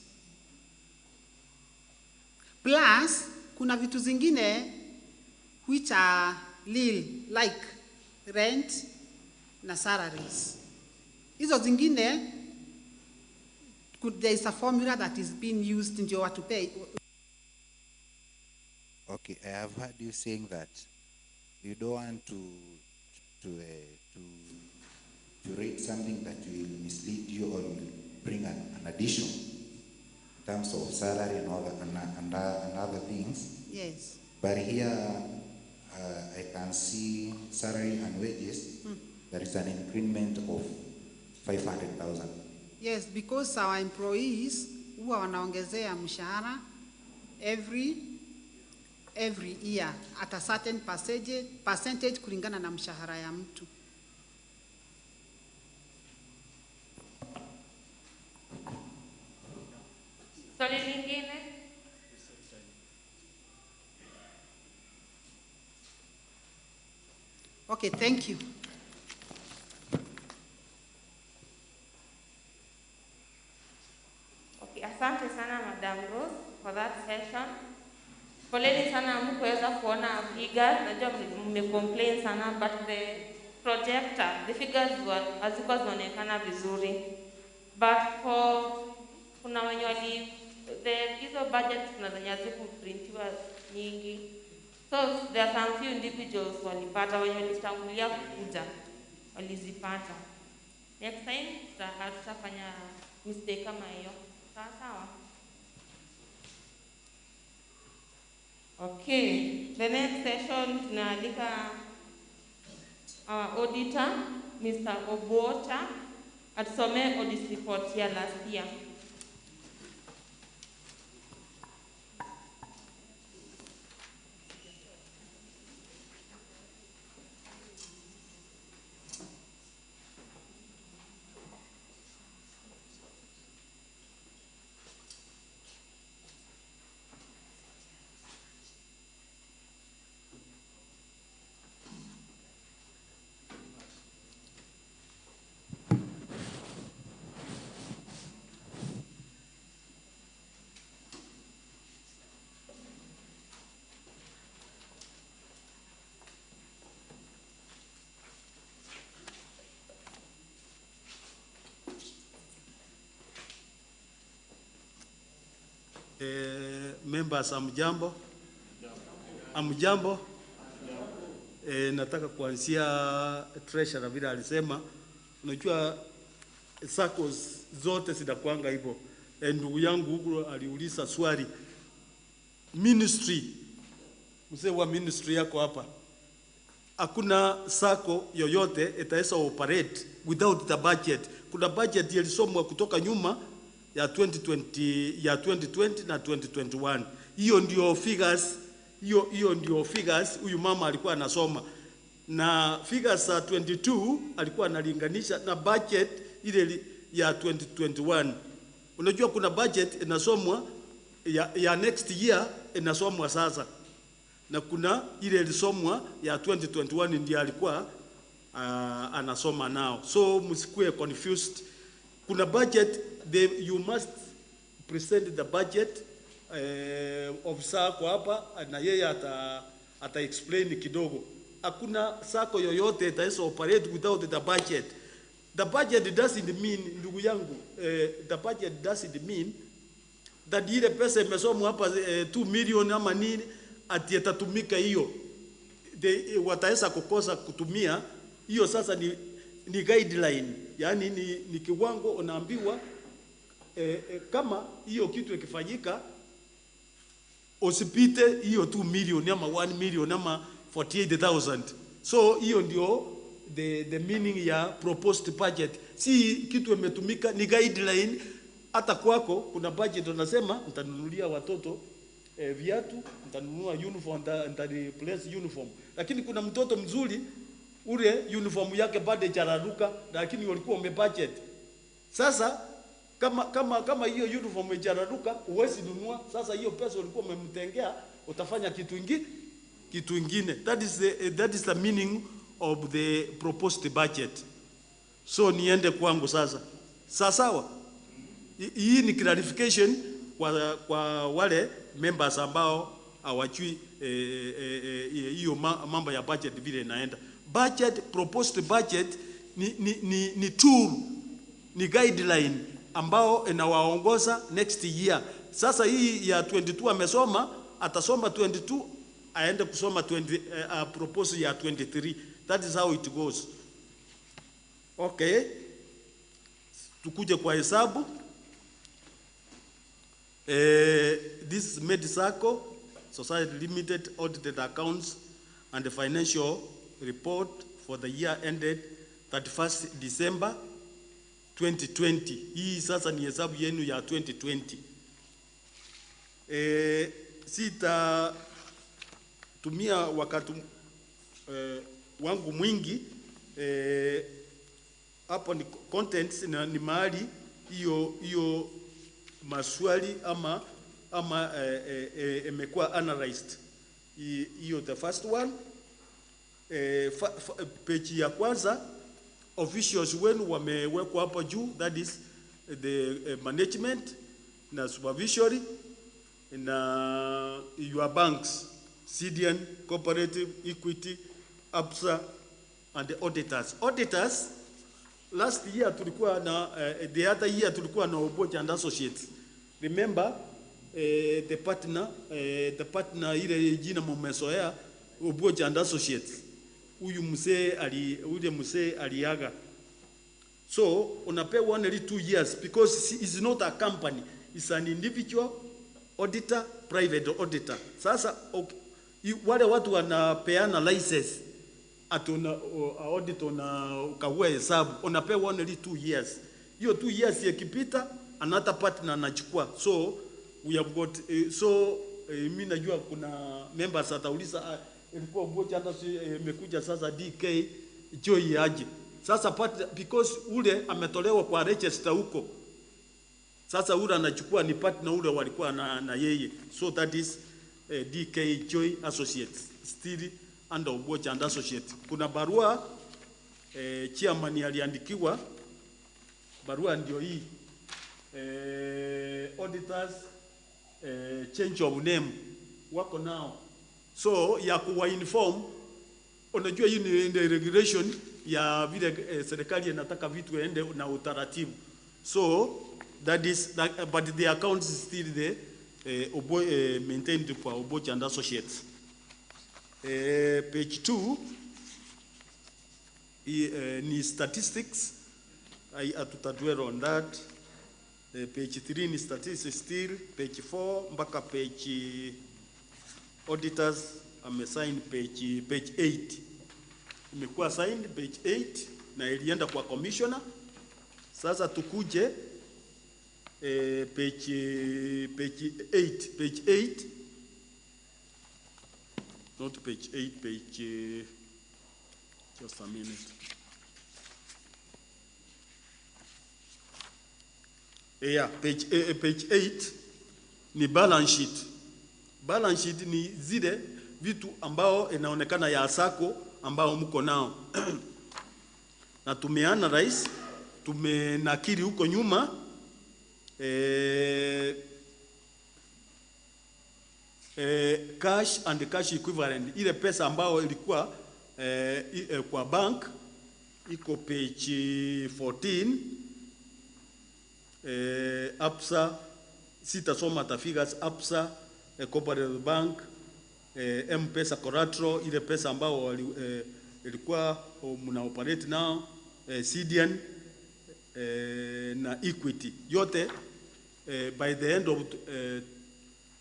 Plus kuna vitu zingine which are little like rent na salaries. Hizo zingine there is a formula that is being used ndio watu pay. Okay, I have heard you saying that you don't want to rate something that will mislead you or will bring an addition in terms of salary and other things. Yes. But here I can see salary and wages. There is an increment of 500,000. Yes, because our employees huwa wanaongezea mshahara every year at a certain percentage kulingana na mshahara ya mtu. Swali lingine? Okay, thank you. Okay, asante sana Madam Rose for that session. Poleni sana hamkuweza kuona figures, najua mmecomplain sana, but the projector, the figures hazikuwa zinaonekana vizuri. But kuna wenye hizo budgets kuna zenye hazikuprintiwa nyingi. So there are some few individuals walipata, wenye walitangulia kukuja walizipata. Next time hatutafanya mistake kama hiyo. Sawa sawa. Okay, the next session tunaalika our auditor Mr. Obota atusomee audit report ya last year. Members amjambo. Amjambo. Nataka kuanzia treasurer vile alisema, unajua SACCOS zote zinakuanga hivyo. Ndugu yangu huko aliuliza swali, ministry, mzee wa ministry yako hapa, hakuna SACCO yoyote itaweza operate without the budget. Kuna budget ilisomwa kutoka nyuma ya 2020 na 2021. Hiyo ndio figures, hiyo ndio figures huyu mama alikuwa anasoma, na figures za 22 alikuwa analinganisha na budget ile ya 2021. Unajua kuna budget inasomwa ya next year inasomwa sasa, na kuna ile ilisomwa ya 2021 ndio alikuwa anasoma nao. So msikue confused. Kuna budget, you must present the budget. Ofisa kwa hapa na yeye ata explain kidogo. Hakuna SACCO yoyote itaweza operate without the budget. The budget doesn't mean, ndugu yangu, the budget doesn't mean that ile pesa imesomwa hapa 2 million ama nini ati itatumika hiyo. Wataweza kukosa kutumia hiyo. Sasa ni guideline, yani ni kiwango unaambiwa kama hiyo kitu ikifanyika usipite hiyo 2 million ama 1 million ama 48,000. So hiyo ndio the meaning ya proposed budget. Si kitu imetumika, ni guideline. Hata kwako kuna budget unasema nitanunulia watoto viatu, nitanunua uniform, nitareplace uniform. Lakini kuna mtoto mzuri ule uniform yake bado hajararuka, lakini walikuwa umebudget. Sasa kama hiyo uniform hajararuka huwezi nunua. Sasa hiyo pesa ulikuwa umemtengea utafanya kitu ingine. That is the meaning of the proposed budget. So niende kwangu sasa. Sawa? Hii ni clarification kwa wale members ambao hawajui hiyo mambo ya budget vile inaenda. Budget, proposed budget ni tool, ni guideline ambao inawaongoza next year. Sasa hii ya 22 amesoma, atasoma 22 aende kusoma proposal ya 23. That is how it goes. Okay. Tukuje kwa hesabu. This is Medy Society Limited audited accounts and the financial report for the year ended 31st December 2020. Hii sasa ni hesabu yenu ya 2020. Sita tumia wakati wangu mwingi hapo. Ni contents na ni mahali hiyo maswali ama imekuwa analyzed. Hiyo the first one, page ya kwanza, officials wenu wamewekwa hapo juu, that is the management na supervisory na your banks, CDN, Cooperative, Equity, ABSA and the auditors. Auditors, last year tulikuwa na the other year tulikuwa na Oboja and Associates. Remember the partner ile jina mumesoea, Oboja and Associates. Huyu mzee aliaga. So unapewa only 2 years because it's not a company, it's an individual auditor, private auditor. Sasa wale watu wanapeana license atuna auditor na ukagua hesabu, unapewa only 2 years. Hiyo 2 years ikipita another partner anachukua. So we have got mimi najua kuna members atauliza ilikuwa Oboja hata imekuja sasa DK Joy aje. Sasa because ule ametolewa kwa register huko. Sasa ule anachukua ni partner ule walikuwa na yeye. So that is DK Joy Associates still under Oboja and Associates. Kuna barua chairman aliandikiwa, barua ndio hii, auditors change of name wako nao. So ya kuwa inform, unajua hii ni regulation ya vile serikali inataka vitu ende na utaratibu. So that is but the account is still maintained kwa Oboch and Associates. Page 2 ni statistics. Hatutadwell on that. Page 3 ni statistics still. Page 4 mpaka page auditors amesign page 8. Imekuwa signed page 8 na ilienda kwa commissioner. Sasa tukuje page 8, not page 8, page just a minute. Yeah, page 8 ni balance sheet. Balance sheet ni zile vitu ambao inaonekana ya sako ambao mko nao na tumeanalyze, tumenakiri huko nyuma cash and cash equivalent, ile pesa ambao ilikuwa kwa bank iko page 14. Absa, sitasoma the figures. Absa, Cooperative Bank, M-Pesa collateral, ile pesa ambao ilikuwa mna operate now, CDN na Equity yote by the end of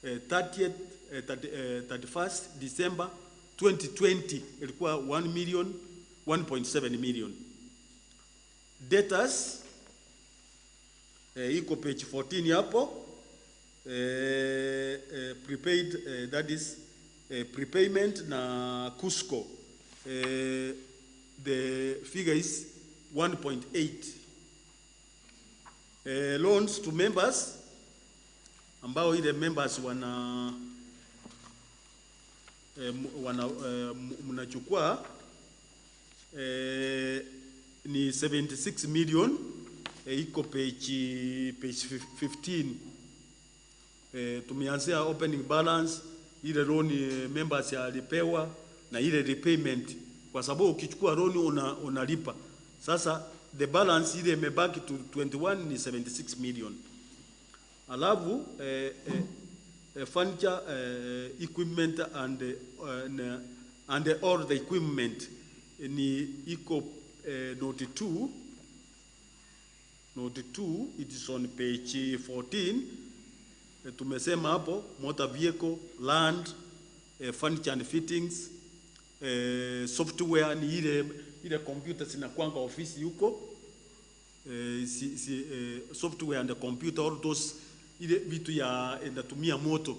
31st December 2020 ilikuwa 1.7 million. Debtors iko page 14 hapo. Prepaid, that is prepayment na Cusco, the figure is 1.8. Loans to members ambao ile members mnachukua ni 76 million. Iko page 15. Tumeanzia opening balance, ile loan members alipewa na ile repayment, kwa sababu ukichukua loan unalipa. Sasa the balance ile imebaki to 21 ni 76 million. Alafu furniture, equipment and all the equipment ni iko note 2. Note 2, it is on page 14. Tumesema hapo motor vehicle, land, furniture and fittings, software ni ile computer zinakuanga ofisi huko, software and the computer, all those ile vitu ya inatumia moto,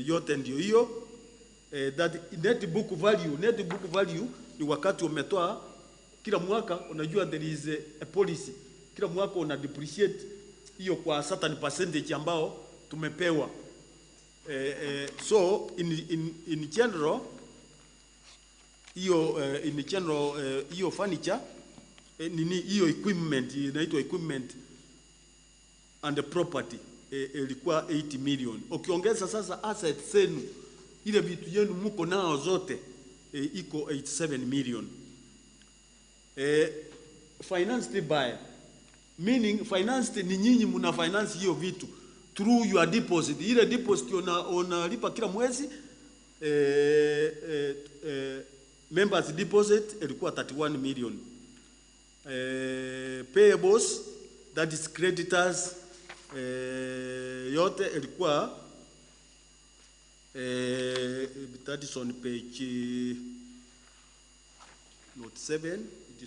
yote ndio hiyo. That net book value ni wakati umetoa kila mwaka, unajua there is a policy, kila mwaka una depreciate hiyo kwa certain percentage ambao tumepewa. So in general hiyo furniture nini hiyo equipment inaitwa equipment and the property ilikuwa 8 million. Ukiongeza sasa assets zenu, ile vitu yenu mko nao zote iko 87 million. Financed by, meaning financed ni nyinyi mna finance hiyo vitu through your deposit. Ile deposit unalipa kila mwezi. Members deposit ilikuwa 31 million. Payables, that is creditors, yote ilikuwa that is on page note 7. It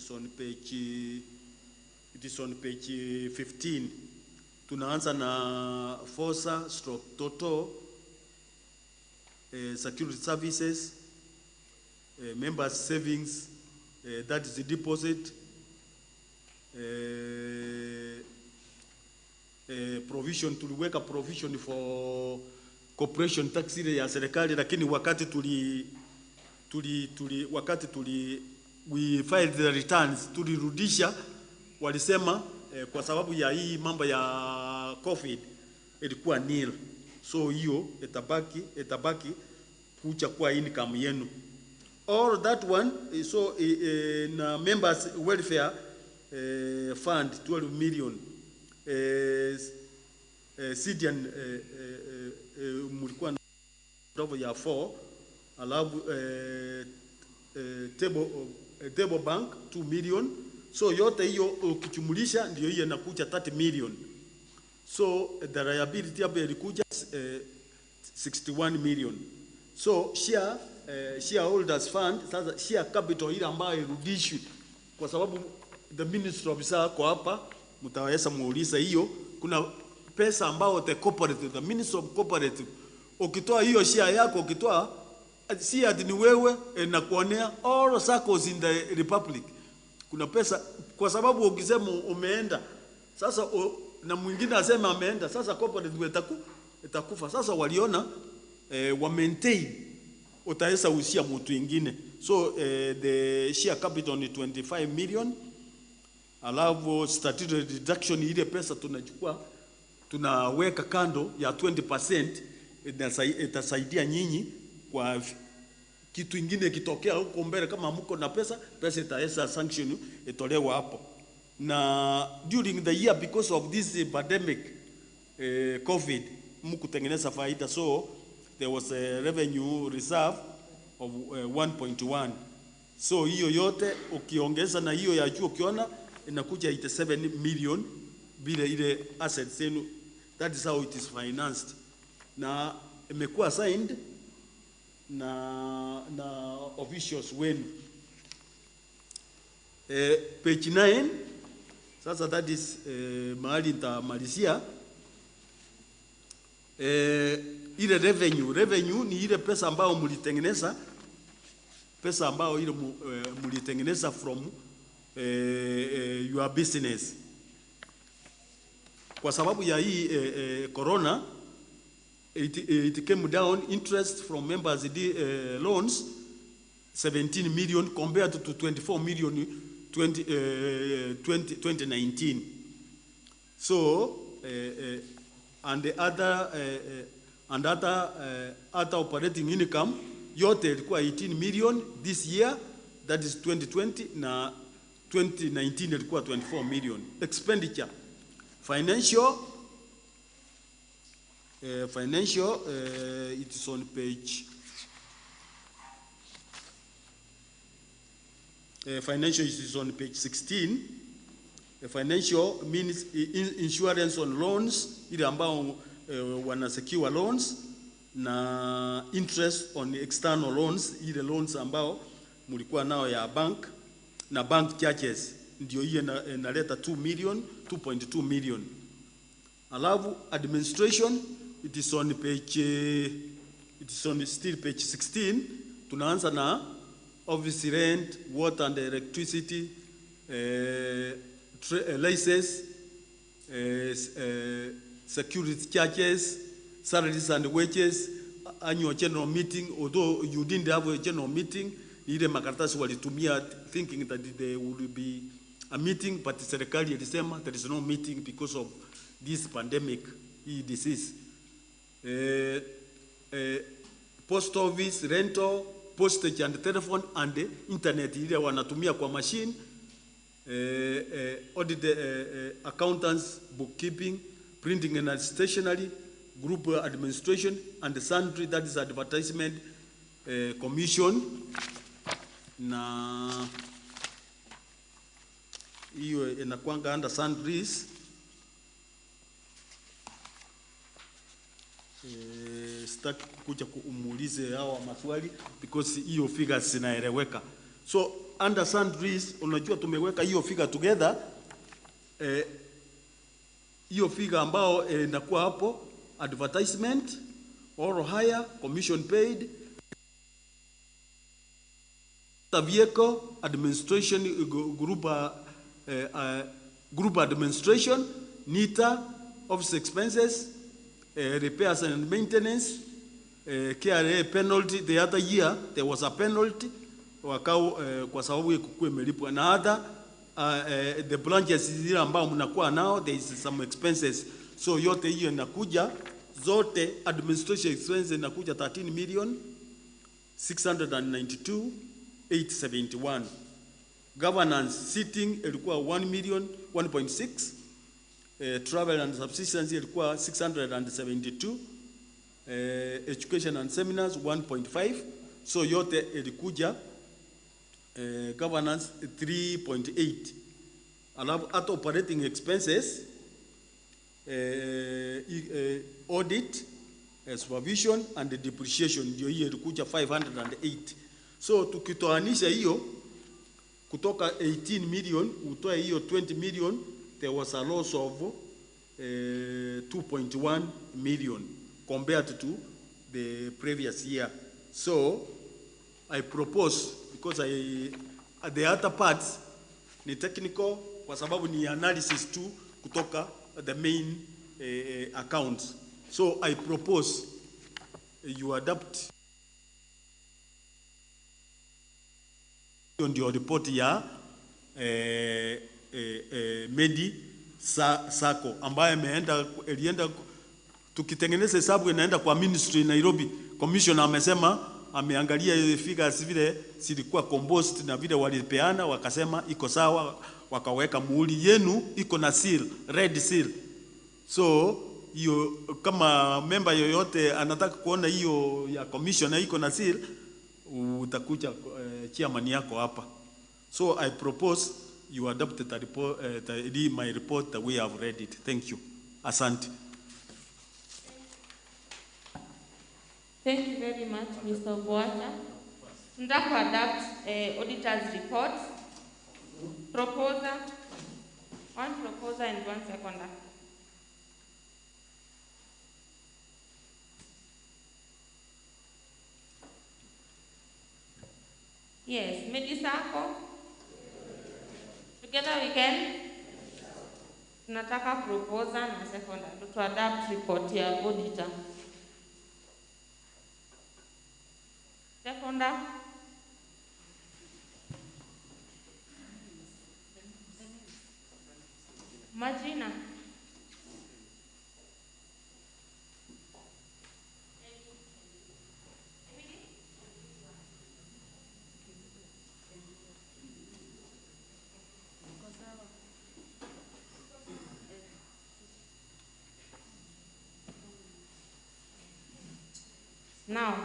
is on page 15. Tunaanza na Forza / Total, security services, members savings, that is the deposit, provision, tuliweka provision for corporation tax ile ya serikali, lakini wakati we filed the returns tulirudisha, walisema kwa sababu ya hii mambo ya COVID ilikuwa nil, so hiyo itabaki kuja kwa income yenu. All that one, so na members welfare fund 12 million, CDN mulikuwa na level ya 4, alafu table bank 2 million. So yote hiyo ukijumulisha ndio hiyo inakuja 30 million. So the liability hapo ilikuja 61 million. So shareholders fund, sasa share capital ile ambayo irudishwe, kwa sababu the ministry officer ako hapa, mtaweza muuliza hiyo. Kuna pesa ambao the ministry of cooperative, ukitoa hiyo share yako, ukitoa si ati ni wewe na kuonea all circles in the republic. Kuna pesa, kwa sababu ukisema umeenda sasa na mwingine asema ameenda, sasa cooperative itakufa. Sasa waliona wa maintain, utaweza usia mtu mwingine. So the share capital ni 25 million. Alafu statutory deduction ile pesa tunachukua tunaweka kando ya 20%, itasaidia nyinyi kwa kitu ingine kitokea huko mbele. Kama mko na pesa itaweza sanction itolewa hapo. Na during the year, because of this pandemic COVID, mkutengeneza faida, so there was a revenue reserve of 1.1. So hiyo yote ukiongeza na hiyo ya juu, ukiona inakuja 87 million bila ile assets yenu. That is how it is financed. Na imekuwa signed na officials wenu. Page 9. Sasa that is mahali nitamalizia. Ile revenue ni ile pesa ambayo mlitengeneza, pesa ambayo ile mlitengeneza from your business. Kwa sababu ya hii corona, it came down. Interest from members loans 17 million compared to 24 million 2019. So and the other operating income yote ilikuwa 18 million this year, that is 2020, na 2019 ilikuwa 24 million. Expenditure financial, it is on page financial is on page 16. Financial means insurance on loans, ile ambao wana secure loans, na interest on external loans, ile loans ambao mulikuwa nao ya bank, na bank charges ndio hiyo inaleta 2.2 million. Alafu administration, it is on still page 16. Tunaanza na office rent, water and electricity, license, security charges, salaries and wages, annual general meeting. Although you didn't have a general meeting, ile makaratasi walitumia thinking that there would be a meeting, but serikali ilisema there is no meeting because of this pandemic, disease. Post office, rental, postage and telephone and internet ile wanatumia kwa machine. Audit, accountants, bookkeeping, printing and stationery, group administration, and sundry, that is advertisement, commission. Na hiyo inakuanga under sundries. Sitaki kuja kuumulize hawa maswali because hiyo figures zinaeleweka. So under sundries, unajua tumeweka hiyo figure together. Hiyo figure ambao inakuwa hapo: advertisement, oral hire, commission paid, vehicle administration, group administration, NITA, office expenses, repairs and maintenance, KRA penalty. The other year there was a penalty wakao kwa sababu ikuwe imelipwa na other the branches zile ambao mnakuwa nao, there is some expenses. So yote hiyo inakuja zote, administration expenses inakuja 13 million 692 871. Governance sitting ilikuwa 1 million 1.6. travel and subsistence ilikuwa 672, education and seminars 1.5, so yote ilikuja governance 3.8. Alafu at operating expenses, audit, supervision and depreciation ndio hiyo ilikuja 508. So tukitoanisha hiyo kutoka 18 million utoe hiyo 20 million, there was a loss of 2.1 million compared to the previous year. So I propose, because the other parts ni technical kwa sababu ni analysis tu kutoka the main accounts. So I propose you adapt ndio report ya Medy Sacco ambaye ilienda tukitengeneza hesabu inaenda kwa ministry Nairobi. Commissioner amesema ameangalia figures vile zilikuwa composed na vile walipeana, wakasema iko sawa, wakaweka muhuri yenu iko na seal, red seal. So hiyo kama member yoyote anataka kuona hiyo ya commissioner iko na seal, utakuja chairman yako hapa. So I propose you adopt the report, my report the way I've read it. Thank you. Asante. Thank you very much, Mr. Boacha. Tunataka adapt auditor's report. Proposer, one proposer and one seconder. Yes, Medy Sacco. Together we can. Tunataka proposer na seconder to adapt report ya auditor. Seconder. Majina. Now,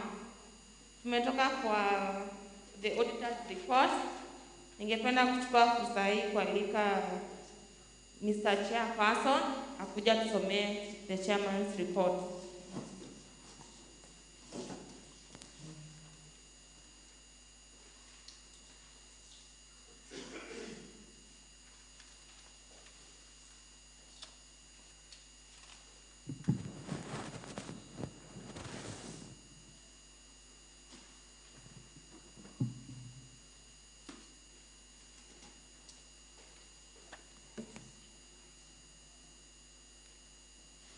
tumetoka kwa the auditor's report. Ningependa kuchukua fursa hii kualika Mr. Chairperson akuja tusomee the chairman's report.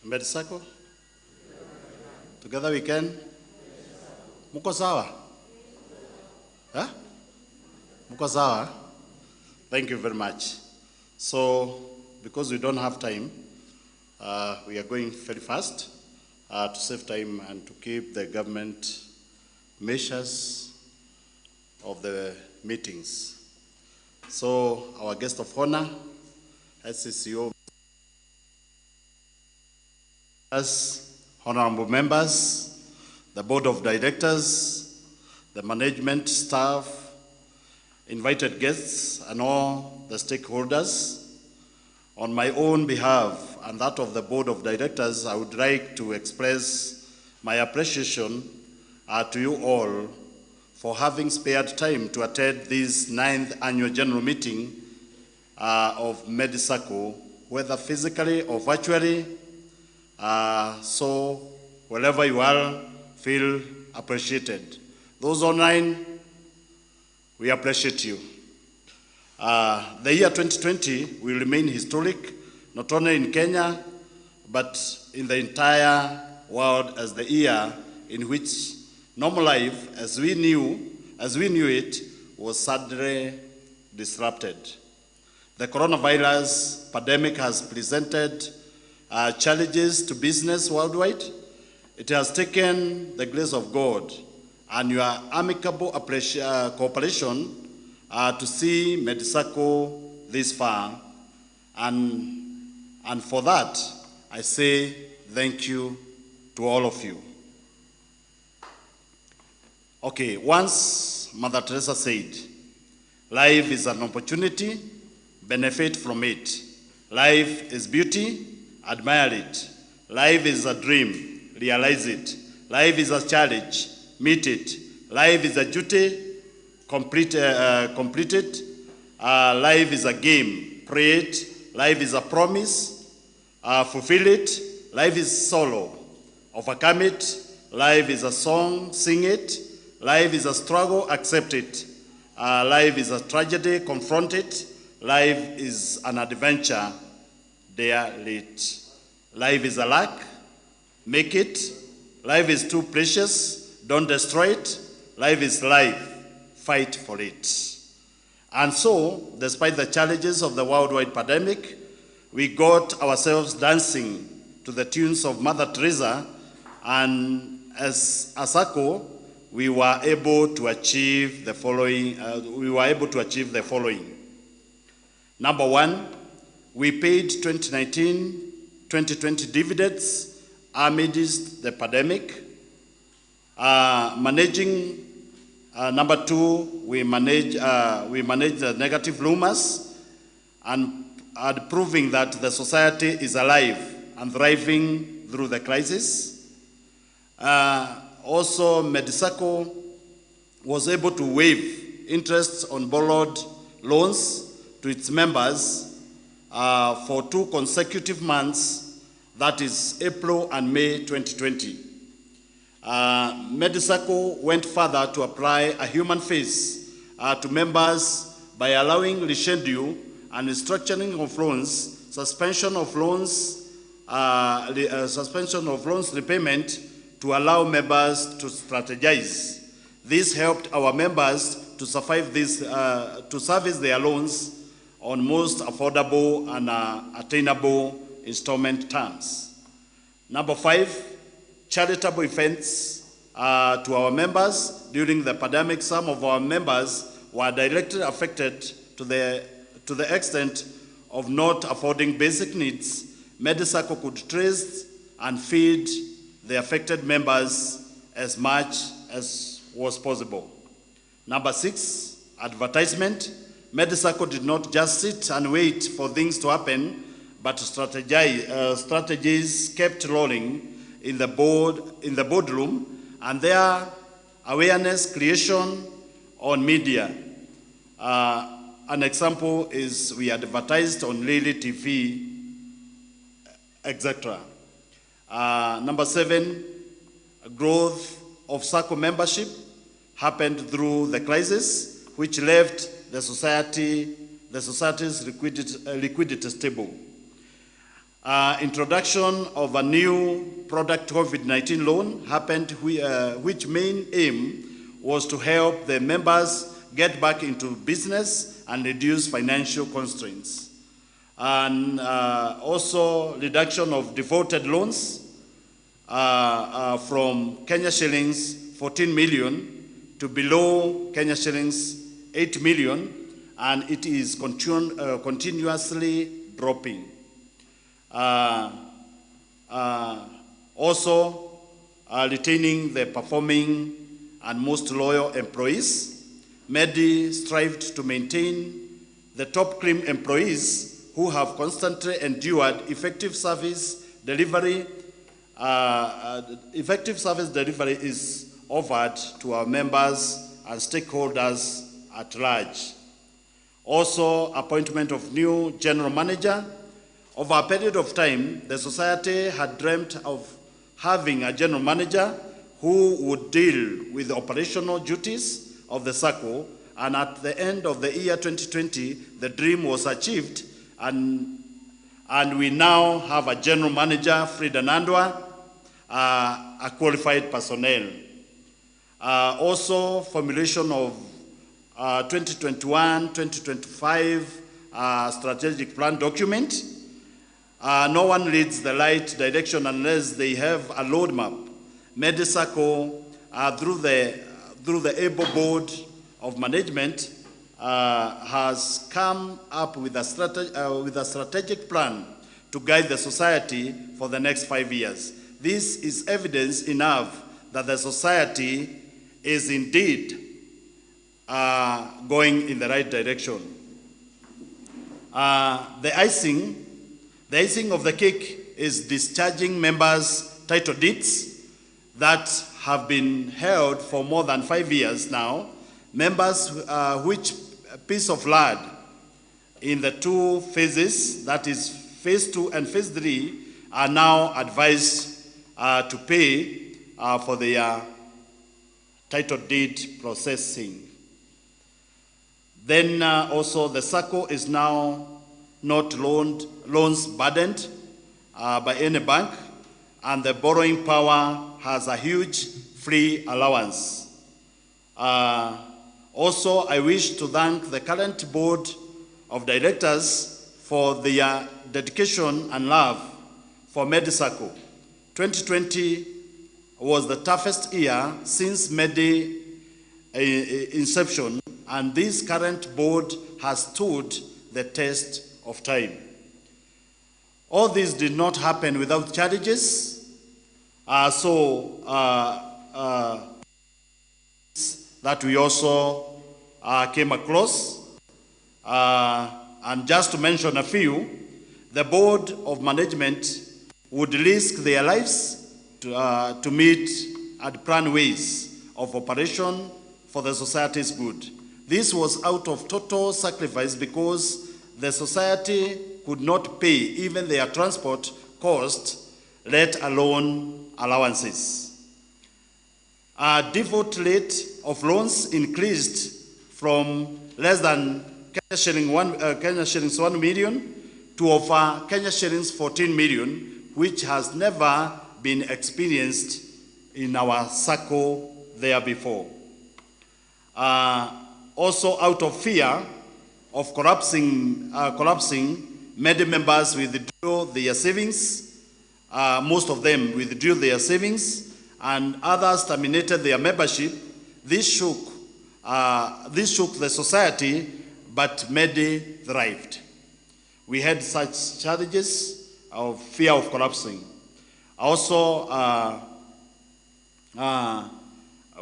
Medy Sacco? Together we can? Muko sawa? Huh? Muko sawa? Thank you very much. So, because we don't have time, we are going very fast to save time and to keep the government measures of the meetings. So, our guest of honor, SCCO, honorable members, the board of directors, the management staff, invited guests, and all the stakeholders. On my own behalf and that of the board of directors, I would like to express my appreciation to you all for having spared time to attend this 9th annual general meeting of Medy Sacco, whether physically or virtually. So wherever you are, feel appreciated. Those online, we appreciate you. The year 2020 will remain historic, not only in Kenya, but in the entire world as the year in which normal life, as we knew it, was sadly disrupted. The coronavirus pandemic has presented challenges to business worldwide. It has taken the grace of God and your amicable cooperation to see Medy Sacco this far, and And for that, I say thank you to all of you. Okay, once Mother Teresa said, life is an opportunity, benefit from it. Life is beauty, admire it. Life is a dream, realize it. Life is a challenge, meet it. Life is a duty, complete it. Life is a game, pray it. Life is a promise, fulfill it. Life is sorrow, overcome it. Life is a song, sing it. Life is a struggle, accept it. Life is a tragedy, confront it. Life is an adventure, dare it. Life is a luck, make it. Life is too precious, don't destroy it. Life is life, fight for it. And so, despite the challenges of the worldwide pandemic, we got ourselves dancing to the tunes of Mother Teresa, and as a SACCO, we were able to achieve the following. Number one, we paid 2019-2020 dividends amidst the pandemic. Number two, we manage the negative rumors and proving that the society is alive and thriving through the crisis. Also, Medy was able to waive interest on borrowed loans to its members for 2 consecutive months, that is April and May 2020. Medy went further to apply a human face to members by allowing reschedule and restructuring of loans, suspension of loans repayment to allow members to strategize. This helped our members to service their loans on most affordable and attainable installment terms. Number 5, charitable events to our members. During the pandemic, some of our members were directly affected to the extent of not affording basic needs. Medy could trace and feed the affected members as much as was possible. Number 6, advertisement. Medy did not just sit and wait for things to happen, but strategies kept rolling in the boardroom, and their awareness creation on media. An example is we advertised on Lily TV, etc. Number 7, growth of SACCO membership happened through the crisis, which left the society's liquidity stable. Introduction of a new product COVID-19 loan happened, which main aim was to help the members get back into business and reduce financial constraints. And also reduction of defaulted loans from Kenya shillings 14 million to below Kenya shillings 8 million, and it is continuously dropping. Also, retaining the performing and most loyal employees. Medy strived to maintain the top cream employees who have constantly endured effective service delivery. Effective service delivery is offered to our members and stakeholders at large. Also, appointment of new general manager. Over a period of time, the society had dreamt of having a general manager who would deal with the operational duties of the SACCO, and at the end of the year 2020, the dream was achieved, and we now have a general manager, Frida Nandwa, a qualified personnel. Also, formulation of 2021-2025 strategic plan document. No one leads the right direction unless they have a roadmap. Medy through the able board of management, has come up with a strategic plan to guide the society for the next 5 years. This is evidence enough that the society is indeed going in the right direction. The icing of the cake is discharging members' title deeds that have been held for more than 5 years now. Members which piece of land in the 2 phases, that is phase 2 and phase 3, are now advised to pay for their title deed processing. Then also the SACCO is now not loans burdened by any bank, and the borrowing power has a huge free allowance. Also, I wish to thank the current board of directors for their dedication and love for Medy SACCO. 2020 was the toughest year since Medy inception, and this current board has stood the test of time. All this did not happen without challenges, that we also came across. And just to mention a few, the board of management would risk their lives to meet and plan ways of operation for the society's good. This was out of total sacrifice because the society could not pay even their transport cost, let alone allowances. Default rate of loans increased from less than Kenya shillings 1 million to over Kenya shillings 14 million, which has never been experienced in our SACCO there before. Also, out of fear of collapsing, Medy members withdrew their savings. Most of them withdrew their savings, and others terminated their membership. This shook the society, but Medy thrived. We had such challenges of fear of collapsing. Also,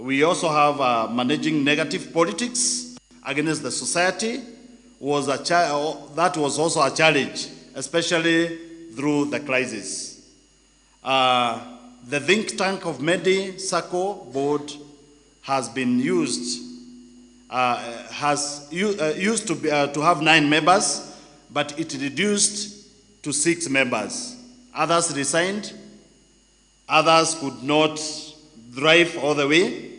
we also have managing negative politics against the society. That was also a challenge, especially through the crisis. The think tank of Medy SACCO board has been used to have 9 members, but it reduced to 6 members. Others resigned. Others could not drive all the way,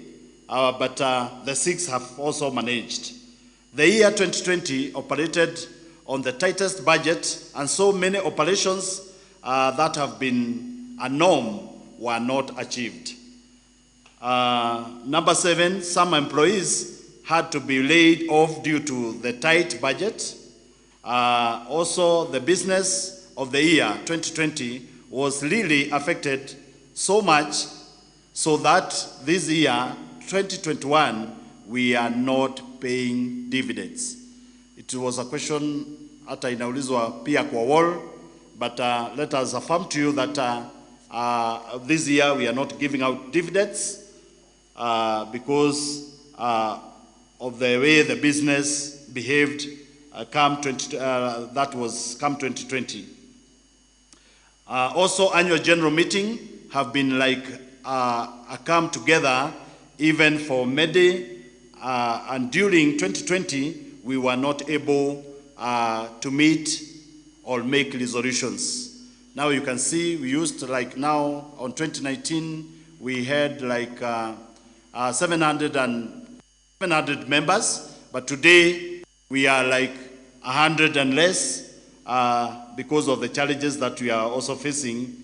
but the 6 have also managed. The year 2020 operated on the tightest budget, and so many operations that have been a norm were not achieved. Number 7, some employees had to be laid off due to the tight budget. Also, the business of the year 2020 was really affected so much so that this year, 2021, we are not paying dividends. It was a question hata inaulizwa pia kwa wall, but let us affirm to you that this year we are not giving out dividends because of the way the business behaved come 2020. Also, annual general meeting have been like a come together even for Medy, and during 2020 we were not able to meet or make resolutions. Now you can see we used to, like now on 2019 we had like 700 members, but today we are like 100 and less because of the challenges that we are also facing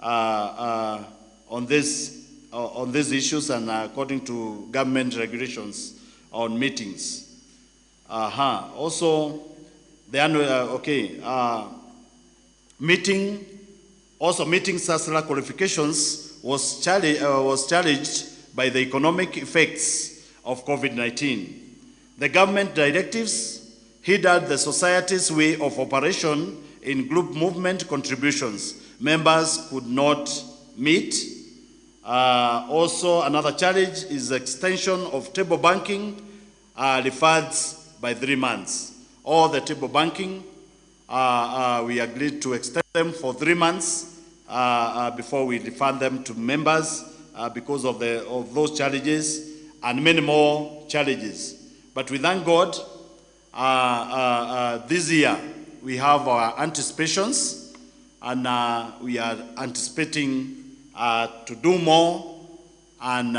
on these issues and according to government regulations on meetings. Also, the annual meeting SASLA qualifications was challenged by the economic effects of COVID-19. The government directives hindered the society's way of operation in group movement contributions. Members could not meet. Also, another challenge is extension of table banking deferred by 3 months. All the table banking, we agreed to extend them for 3 months before we refund them to members because of those challenges and many more challenges. But we thank God, this year we have our anticipations, and we are anticipating to do more and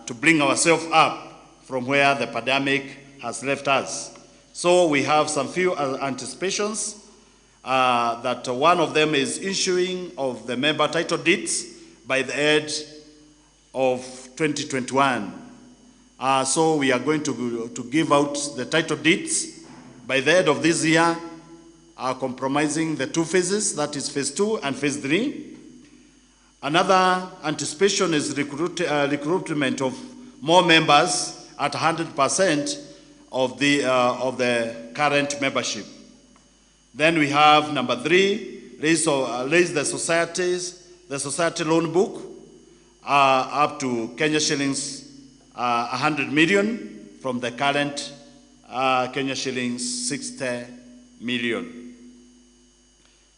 to bring ourselves up from where the pandemic has left us. So we have some few anticipations. That one of them is issuing of the member title deeds by the end of 2021. So we are going to give out the title deeds by the end of this year, compromising the 2 phases, that is phase 2 and phase 3. Another anticipation is recruitment of more members at 100% of the current membership. Then we have number 3, raise the society loan book up to Kenya shillings 100 million from the current Kenya shillings 60 million.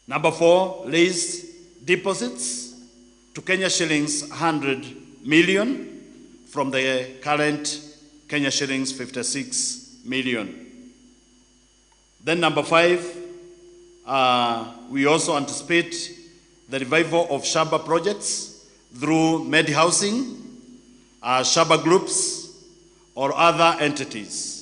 Number 4, raise deposits to Kenya shillings 100 million from the current Kenya shillings 56 million. Then number 5, we also anticipate the revival of Shaba projects through Medy housing, Shaba groups, or other entities.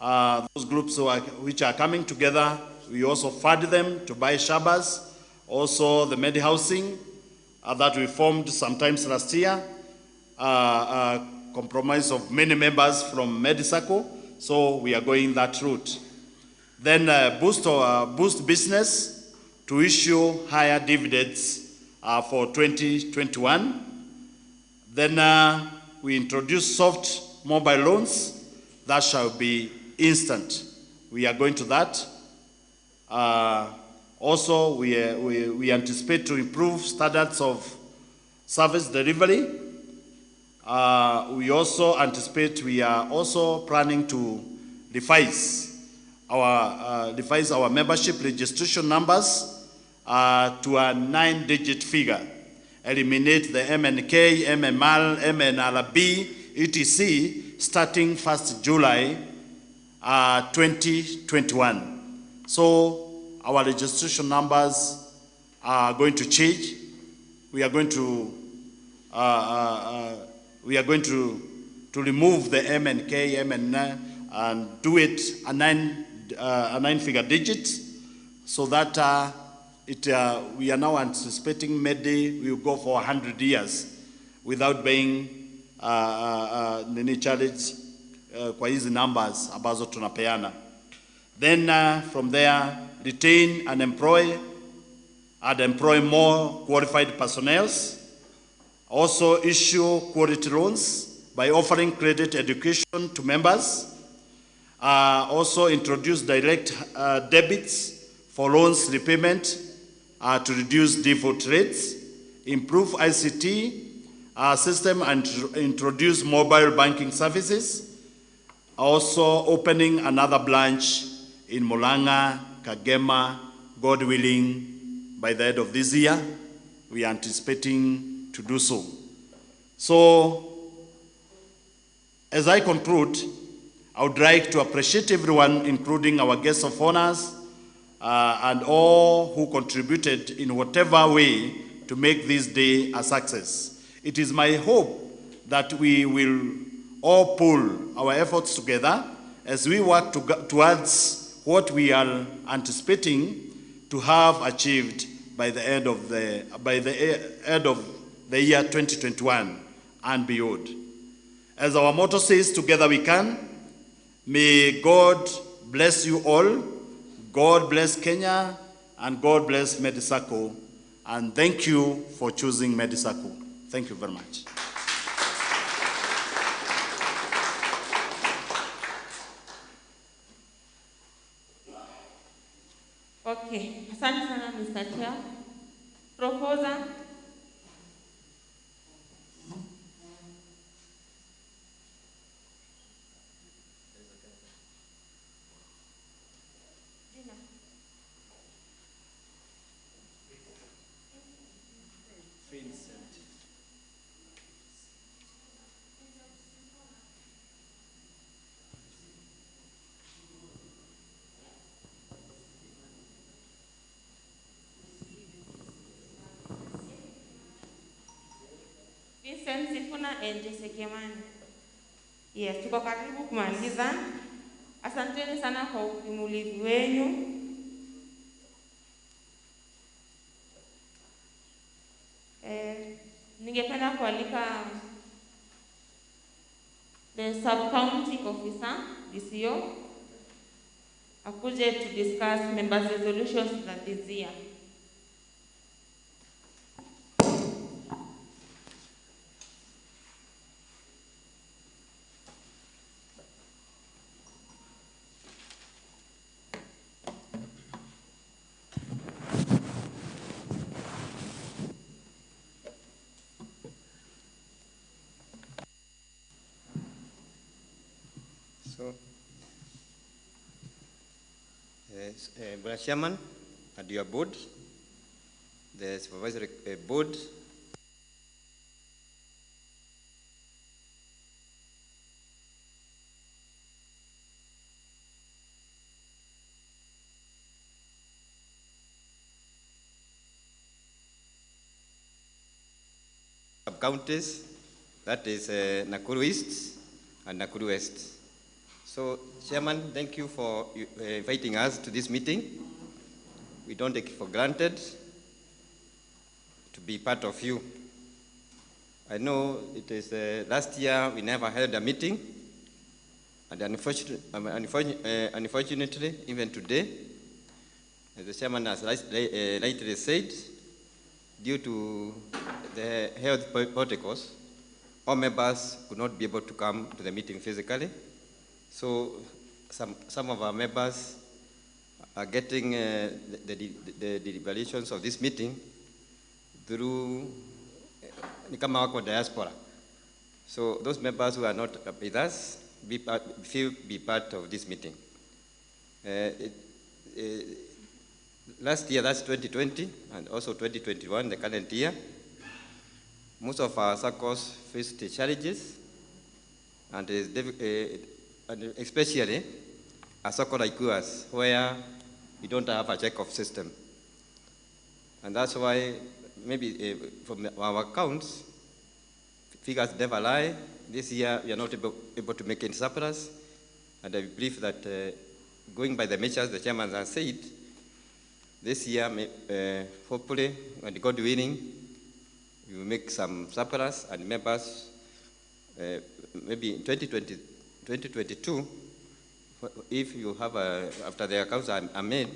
Those groups which are coming together, we also fund them to buy Shabas. Also the Medy housing that we formed sometimes last year, compromise of many members from Medy Circle, so we are going that route. Then boost business to issue higher dividends for 2021. Then we introduce soft mobile loans that shall be instant. We are going to that. Also, we anticipate to improve standards of service delivery. We also anticipate, we are also planning to revise our membership registration numbers to a 9-digit figure. Eliminate the MNK, MMR, MNRB, etc. starting 1st July 2021. So our registration numbers are going to change. We are going to remove the MNK, MNR, and do it a 9-figure digit, so that we are now anticipating Medy will go for 100 years without being any challenge kwa hizi numbers ambazo tunapeana. Then from there, retain and employ more qualified personnel. Also issue quality loans by offering credit education to members. Also introduce direct debits for loans repayment to reduce default rates. Improve ICT system and introduce mobile banking services. Also opening another branch in Mulanga, Kagema, God willing, by the end of this year. We are anticipating to do so. So, as I conclude, I would like to appreciate everyone, including our guests of honors, and all who contributed in whatever way to make this day a success. It is my hope that we will all pull our efforts together as we work towards what we are anticipating to have achieved by the end of the year 2021 and beyond. As our motto says, together we can. May God bless you all. God bless Kenya, and God bless Medy Circle. And thank you for choosing Medy Circle. Thank you very much. Okay. Okay, asante sana Mr. Chair. Proposer. Vincent Sifuna and Jesse Kimani. Yes, tuko karibu kumaliza. Asanteni sana kwa ukimulivu wenu. Ningependa kualika the sub-county officer, DCO, akuje to discuss members' resolutions za this year. So, Brother Chairman, and your board, the supervisory board, sub-counties, that is Nakuru East and Nakuru West. So, Chairman, thank you for inviting us to this meeting. We don't take it for granted to be part of you. I know it is last year we never held a meeting, and unfortunately, even today, as the chairman has rightly said, due to the health protocols, all members could not be able to come to the meeting physically. So some of our members are getting the deliberations of this meeting through ni kama wako diaspora. So those members who are not with us be part of this meeting. Last year, that's 2020, and also 2021, the current year, most of our circles faced challenges, and especially a circle like yours, where we don't have a check-off system. And that's why maybe from our accounts, figures never lie. This year, we are not able to make any surplus. And I believe that going by the measures the chairman has said, this year, hopefully, and God willing, we will make some surplus, and members, maybe in 2022, if you have, after the accounts are made,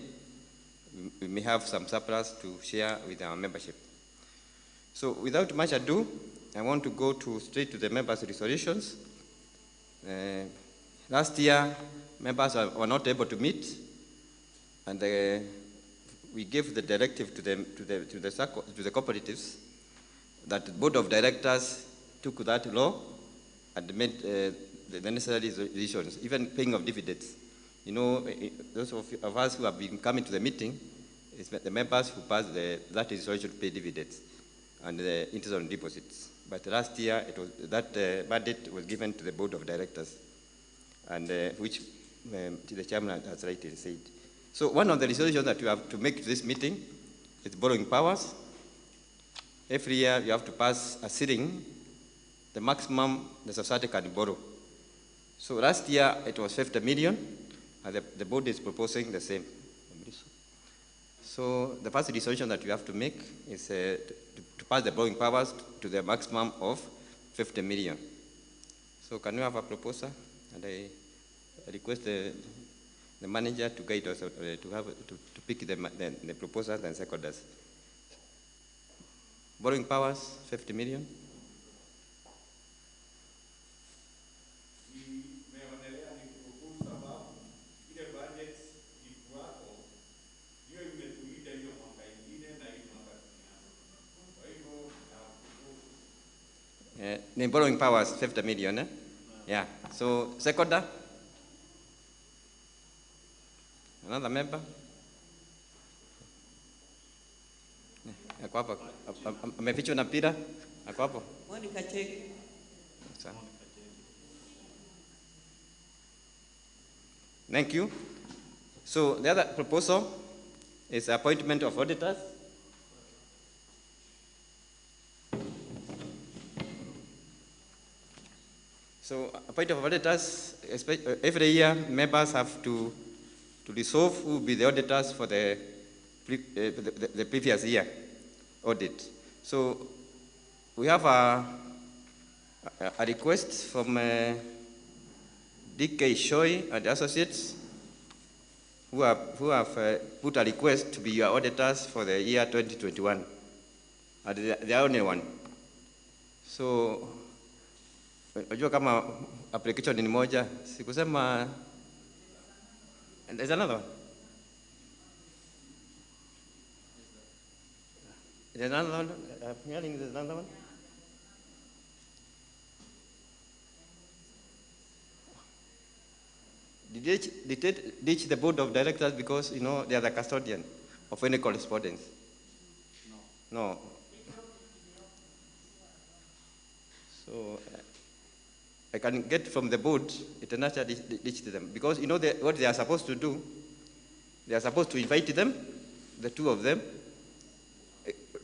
we may have some surplus to share with our membership. So without much ado, I want to go straight to the members' resolutions. Last year, members were not able to meet, and we gave the directive to the cooperatives that the board of directors took that law and made the necessary decisions, even paying of dividends. You know, those of us who have been coming to the meeting, it's the members who passed that resolution to pay dividends and the interest on deposits. But last year, that mandate was given to the board of directors, and which the chairman has rightly said. So one of the resolutions that you have to make to this meeting is borrowing powers. Every year you have to pass a ceiling, the maximum the society can borrow. So last year it was 50 million, and the board is proposing the same. So the first resolution that you have to make is to pass the borrowing powers to the maximum of 50 million. So can we have a proposal? And I request the manager to guide us to pick the proposals and seconders. Borrowing powers, 50 million. Nimeonelea ni kupunguza sababu ile budget ilikuwako hiyo the borrowing power is 50 million, eh? Yeah. So, seconder? Another member? Ako hapo. Amefichwa na mpira? Ako hapo. Monica Cheki. Sawa. Thank you. So the other proposal is appointment of auditors. So appointment of auditors, every year members have to resolve who will be the auditors for the previous year audit. So we have a request from DK Shoy and Associates who have put a request to be your auditors for the year 2021. And they are the only one. So, unajua kama application ni moja, sikusema, there's another one. There's another one. I'm hearing there's another one. Did it reach the board of directors because, you know, they are the custodian of any correspondence? No. So I can get from the board, it has not reached them. Because, you know, what they are supposed to do, they are supposed to invite them, the two of them,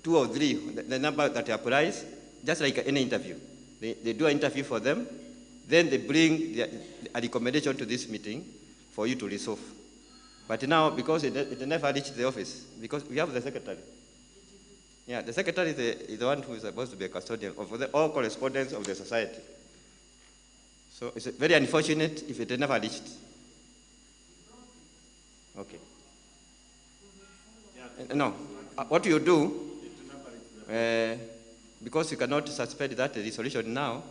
2 or 3, the number that applies, just like any interview. They do an interview for them, then they bring a recommendation to this meeting for you to resolve. But now, because it never reached the office, because we have the secretary. Yeah, the secretary is the one who is supposed to be a custodian of all correspondence of the society. So it's very unfortunate if it never reached. Okay. No, what you do, because you cannot suspend that resolution now,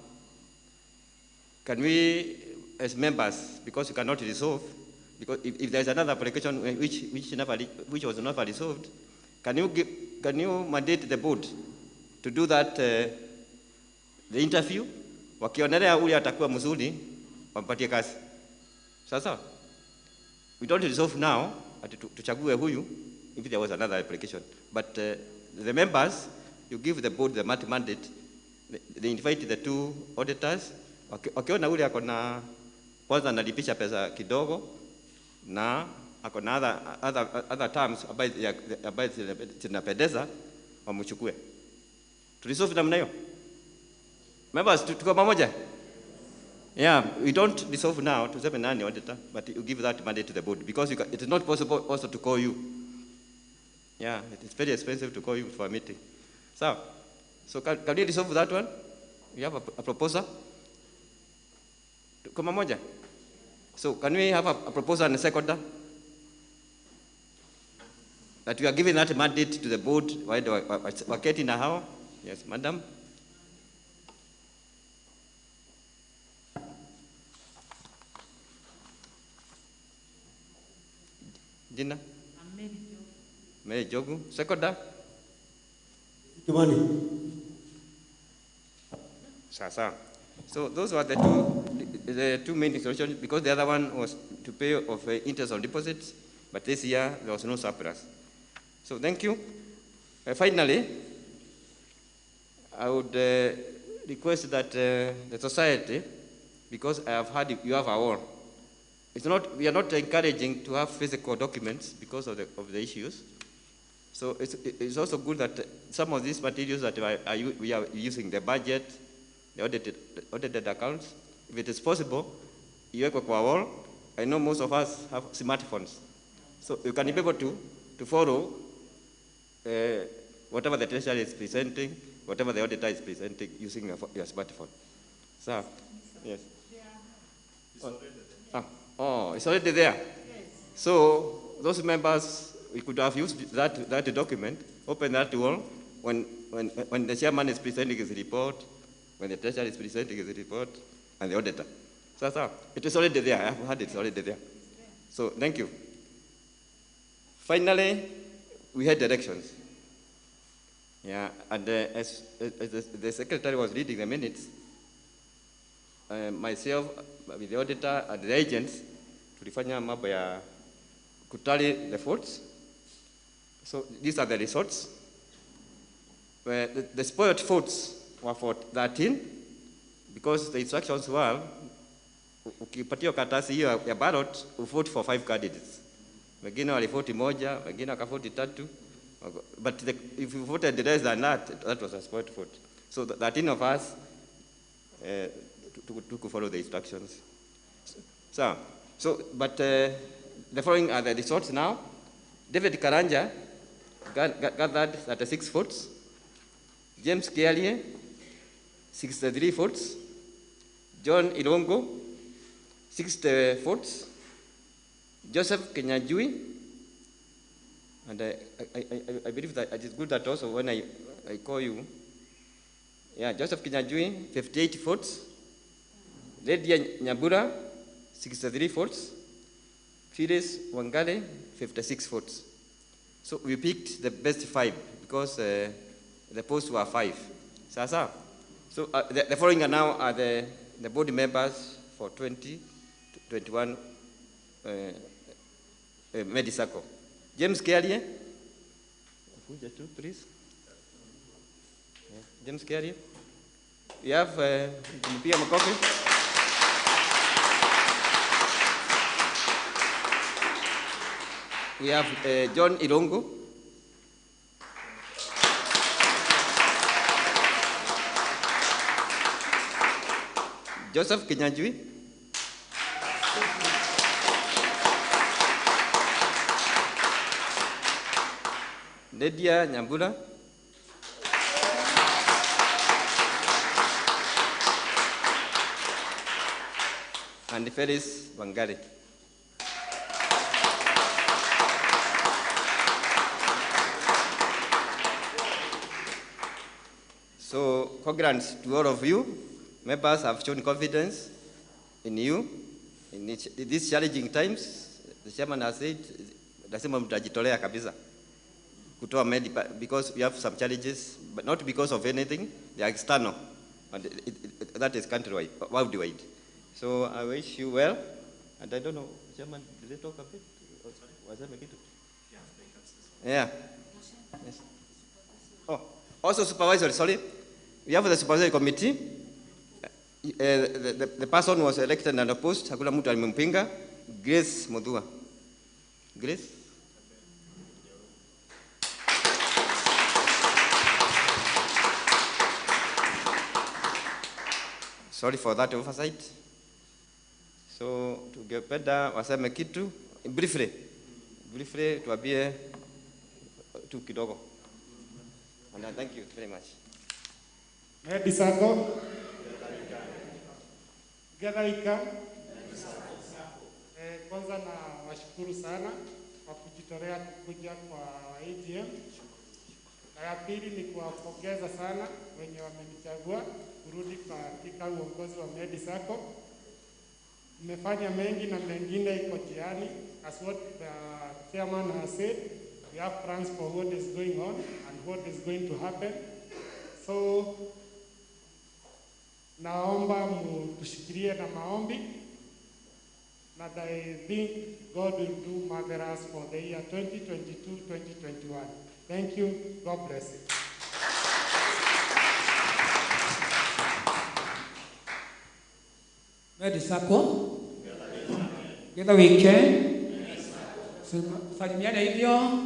can we, as members, because you cannot resolve, because if there's another application which was never resolved, can you mandate the board to do that, the interview? Wakionelea ule atakuwa mzuri, wampatie kazi. Sasa, we don't resolve now, tuchague huyu, if there was another application. But the members, you give the board the mandate, they invite the 2 auditors, wakiona ule ako na kwanza analipisha pesa kidogo na ako na other terms ambayo zinapendeza, wamchukue. Tulisolve namna hiyo. Members, tuko pamoja? Yeah, we don't resolve now to 7 nani auditor, but you give that mandate to the board because it is not possible also to call you. Yeah, it is very expensive to call you for a meeting. So can we resolve that one? We have a proposal. Tuko pamoja? So can we have a proposal and a seconder? That we are giving that mandate to the board, waketi na hawa? Yes, madam. Jina? Medy Jogu. Seconder? Kimani. Sasa. So those were the two main solutions, because the other one was to pay of interest on deposits, but this year there was no surplus. So thank you. Finally, I would request that the society, because I have heard you have a war. We are not encouraging to have physical documents because of the issues. So it's also good that some of these materials that we are using, the budget, the audited accounts, if it is possible, iwekwe kwa wall. I know most of us have smartphones. So you can be able to follow whatever the treasury is presenting, whatever the auditor is presenting using your smartphone. So, yes. It's already there. Yes. So those members, we could have used that document, open that wall when the chairman is presenting his report, when the treasurer is presenting his report, and the auditor. So it is already there. I have heard it's already there. So thank you. Finally, we had directions. Yeah, and as the secretary was reading the minutes, myself with the auditor and the agents tulifanya mambo ya kutali the votes. So these are the results. Where the spoiled votes were for 13 because the instructions were ukipatia karatasi hiyo ya ballot vote for 5 candidates. Wengine walivoti moja, wengine wakavoti 3. But if you voted less than that, that was a spoiled vote. So 13 of us to follow the instructions. But the following are the results now. David Karanja gathered 36 votes. James Kialie, 63 votes. John Ilongo, 60 votes. Joseph Kenyajui, and I believe that it is good that also when I call you, Joseph Kenyajui, 58 votes. Lydia Nyabura, 63 votes. Phyllis Wangale, 56 votes. So we picked the best 5 because the posts were 5. So the following are now are the board members for 2021 Medy Sacco. James Kialie, please. James Kialie. We have Mpia Makofi. We have John Ilongo. Joseph Kinyanjui. Lydia Nyambula. And Felix Wangari. So, congrats to all of you. Members have shown confidence in you in these challenging times. The chairman has said, lazima mtajitolea kabisa kutoa Medy because we have some challenges, but not because of anything. They are external, and that is countrywide, worldwide. So I wish you well, and I don't know, chairman, did they talk a bit? Was that Mekitu? Yeah. Yes. Oh, also supervisory. Sorry, we have the supervisory committee. The person was elected and opposed. Hakuna mtu alimpinga. Grace Mudhua. Grace. Sorry for that oversight. So tungependa waseme kitu briefly tuambie tu kidogo. And thank you very much. Medy Sacco. Gadaika. Kwanza na washukuru sana kwa kujitolea kuja kwa AGM. Na ya pili ni kuwapongeza sana wenye wamenichagua kurudi katika uongozi wa Medy Sacco. Mmefanya mengi na mengine iko njiani. As what the chairman has said, we have plans for what is going on and what is going to happen. So naomba mtushikilie na maombi, and I think God will do marvelous for the year 2022-2021. Thank you. God bless you. Medy Sacco. Get weekend. Salimiana hivyo.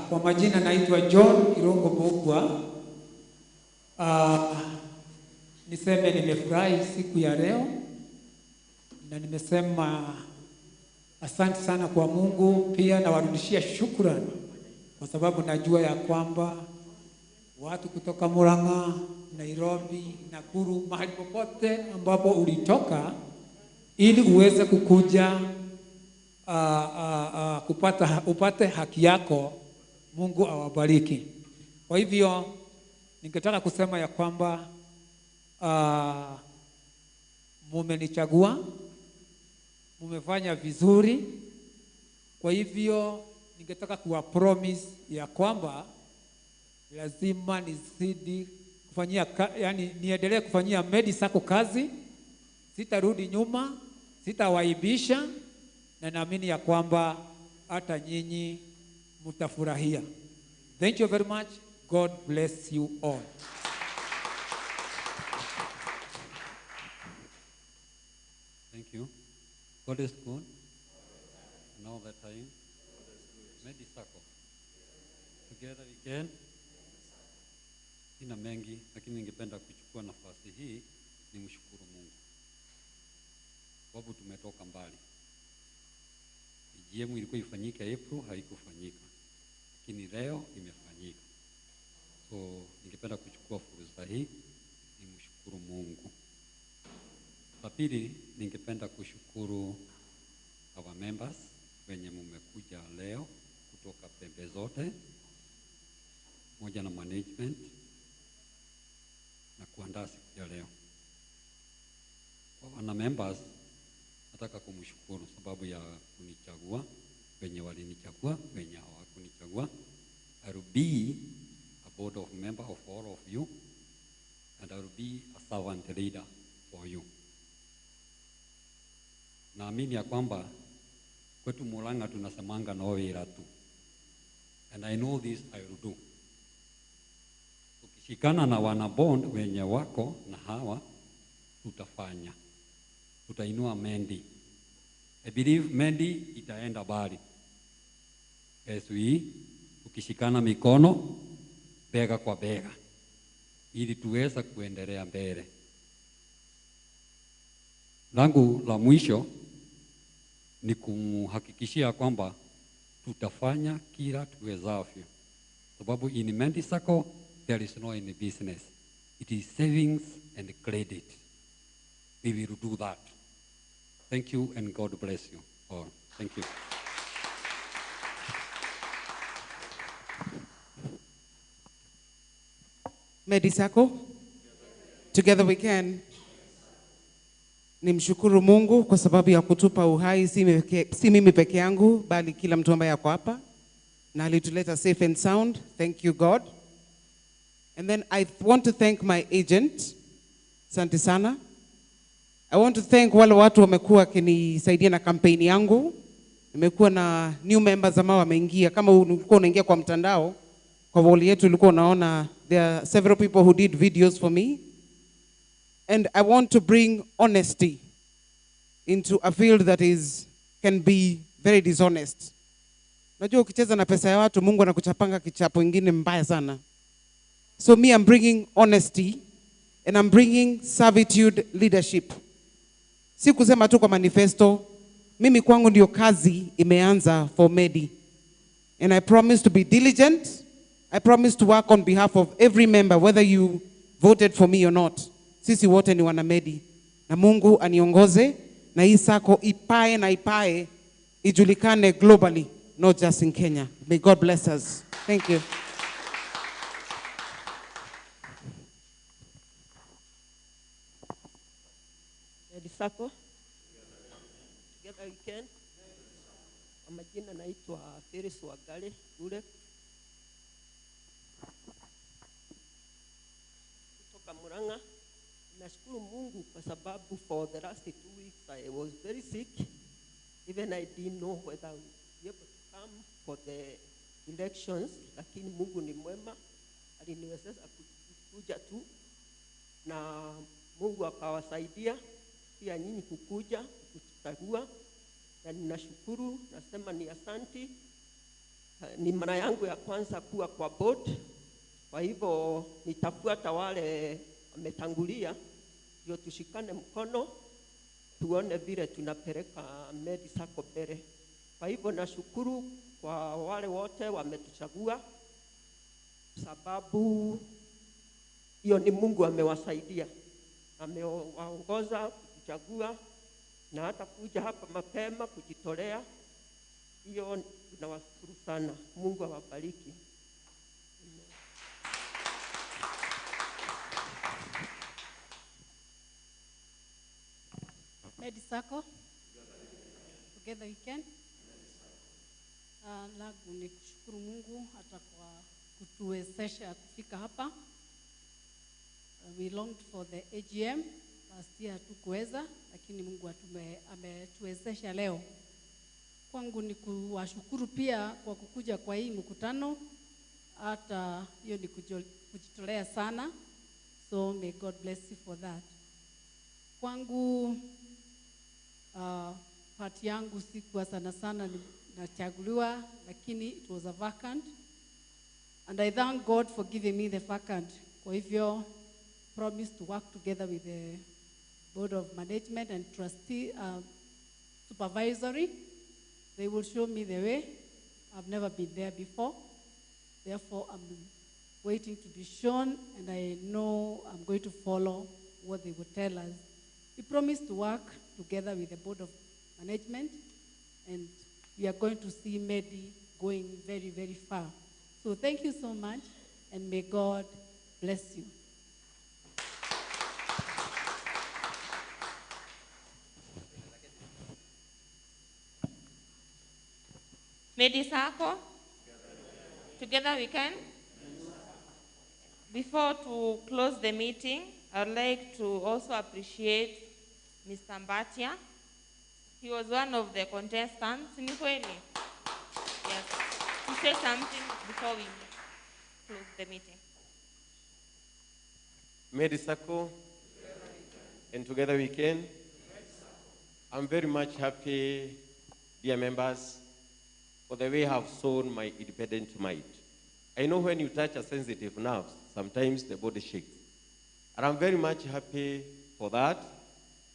Kwa majina naitwa John Ilongo Mugwa. Niseme nimefurahi siku ya leo na nimesema asante sana kwa Mungu, pia nawarudishia shukrani kwa sababu najua ya kwamba watu kutoka Murang'a, Nairobi, Nakuru, mahali popote ambapo ulitoka ili uweze kukuja upate haki yako, Mungu awabariki. Kwa hivyo ningetaka kusema ya kwamba mumenichagua, mumefanya vizuri. Kwa hivyo ningetaka kuwa promise ya kwamba lazima nizidi yani niendelee kufanyia Medy Sacco kazi, sitarudi nyuma, sitawaibisha, na naamini ya kwamba hata nyinyi mtafurahia. Thank you very much. God bless you all. Thank you. God is good. And all the time. Medy Sacco. Together we can. Sina mengi, lakini ningependa kuchukua nafasi hii nimshukuru Mungu. Sababu tumetoka mbali. EGM ilikuwa ifanyike April, haikufanyika. Lakini leo imefanyika. So ningependa kuchukua fursa hii nimshukuru Mungu. La pili, ningependa kushukuru our members wenye mmekuja leo kutoka pembe zote, moja na management na kuandaa siku ya leo. Kwa wana members, nataka kumshukuru sababu ya kunichagua, wenye walinichagua, wenye hawakunichagua. I will be a board of member of all of you, and I will be a servant leader for you. Naamini ya kwamba kwetu Murang'a tunasemanga no wira tu. And I know this I will do. Tukishikana na wana bond wenye wako na hawa, tutafanya. Tutainua Medy. I believe Medy itaenda bali. As we tukishikana mikono bega kwa bega ili tuweza kuendelea mbele. Langu la mwisho ni kumhakikishia kwamba tutafanya kila tuwezavyo. Sababu in Medy Sacco there is no any business. It is savings and credit. We will do that. Thank you and God bless you all. Thank you. Medy Sacco, together we can. Nimshukuru Mungu kwa sababu ya kutupa uhai, si mimi peke yangu bali kila mtu ambaye yako hapa, na alituleta safe and sound. Thank you God. And then I want to thank my agent. Asante sana. I want to thank wale watu wamekuwa kinisaidia na kampeni yangu. Nimekuwa na new members ambao wameingia. Kama ulikuwa unaingia kwa mtandao, kwa wall yetu ulikuwa unaona there are several people who did videos for me. And I want to bring honesty into a field that can be very dishonest. Najua ukicheza na pesa ya watu, Mungu anakuchapanga kichapo ingine mbaya sana. So me, I'm bringing honesty and I'm bringing servitude leadership. Si kusema tu kwa manifesto. Mimi kwangu ndio kazi imeanza for Medy. And I promise to be diligent. I promise to work on behalf of every member, whether you voted for me or not. Sisi wote ni wana Medy. Na Mungu aniongoze na hii sako ipae na ipae ijulikane globally, not just in Kenya. May God bless us. Thank you. Medy Sacco, together we can. Kwa majina naitwa Felix Wagale Ule kutoka Murang'a. Nashukuru Mungu kwa sababu for the last 2 weeks I was very sick. Even I didn't know whether I would be able to come for the elections, lakini Mungu ni mwema, aliniwezesha kuja tu na Mungu akawasaidia pia nyinyi kukuja kutuchagua, na ninashukuru, nasema ni asanti. Ni mara yangu ya kwanza kuwa kwa board, kwa hivyo nitafuata wale wametangulia, ndio tushikane mkono tuone vile tunapeleka Medy Sacco mbele. Kwa hivyo nashukuru kwa wale wote wametuchagua, sababu hiyo ni Mungu amewasaidia, amewaongoza kutuchagua na hata kuja hapa mapema kujitolea. Hiyo tunawashukuru sana. Mungu awabariki. Medy Sacco, together we can. Langu ni kushukuru Mungu hata kwa kutuwezesha kufika hapa. We longed for the AGM last year, hatukuweza, lakini Mungu ametuwezesha leo. Kwangu ni kuwashukuru pia kwa kukuja kwa hii mkutano, hata hiyo ni kujitolea sana, so may God bless you for that. Kwangu party yangu sikuwa sana nachaguliwa, lakini it was a vacant, and I thank God for giving me the vacant. Kwa hivyo promise to work together with the board of management and trustee supervisory. They will show me the way. I've never been there before. Therefore, I'm waiting to be shown, and I know I'm going to follow what they will tell us. We promise to work together with the board of management, and we are going to see Medy going very, very far. So thank you so much, and may God bless you. Medy Sacco, together we can. Before to close the meeting, I would like to also appreciate Mr. Mbatia. He was one of the contestants. Ni kweli? Yes. To say something before we close the meeting. Medy Sacco, and together we can. I'm very much happy, dear members, for the way I have shown my independent might. I know when you touch a sensitive nerve, sometimes the body shakes. And I'm very much happy for that,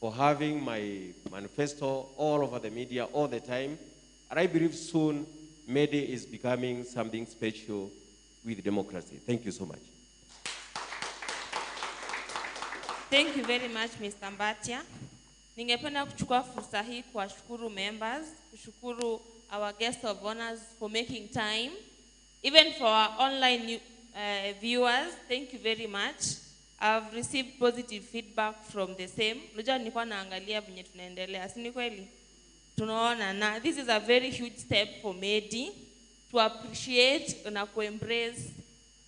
for having my manifesto all over the media all the time. And I believe soon Medy is becoming something special with democracy. Thank you so much. Thank you very much, Mr. Mbatia. Ningependa kuchukua fursa hii kuwashukuru members, kushukuru our guests of honors for making time. Even for our online viewers, thank you very much. I've received positive feedback from the same. Unajua nilikuwa naangalia venye tunaendelea, si ni kweli? Tunaona na this is a very huge step for Medy to appreciate na embrace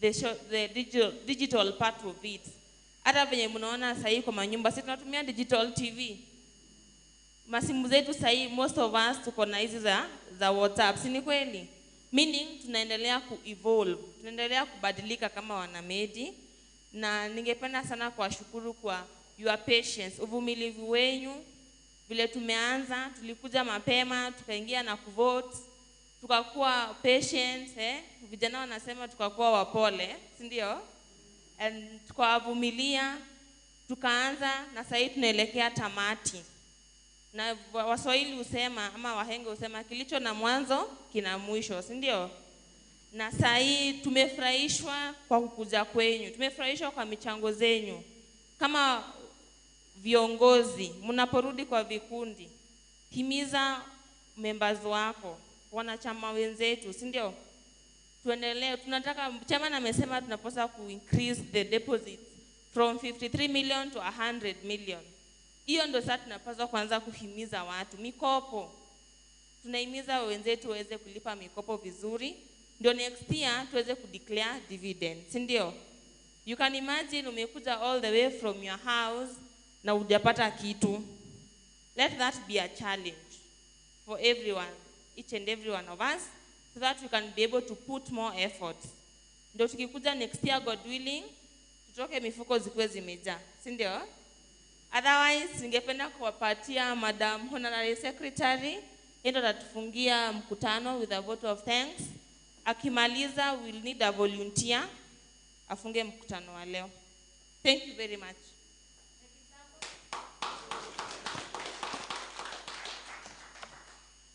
the digital part of it. Hata venye mnaona sasa kwa manyumba sisi tunatumia digital TV. Masimu zetu sasa most of us tuko na hizi za WhatsApp, si ni kweli? Meaning tunaendelea ku-evolve, tunaendelea kubadilika kama wana Medy, na ningependa sana kuwashukuru kwa your patience, uvumilivu wenu. Vile tumeanza, tulikuja mapema, tukaingia na kuvote, tukakuwa patient, vijana wanasema tukakuwa wapole, si ndio? And tukawavumilia, tukaanza na sasa tunaelekea tamati. Na Waswahili husema ama wahenga husema kilicho na mwanzo kina mwisho, si ndio? Na sasa tumefurahishwa kwa kukuja kwenyu, tumefurahishwa kwa michango zenyu. Kama viongozi, mnaporudi kwa vikundi, himiza members wako, wanachama wenzetu, si ndio? Tuendelee, tunataka, chairman amesema tunapaswa ku increase the deposit from 53 million to 100 million. Hiyo ndio sasa tunapaswa kuanza kuhimiza watu. Mikopo, tunahimiza wenzetu waweze kulipa mikopo vizuri, ndio next year tuweze kudeclare dividend, si ndio? You can imagine umekuja all the way from your house na hujapata kitu. Let that be a challenge for everyone, each and every one of us, so that we can be able to put more effort. Ndio tukikuja next year, God willing, tutoke mifuko zikuwe zimejaa, si ndio? Otherwise, ningependa kuwapatia Madam Honorary Secretary, ndio atatufungia mkutano with a vote of thanks. Akimaliza, we'll need a volunteer afunge mkutano wa leo. Thank you very much.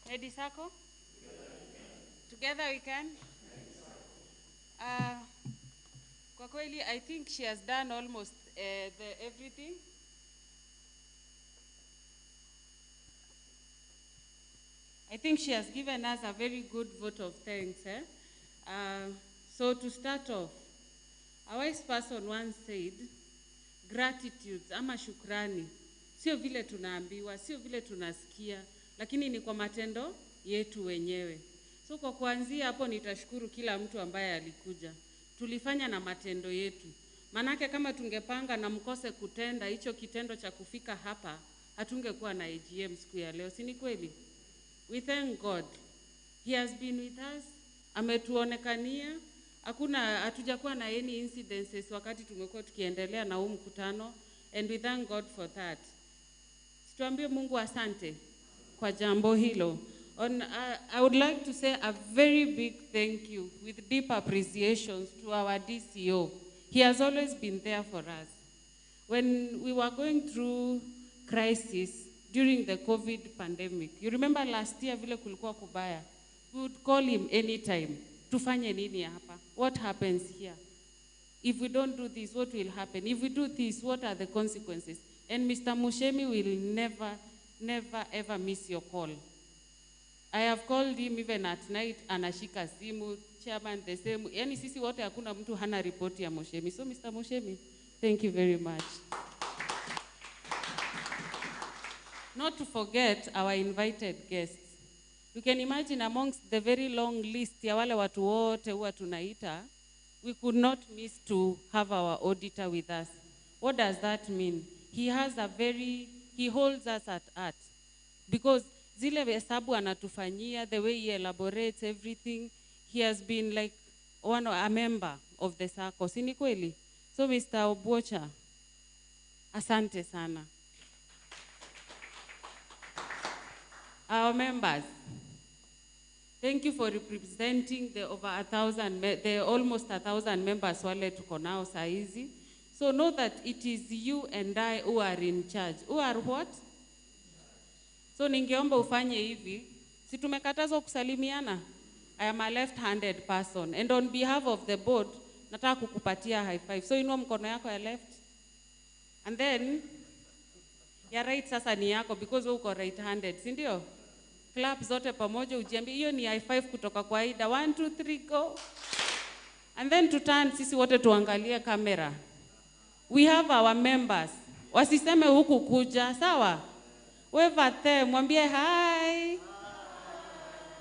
Medy Sacco? Together we can. Kwa kweli, I think she has done almost everything. I think she has given us a very good vote of thanks. So to start off, a wise person once said, gratitude ama shukrani, sio vile tunaambiwa, sio vile tunasikia, lakini ni kwa matendo yetu wenyewe. So kwa kuanzia hapo nitashukuru kila mtu ambaye alikuja. Tulifanya na matendo yetu. Manake kama tungepanga na mkose kutenda hicho kitendo cha kufika hapa, hatungekuwa na AGM siku ya leo, si ni kweli? We thank God. He has been with us. Ametuonekania. Hatujakuwa na any incidences wakati tumekuwa tukiendelea na huu mkutano, and we thank God for that. Situambie Mungu asante kwa jambo hilo. I would like to say a very big thank you with deep appreciations to our DCO. He has always been there for us. When we were going through crisis during the COVID pandemic, you remember last year vile kulikuwa kubaya, we would call him anytime. Tufanye nini hapa? What happens here? If we don't do this, what will happen? If we do this, what are the consequences? And Mr. Mushemi will never ever miss your call. I have called him even at night, anashika simu, chairman the same. Yani sisi wote hakuna mtu hana report ya Mushemi. So Mr. Mushemi, thank you very much. Not to forget our invited guests. You can imagine amongst the very long list ya wale watu wote huwa tunaita, we could not miss to have our auditor with us. What does that mean? He holds us at heart. Because zile hesabu anatufanyia, the way he elaborates everything, he has been like a member of the circle. Si ni kweli? So Mr. Obocha, asante sana. Our members, thank you for representing the almost 1,000 members wale tuko nao saizi. So know that it is you and I who are in charge. Who are what? So ningeomba ufanye hivi. Si tumekatazwa kusalimiana? I am a left-handed person. And on behalf of the board, nataka kukupatia high five. So inua mkono yako ya left. And then, ya right sasa ni yako because wewe uko right-handed. Si ndio? Clap zote pamoja ujiambie hiyo ni high five kutoka kwa Aida. 1, 2, 3, go. And then to turn sisi wote tuangalie kamera. We have our members. Wasiseme huku kuja, sawa? Wave at them, mwambie hi.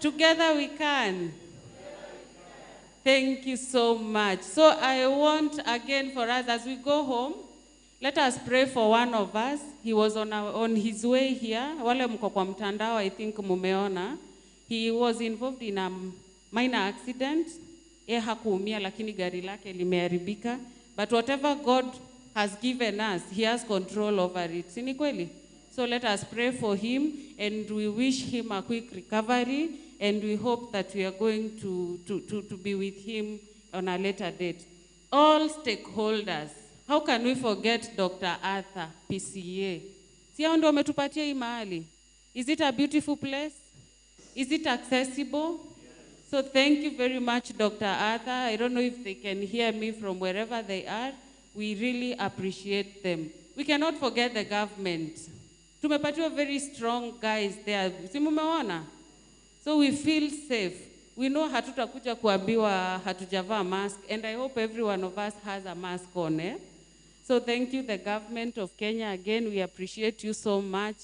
Together we can. Thank you so much. So I want again for us as we go home, let us pray for one of us. He was on his way here. Wale mko kwa mtandao, I think mumeona. He was involved in a minor accident. Hakuumia lakini gari lake limeharibika. But whatever God has given us, he has control over it. Si ni kweli? So let us pray for him and we wish him a quick recovery and we hope that we are going to be with him on a later date. All stakeholders, how can we forget Dr. Arthur, PCA? Si hao ndio wametupatia hii mahali? Is it a beautiful place? Is it accessible? So thank you very much, Dr. Arthur. I don't know if they can hear me from wherever they are. We really appreciate them. We cannot forget the government. Tumepatiwa very strong guys there. Si mumeona? So we feel safe. We know hatutakuja kuambiwa hatujavaa mask, and I hope every one of us has a mask on. So thank you, the government of Kenya. Again, we appreciate you so much.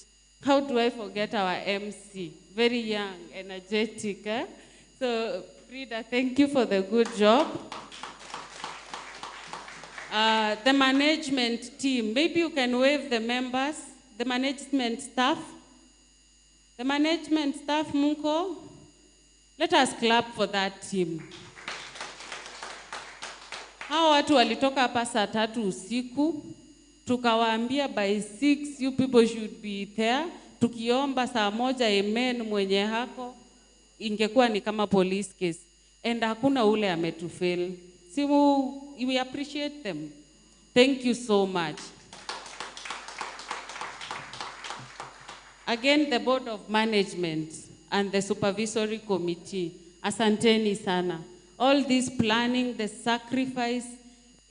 How do I forget our MC? Very young, energetic. So, Frida, thank you for the good job. The management team, maybe you can wave the members, the management staff. The management staff, Munko, let us clap for that team. Hao watu walitoka hapa saa 3 usiku, tukawaambia by 6 you people should be there. Tukiomba saa 1 amen mwenye hako, ingekuwa ni kama police case. And hakuna ule ametufail. We appreciate them. Thank you so much. Again, the Board of Management and the Supervisory Committee, asanteni sana. All this planning, the sacrifice,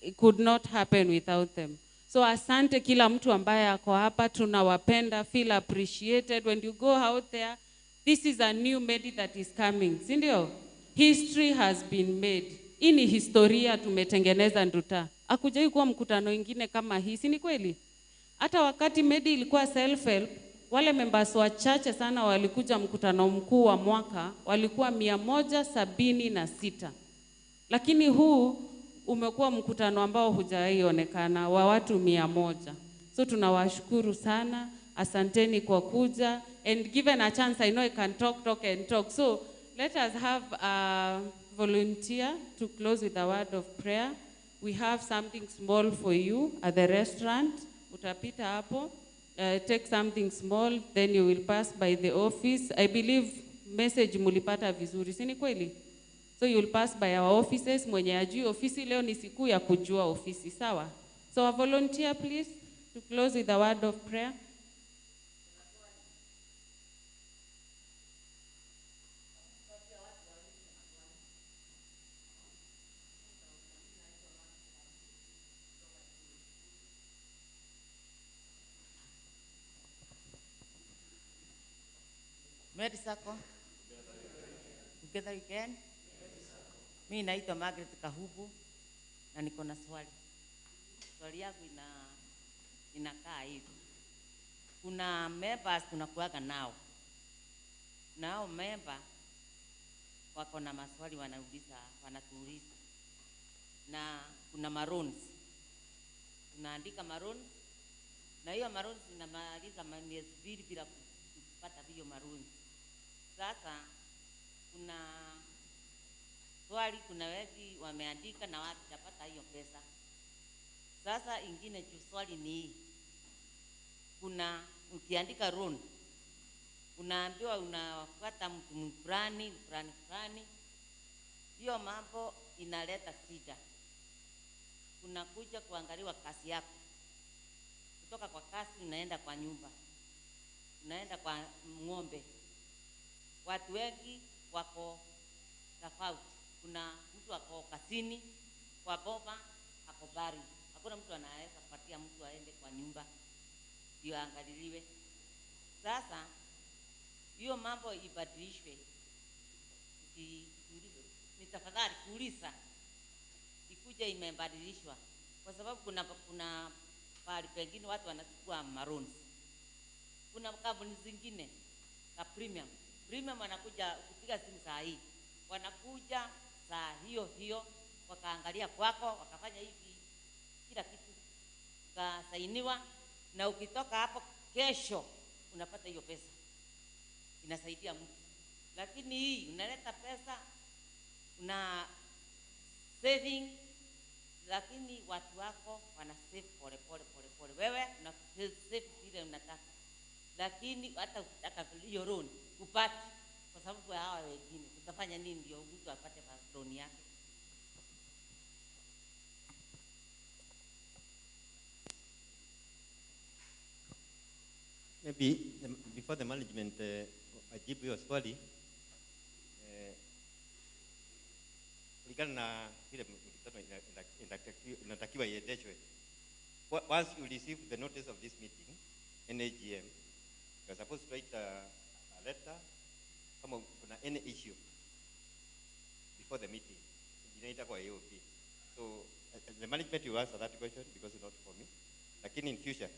it could not happen without them. So asante kila mtu ambaye ako hapa, tunawapenda, feel appreciated. When you go out there, this is a new Medy that is coming. Sindio? History has been made. Hii ni historia tumetengeneza Nduta. Hakujai kuwa mkutano ingine kama hii, si ni kweli? Hata wakati Medy ilikuwa self-help, wale members wachache sana walikuja mkutano mkuu wa mwaka, walikuwa 176. Lakini huu umekuwa mkutano ambao hujaionekana wa watu 100. So tunawashukuru sana, asanteni kwa kuja, and given a chance I know I can talk and talk. So let us have a volunteer to close with a word of prayer. We have something small for you at the restaurant. Utapita hapo, take something small, then you will pass by the office. I believe message mulipata vizuri, si ni kweli? So you'll pass by our offices. Mwenye ajui ofisi, leo ni siku ya kujua ofisi, sawa? So a volunteer please to close with a word of prayer. Medy Sacco. Together again. Mimi naitwa Margaret Kahubu na niko na swali. Swali yangu inakaa hivi. Kuna members tunakuaga nao. Nao member wako na maswali wanatuuliza. Na kuna maroons. Tunaandika maroons. Na hiyo maroons inamaliza miezi 2 bila kupata hiyo maroons. Sasa kuna swali, kuna wengi wameandika na watu tapata hiyo pesa. Sasa ingine juu swali ni hii. Kuna ukiandika loan unaambiwa unafuata mtu fulani, hiyo mambo inaleta shida. Unakuja kuangaliwa kasi yako. Kutoka kwa kasi unaenda kwa nyumba. Unaenda kwa ng'ombe. Watu wengi wako tofauti. Kuna mtu ako kasini, kwa boma, ako bari. Hakuna mtu anaweza kupatia mtu aende kwa nyumba ndio aangaliliwe. Sasa hiyo mambo ibadilishwe. Nitafadhali kuuliza ikuje imebadilishwa, kwa sababu kuna pahali pengine watu wanachukua marons. Kuna kampuni zingine za premium wanakuja kupiga simu saa hii, wanakuja saa hiyo wakaangalia kwako, wakafanya hivi kila kitu, ukasainiwa, na ukitoka hapo kesho unapata hiyo pesa. Inasaidia mtu. Lakini hii unaleta pesa, una saving, lakini watu wako wana save pole. Wewe una save vile unataka, lakini hata ukitaka hiyo loan upate, kwa sababu hawa wengine utafanya nini ndio mtu apate loan yake? Maybe before the management ajibu hiyo swali, kulingana na vile mkutano inatakiwa iendeshwe. Once you receive the notice of this meeting, NAGM, you're supposed to write a letter kama kuna any issue before the meeting. Inaita kwa AOP. So the management will answer that question because it's not for me. Lakini in future,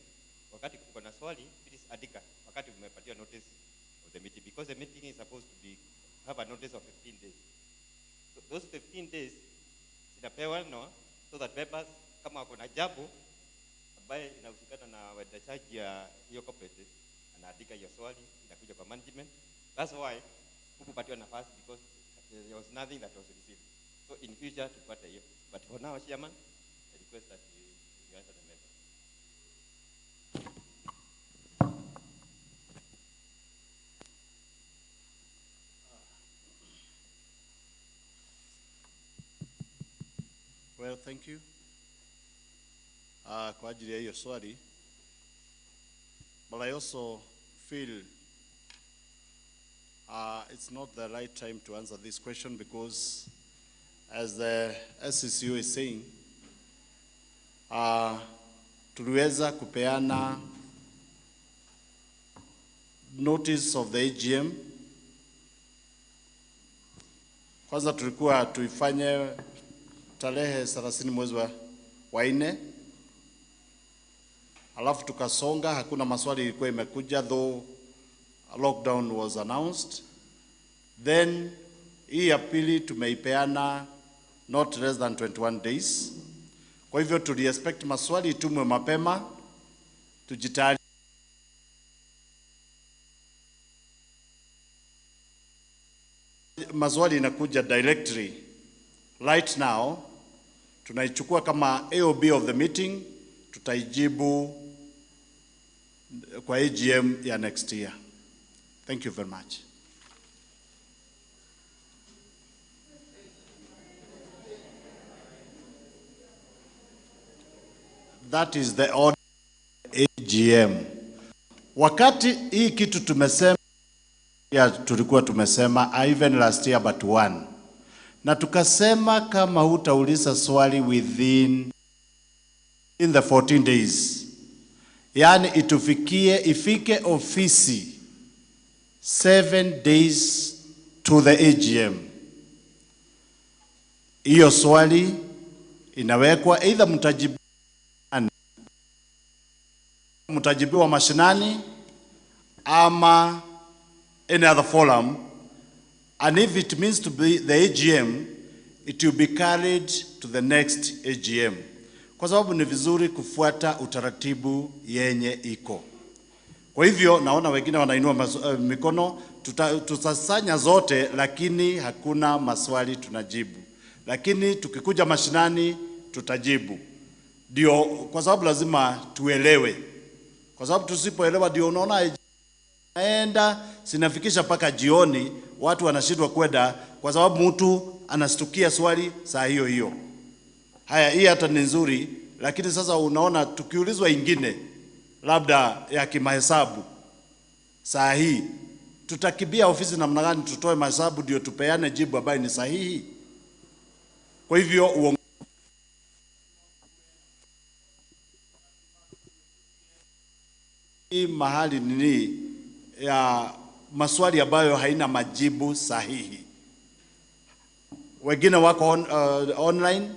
wakati uko na swali, please andika wakati umepatiwa notice of the meeting, because the meeting is supposed to have a notice of 15 days. So those 15 days zinapewa so that members kama wako na jambo ambaye inahusikana na uendeshaji ya hiyo corporate, anaandika hiyo swali, inakuja kwa management. That's why hukupatiwa nafasi, because there was nothing that was received. So in future tupate hiyo. But for now, Chairman, I request that you answer the matter. Well, thank you. Kwa ajili ya hiyo swali. But I also feel it's not the right time to answer this question, because as the SCCO is saying, tuliweza kupeana notice of the AGM. Kwanza tulikuwa tuifanye tarehe 30 mwezi wa 4, alafu tukasonga, hakuna maswali ilikuwa imekuja, though lockdown was announced. Then hii ya pili tumeipeana not less than 21 days. Kwa hivyo expect maswali itumwe mapema, tujitayari. Maswali inakuja directly. Right now, tunaichukua kama AOB of the meeting, tutaijibu kwa AGM ya next year. Thank you very much. That is the order AGM. Wakati hii kitu tumesema, ya tulikuwa tumesema even last year but one. Na tukasema kama hutauliza swali in the 14 days. Yani ifike ofisi 7 days to the AGM. Hiyo swali inawekwa either mtajibiwa mashinani ama any other forum, and if it means to be the AGM, it will be carried to the next AGM. Kwa sababu ni vizuri kufuata utaratibu yenye iko. Kwa hivyo naona wengine wanainua mikono, tutasanya zote lakini hakuna maswali tunajibu. Lakini tukikuja mashinani tutajibu. Ndio kwa sababu lazima tuelewe. Kwa sababu tusipoelewa ndio unaona naenda sinafikisha paka jioni, watu wanashindwa kwenda kwa sababu mtu anastukia swali saa hiyo hiyo. Haya, hii hata ni nzuri, lakini sasa unaona tukiulizwa ingine labda ya kimahesabu saa hii, tutakibia ofisi namna gani tutoe mahesabu ndio tupeane jibu ambayo ni sahihi? Kwa hivyo hii mahali nini ya maswali ambayo haina majibu sahihi. Wengine wako online,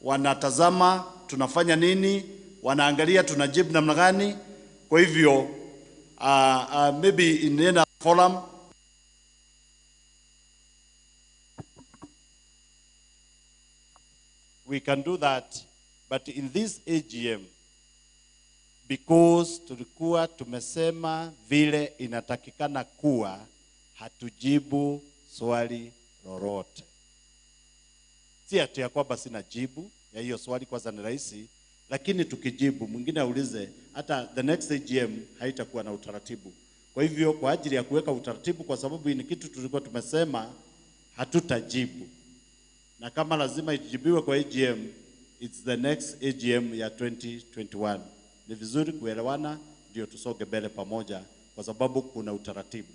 wanatazama tunafanya nini, wanaangalia tunajibu namna gani. Kwa hivyo maybe in another forum we can do that, but in this AGM, because tulikuwa tumesema vile inatakikana kuwa, hatujibu swali lolote. Si ati ya kwamba sina jibu ya hiyo swali, kwanza ni rahisi, lakini tukijibu mwingine aulize, hata the next AGM haitakuwa na utaratibu. Kwa hivyo kwa ajili ya kuweka utaratibu, kwa sababu ni kitu tulikuwa tumesema hatutajibu, na kama lazima ijibiwe kwa AGM, it's the next AGM ya 2021. Ni vizuri kuelewana ndio tusoge mbele pamoja, kwa sababu kuna utaratibu.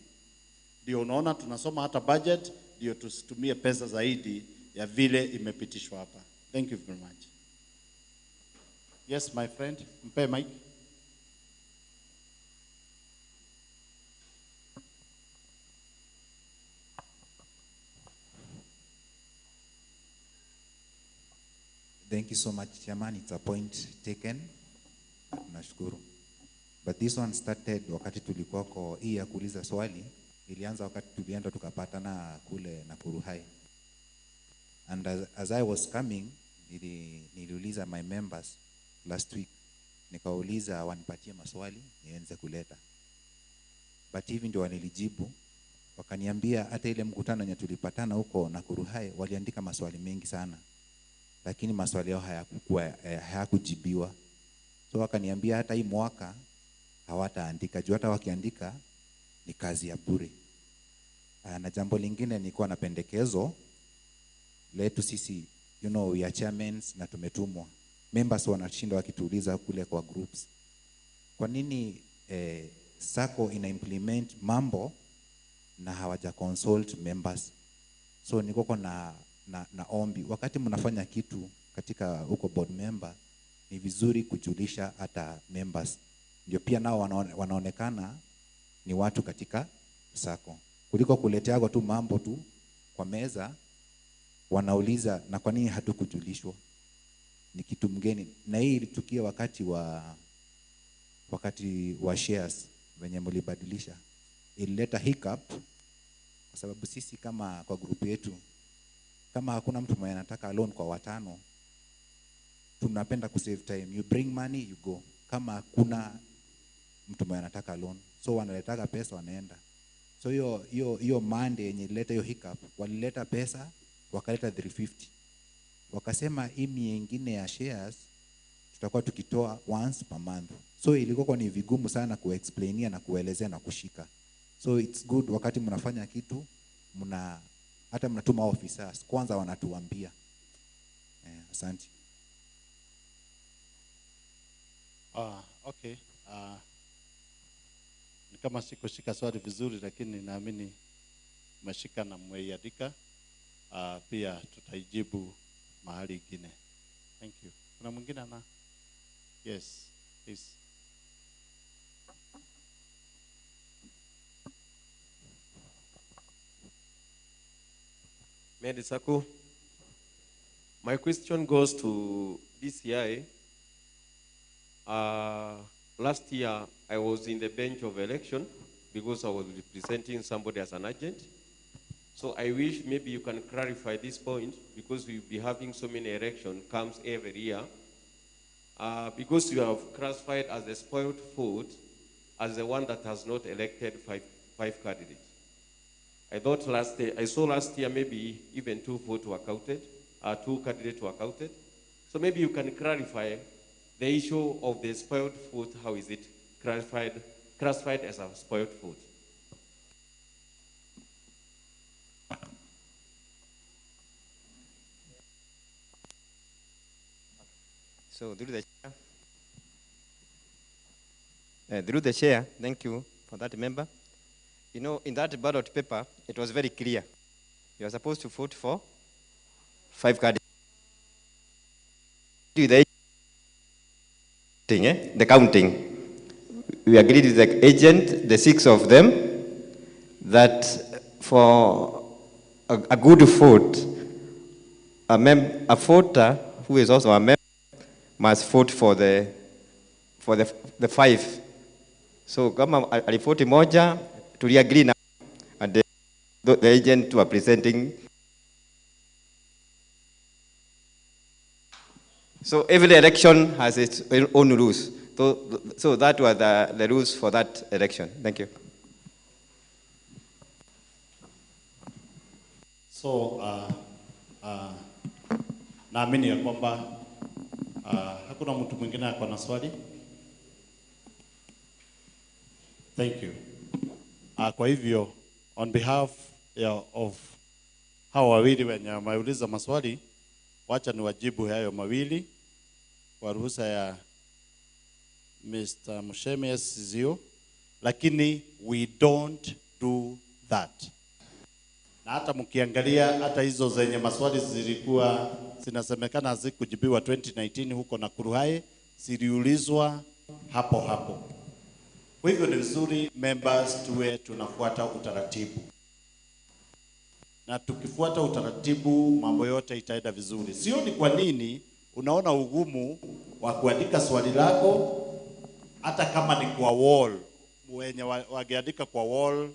Ndio unaona tunasoma hata budget ndio tusitumie pesa zaidi ya vile imepitishwa hapa. Thank you very much. Yes, my friend, mpe mic. Thank you so much, Chairman. It's a point taken. Nashukuru. But this one started wakati tulikuwako, hii ya kuuliza swali ilianza wakati tulienda tukapatana kule Nakuru High. And as I was coming, niliuliza my members last week, nikauliza wanipatie maswali nianze kuleta. But hivi ndio wanilijibu, wakaniambia hata ile mkutano yenye tulipatana huko Nakuru High waliandika maswali mengi sana, lakini maswali yao hayakujibiwa. So wakaniambia hata hii mwaka hawataandika, juu hata wakiandika ni kazi ya bure. Na jambo lingine nilikuwa na pendekezo letu sisi, you know, we are chairmen na tumetumwa. Members wanashinda wakituuliza kule kwa groups, kwa nini SACCO ina implement mambo na hawaja consult members? So niko na ombi, wakati mnafanya kitu katika huko board member, ni vizuri kujulisha hata members, ndio pia nao wanaonekana ni watu katika SACCO, kuliko kuletea tu mambo tu kwa meza wanauliza na kwa nini hatukujulishwa, ni kitu mgeni. Na hii ilitukia wakati wa shares venye mlibadilisha, ilileta hiccup, kwa sababu sisi kama kwa grupu yetu kama hakuna mtu mwenye anataka loan kwa watano, tunapenda kusave time. You bring money, you go. Kama hakuna mtu mwenye anataka loan, so wanaletaka pesa wanaenda. So hiyo Monday yenye ileta hiyo hiccup, walileta pesa wakaleta 350. Wakasema hii nyingine ya shares tutakuwa tukitoa once per month. So ilikuwa ni vigumu sana kuexplainia na kuelezea na kushika. So it's good wakati mnafanya kitu, hata mnatuma officers kwanza wanatuambia. Asante. Okay. Ni kama sikushika swali vizuri, lakini naamini mmeshika na mmeiandika. Pia tutaijibu mahali ingine. Thank you. Kuna mwingine ana? Yes, please. Medy Sacco. My question goes to DCI. Last year, I was in the bench of election because I was representing somebody as an agent. So I wish maybe you can clarify this point, because we'll be having so many elections comes every year. Because you have classified as a spoiled vote as the one that has not elected five candidates. I saw last year maybe even 2 votes were counted, 2 candidates were counted. So maybe you can clarify the issue of the spoiled vote. How is it classified as a spoiled vote? So through the chair, thank you for that, member. You know, in that ballot paper, it was very clear. You are supposed to vote for 5 candidates. The counting. We agreed with the agent, the 6 of them, that for a good vote, a voter who is also a member must vote for the 5. So kama alifoti moja, tuli agree na, and the agent were presenting. So every election has its own rules. So that were the rules for that election. Thank you. So naamini ya kwamba hakuna mtu mwingine ako na swali. Thank you. Kwa hivyo on behalf of hao wawili wenye wameuliza maswali, wacha niwajibu hayo mawili kwa ruhusa ya Mr. Musheme Sizio, lakini we don't do that. Na hata mkiangalia hata hizo zenye maswali zilikuwa zinasemekana hazikujibiwa 2019 huko na Kuruhai, ziliulizwa hapo hapo. Kwa hivyo ni vizuri members tuwe tunafuata utaratibu. Na tukifuata utaratibu mambo yote itaenda vizuri. Sioni kwa nini unaona ugumu wa kuandika swali lako hata kama ni kwa wall. Wenye wangeandika kwa wall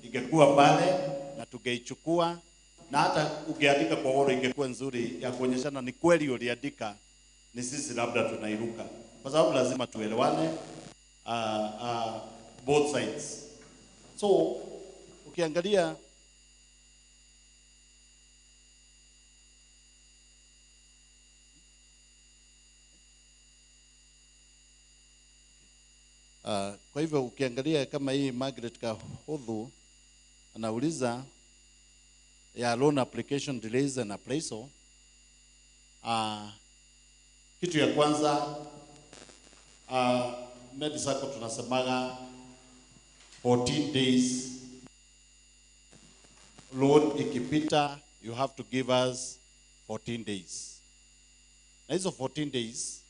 ingekuwa pale na tungeichukua, na hata ukiandika kwa wall ingekuwa nzuri ya kuonyeshana ni kweli uliandika, ni sisi labda tunairuka. Kwa sababu lazima tuelewane both sides. So ukiangalia kwa hivyo ukiangalia kama hii Margaret Kahudhu anauliza ya loan application delays and appraisal. Kitu ya kwanza Medy Sacco tunasemaga 14 days loan ikipita you have to give us 14 days. Na hizo 14 days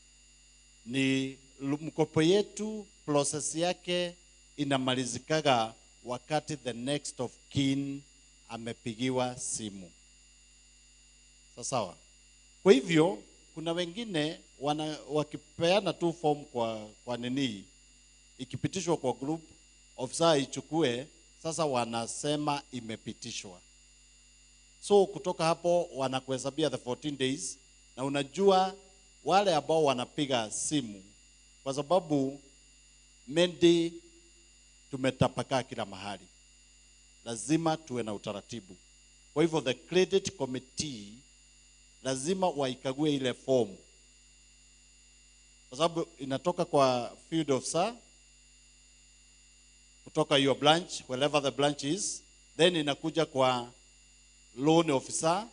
ni mkopo yetu, process yake inamalizikaga wakati the next of kin amepigiwa simu. Sawa. Kwa hivyo kuna wengine wakipeana tu form kwa nini, ikipitishwa kwa group officer ichukue, sasa wanasema imepitishwa. So kutoka hapo wanakuhesabia the 14 days, na unajua wale ambao wanapiga simu, kwa sababu Medy tumetapakaa kila mahali, lazima tuwe na utaratibu. Kwa hivyo the credit committee lazima waikague ile form, kwa sababu inatoka kwa field officer kutoka your branch, wherever the branch is, then inakuja kwa loan officer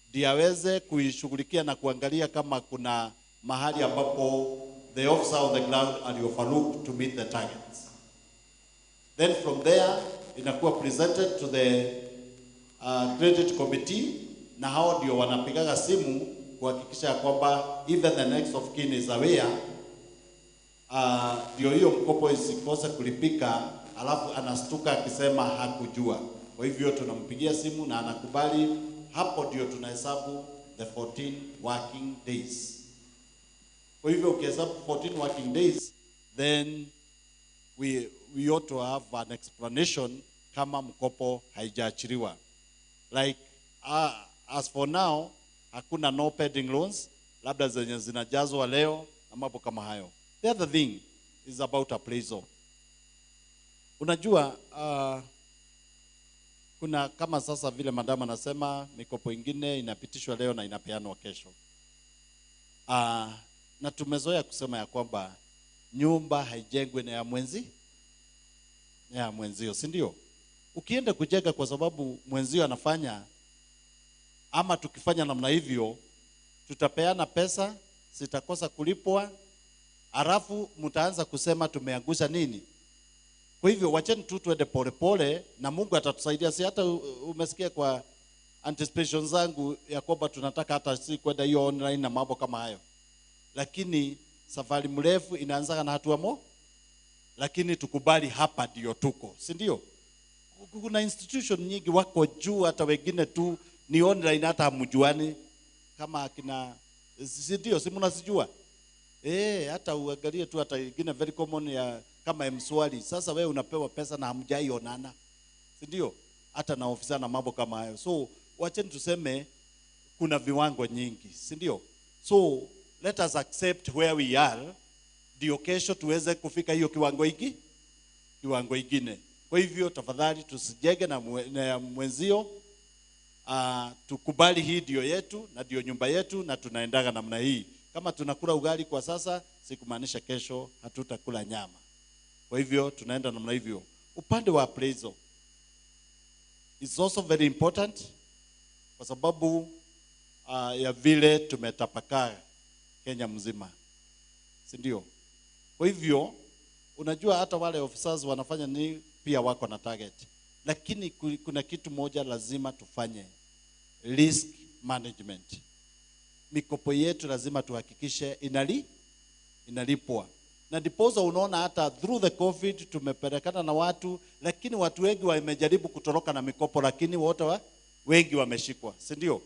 ndiye aweze kuishughulikia na kuangalia kama kuna mahali ambapo the officer on the ground ali overlook to meet the targets. Then from there inakuwa presented to the credit committee, na hao ndio wanapigaga simu kuhakikisha kwamba even the next of kin is aware, ndio hiyo mkopo isikose kulipika, alafu anastuka akisema hakujua. Kwa hivyo tunampigia simu na anakubali, hapo ndio tunahesabu the 14 working days. Kwa hivyo ukihesabu 14 working days, then we ought to have an explanation kama mkopo haijaachiliwa. Like as for now, hakuna no pending loans, labda zenye zinajazwa leo na mambo kama hayo. The other thing is about appraisal. Unajua kuna kama sasa vile madam anasema mikopo ingine inapitishwa leo na inapeanwa kesho. Na tumezoea kusema ya kwamba nyumba haijengwi na ya mwenzio, si ndio? Ukienda kujenga kwa sababu mwenzio anafanya, ama tukifanya namna hivyo, tutapeana pesa, sitakosa kulipwa, alafu mtaanza kusema tumeangusha nini. Kwa hivyo wacheni tu tuende pole na Mungu atatusaidia. Si hata umesikia kwa anticipation zangu ya kwamba tunataka hata si kwenda hiyo online na mambo kama hayo. Lakini safari mrefu inaanza na hatua lakini tukubali hapa ndio tuko, si ndio? Kuna institution nyingi wako juu, hata wengine tu ni online hata hamjuani kama akina, si ndio? Si mnasijua? Hata uangalie tu hata wengine very common ya kama mswali. Sasa wewe unapewa pesa na hamjaionana, si ndio? Hata na ofisa na mambo kama hayo. So wacheni tuseme kuna viwango nyingi, si ndio? So let us accept where we are, ndio kesho tuweze kufika hiyo kiwango ingine. Kwa hivyo tafadhali tusijege na mwenzio, tukubali hii ndio yetu na ndio nyumba yetu na tunaendaga namna hii. Kama tunakula ugali kwa sasa, sikumaanisha kesho hatutakula nyama. Kwa hivyo tunaenda namna hivyo. Upande wa appraisal is also very important, kwa sababu ya vile tumetapakaa Kenya mzima, si ndio? Kwa hivyo unajua hata wale officers wanafanya ni pia wako na target, lakini kuna kitu moja lazima tufanye, risk management. Mikopo yetu lazima tuhakikishe inalipwa. Na ndiposa unaona hata through the COVID tumepelekana na watu, lakini watu wengi wamejaribu kutoroka na mikopo, lakini wote wengi wameshikwa, si ndio?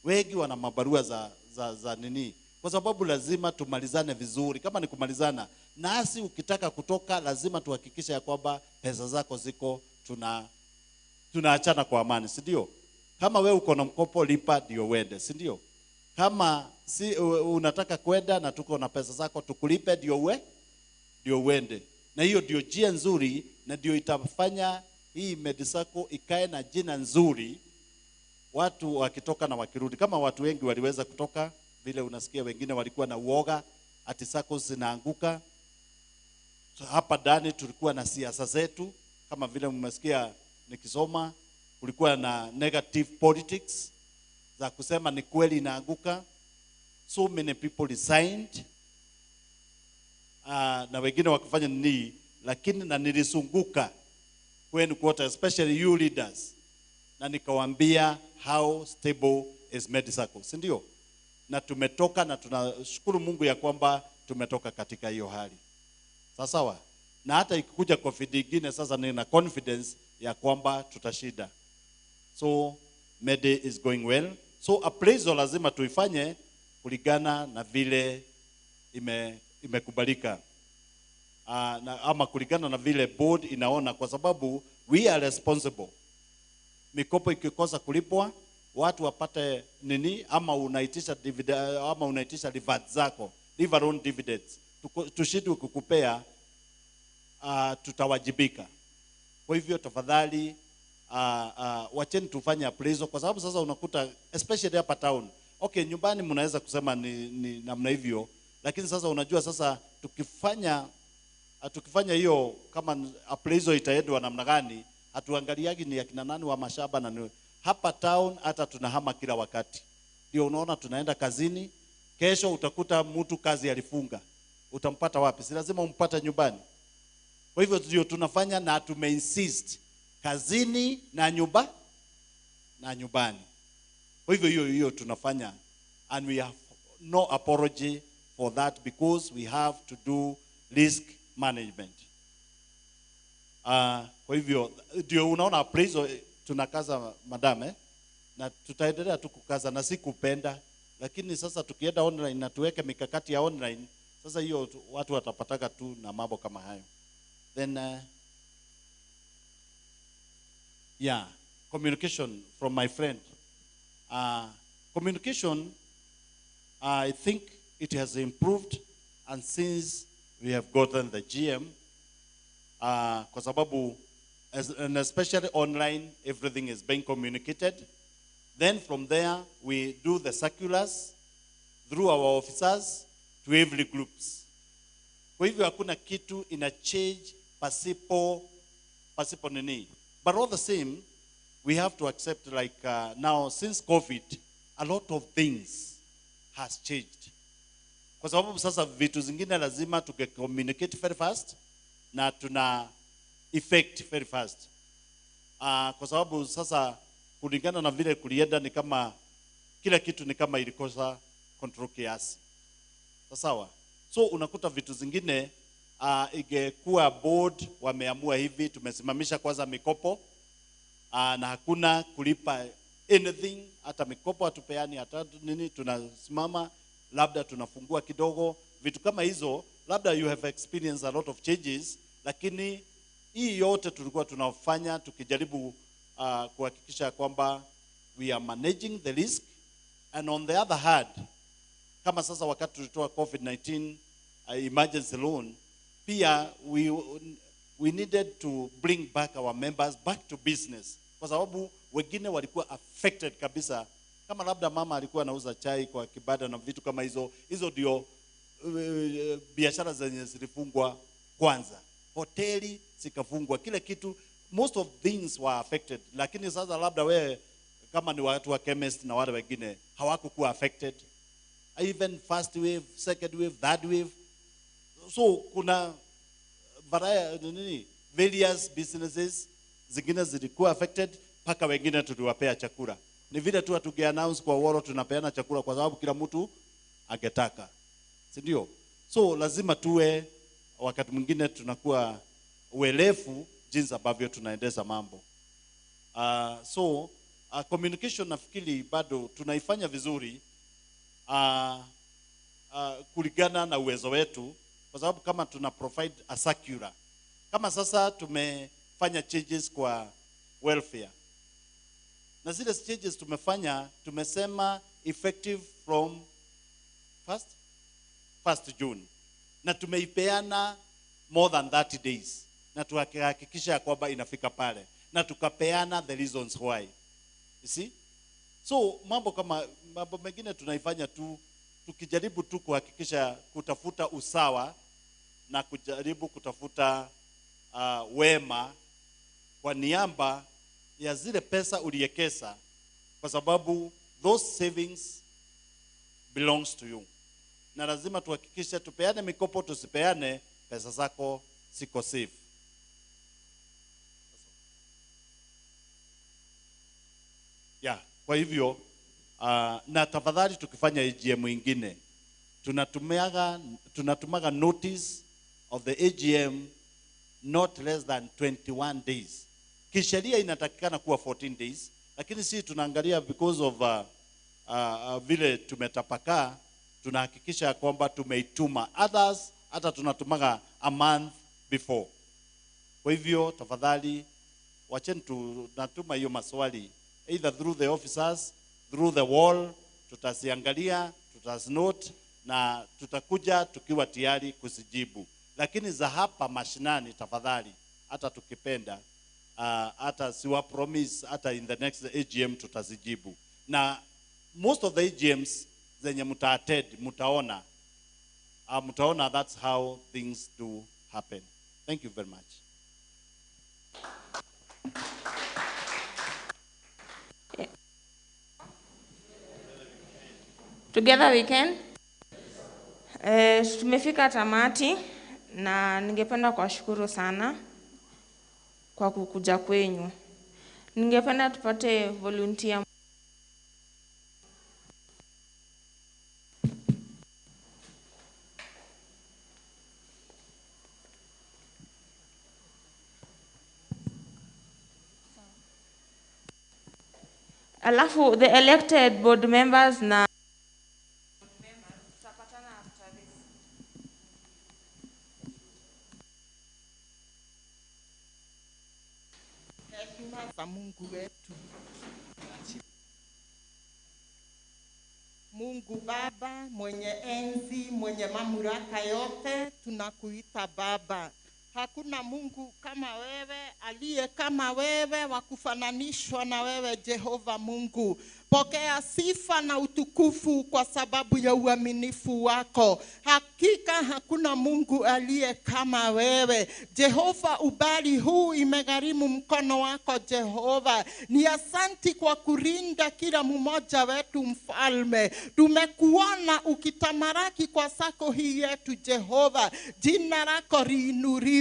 Wengi wana mabarua za nini, kwa sababu lazima tumalizane vizuri. Kama ni kumalizana, nasi ukitaka kutoka lazima tuhakikishe ya kwamba pesa zako ziko, tunaachana kwa amani, si ndio? Kama wewe uko na mkopo, lipa ndio uende, si ndio? Kama si unataka kwenda na tuko na pesa zako, tukulipe ndio uende. Na hiyo ndio njia nzuri, na ndio itafanya hii Medy Sacco ikae na jina nzuri, watu wakitoka na wakirudi. Kama watu wengi waliweza kutoka, vile unasikia wengine walikuwa na uoga ati sako zinaanguka. So hapa ndani tulikuwa na siasa zetu, kama vile mmesikia nikisoma, kulikuwa na negative politics za kusema ni kweli inaanguka. So many people resigned, na wengine wakifanya nini, lakini na nilisunguka kwenu kote, especially you leaders, na nikawaambia how stable is Medy Sacco, si ndio? Na tumetoka, na tunashukuru Mungu ya kwamba tumetoka katika hiyo hali. Sawa? Na hata ikikuja COVID nyingine, sasa nina confidence ya kwamba tutashinda. So Medy is going well. So appraisal lazima tuifanye kulingana na vile imekubalika, ama kulingana na vile board inaona, kwa sababu we are responsible. mikopo ikikosa kulipwa, watu wapate nini, ama unaitisha dividend, ama unaitisha rewards zako, leave alone dividends, tushindwe kukupea, tutawajibika. Kwa hivyo tafadhali, wacheni tufanye appraisal, kwa sababu sasa unakuta especially hapa town, okay, nyumbani mnaweza kusema ni namna hivyo, lakini sasa unajua sasa tukifanya hiyo kama appraisal itaendwa namna gani, hatuangaliagi ni akina nani wa mashamba na ni hapa town. Hata tunahama kila wakati, ndio unaona tunaenda kazini, kesho utakuta mtu kazi alifunga, utampata wapi? Si lazima umpate nyumbani. Kwa hivyo ndio tunafanya, na tumeinsist kazini na nyumbani. Kwa hivyo hiyo tunafanya, and we have no apology for that, because we have to do risk management. Kwa hivyo ndio unaona appraisal tunakaza madame, na tutaendelea tu kukaza, na si kupenda, lakini sasa tukienda online na tuweke mikakati ya online, sasa hiyo watu watapataka tu na mambo kama hayo. Then communication from my friend. Communication, I think it has improved, and since we have gotten the GM, kwa sababu and especially online, everything is being communicated. Then from there, we do the circulars through our officers to every groups. Kwa hivyo hakuna kitu ina change pasipo nini. But all the same, we have to accept, like now since COVID, a lot of things has changed. Kwa sababu sasa vitu zingine lazima communicate very fast, na tuna effect very fast. Kwa sababu sasa kulingana na vile kulienda, ni kama kila kitu ni kama ilikosa control kiasi. Sawa. So unakuta vitu zingine ingekuwa board wameamua hivi, tumesimamisha kwanza mikopo, na hakuna kulipa anything, hata mikopo hatupeani, hata nini, tunasimama, labda tunafungua kidogo, vitu kama hizo. Labda you have experienced a lot of changes, lakini hii yote tulikuwa tunafanya tukijaribu kuhakikisha kwamba we are managing the risk. And on the other hand, kama sasa wakati tulitoa COVID-19 emergency loan, pia we needed to bring back our members back to business, kwa sababu wengine walikuwa affected kabisa. Kama labda mama alikuwa anauza chai kwa kibada na vitu kama hizo ndio biashara zenye zilifungwa kwanza, hoteli zikafungwa, kile kitu, most of things were affected. Lakini sasa labda wewe kama ni watu wa chemist na wale wengine hawakuwa affected, even first wave, second wave, third wave. So kuna various businesses zingine zilikuwa affected, paka wengine tuliwapea chakula. Ni vile tu hatuge announce kwa woro tunapeana chakula, kwa sababu kila mtu angetaka, si ndio? So lazima tuwe wakati mwingine tunakuwa uelefu jinsi ambavyo tunaendeza mambo. Communication nafikiri bado tunaifanya vizuri kulingana na uwezo wetu, kwa sababu kama tuna provide a circular, kama sasa tumefanya changes kwa welfare, na zile changes tumesema effective from 1st June, na tumeipeana more than 30 days, na tuhakikisha kwamba inafika pale, na tukapeana the reasons why. You see? So mambo mengine tunaifanya tu tukijaribu tu kuhakikisha kutafuta usawa na kujaribu kutafuta wema kwa niaba ya zile pesa uliekeza, kwa sababu those savings belongs to you. Na lazima tuhakikishe tupeane mikopo, tusipeane pesa zako siko safe. Kwa hivyo na tafadhali tukifanya AGM ingine tunatumaga notice of the AGM not less than 21 days. Kisheria inatakikana kuwa 14 days, lakini sisi tunaangalia because of vile tumetapakaa, tunahakikisha kwamba tumeituma. Others hata tunatumaga a month before. Kwa hivyo tafadhali wacheni tunatuma hiyo maswali either through the officers, through the wall, tutasiangalia, tutasnote na tutakuja tukiwa tayari kuzijibu. Lakini za hapa mashinani tafadhali, hata tukipenda hata siwa promise hata in the next AGM tutazijibu. Na most of the AGMs zenye mtaattend mtaona that's how things do happen. Thank you very much. Together we can. Tumefika tamati na ningependa kuwashukuru sana kwa kukuja kwenyu. Ningependa tupate volunteer. Alafu the elected board members na za Mungu wetu. Mungu Baba, mwenye enzi, mwenye mamlaka yote, tunakuita Baba. Hakuna Mungu kama wewe, aliye kama wewe, wa kufananishwa na wewe Jehova Mungu. Pokea sifa na utukufu kwa sababu ya uaminifu wako. Hakika hakuna Mungu aliye kama wewe. Jehova, ubali huu imegharimu mkono wako Jehova. Ni asanti kwa kurinda kila mmoja wetu Mfalme. Tumekuona ukitamaraki kwa sako hii yetu Jehova. Jina lako liinuriwe.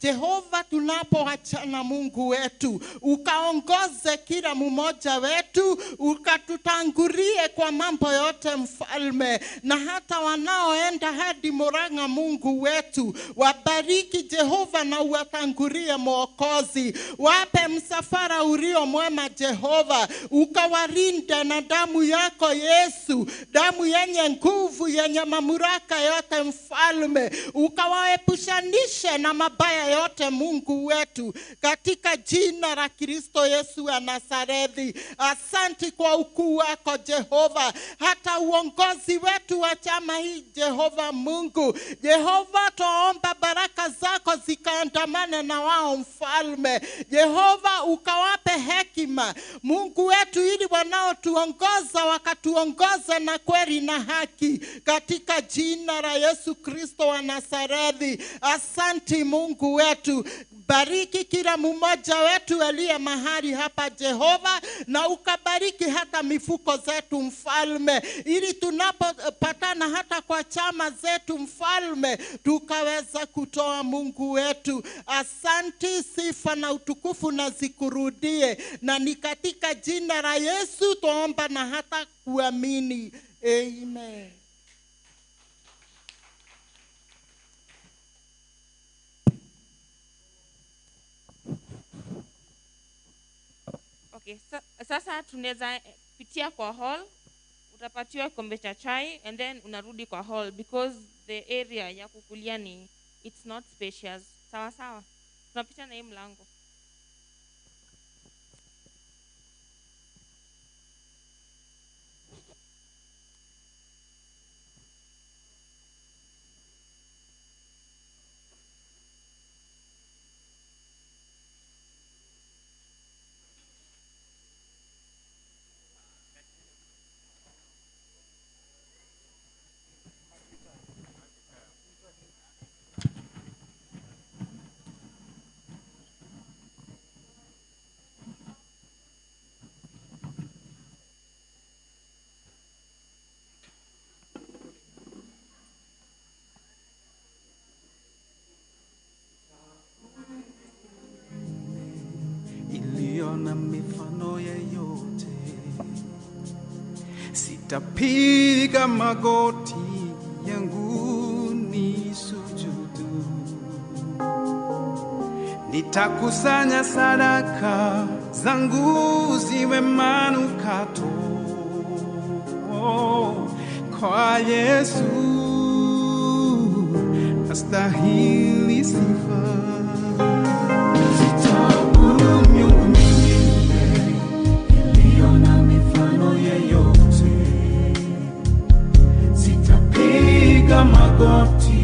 Jehova, tunapoachana Mungu wetu, ukaongoze kila mmoja wetu, ukatutangulie kwa mambo yote Mfalme, na hata wanaoenda hadi Murang'a Mungu wetu, wabariki Jehova na uwatangulie Mwokozi. Wape msafara ulio mwema Jehova, ukawarinde na damu yako Yesu, damu yenye nguvu, yenye mamlaka yote Mfalme, ukawaepushanishe na mabaya yote Mungu wetu, katika jina la Kristo Yesu wa Nazareti. Asante kwa ukuu wako Jehova, hata uongozi wetu wa chama hii Jehova Mungu. Jehova, tuomba baraka zako zikaandamane na wao Mfalme. Jehova, ukawape hekima Mungu wetu, ili wanaotuongoza wakatuongoza na kweli na haki, katika jina la Yesu Kristo wa Nazareti. Asante Mungu wetu. Bariki kila mmoja wetu aliye mahali hapa Jehova, na ukabariki hata mifuko zetu Mfalme, ili tunapopatana hata kwa chama zetu Mfalme, tukaweza kutoa Mungu wetu. Asante, sifa na utukufu na zikurudie, na ni katika jina la Yesu tuomba na hata kuamini. Amen. Okay, sasa tunaweza pitia kwa hall, utapatiwa kombe cha chai and then unarudi kwa hall because the area ya kukulia ni it's not spacious. Sawa sawa. Tunapita na hii mlango. Iliona mifano yeyote, sitapiga magoti yangu ni sujudu, nitakusanya sadaka zangu ziwe manukato kwa Yesu, astahili sifa. Sitahukumu magoti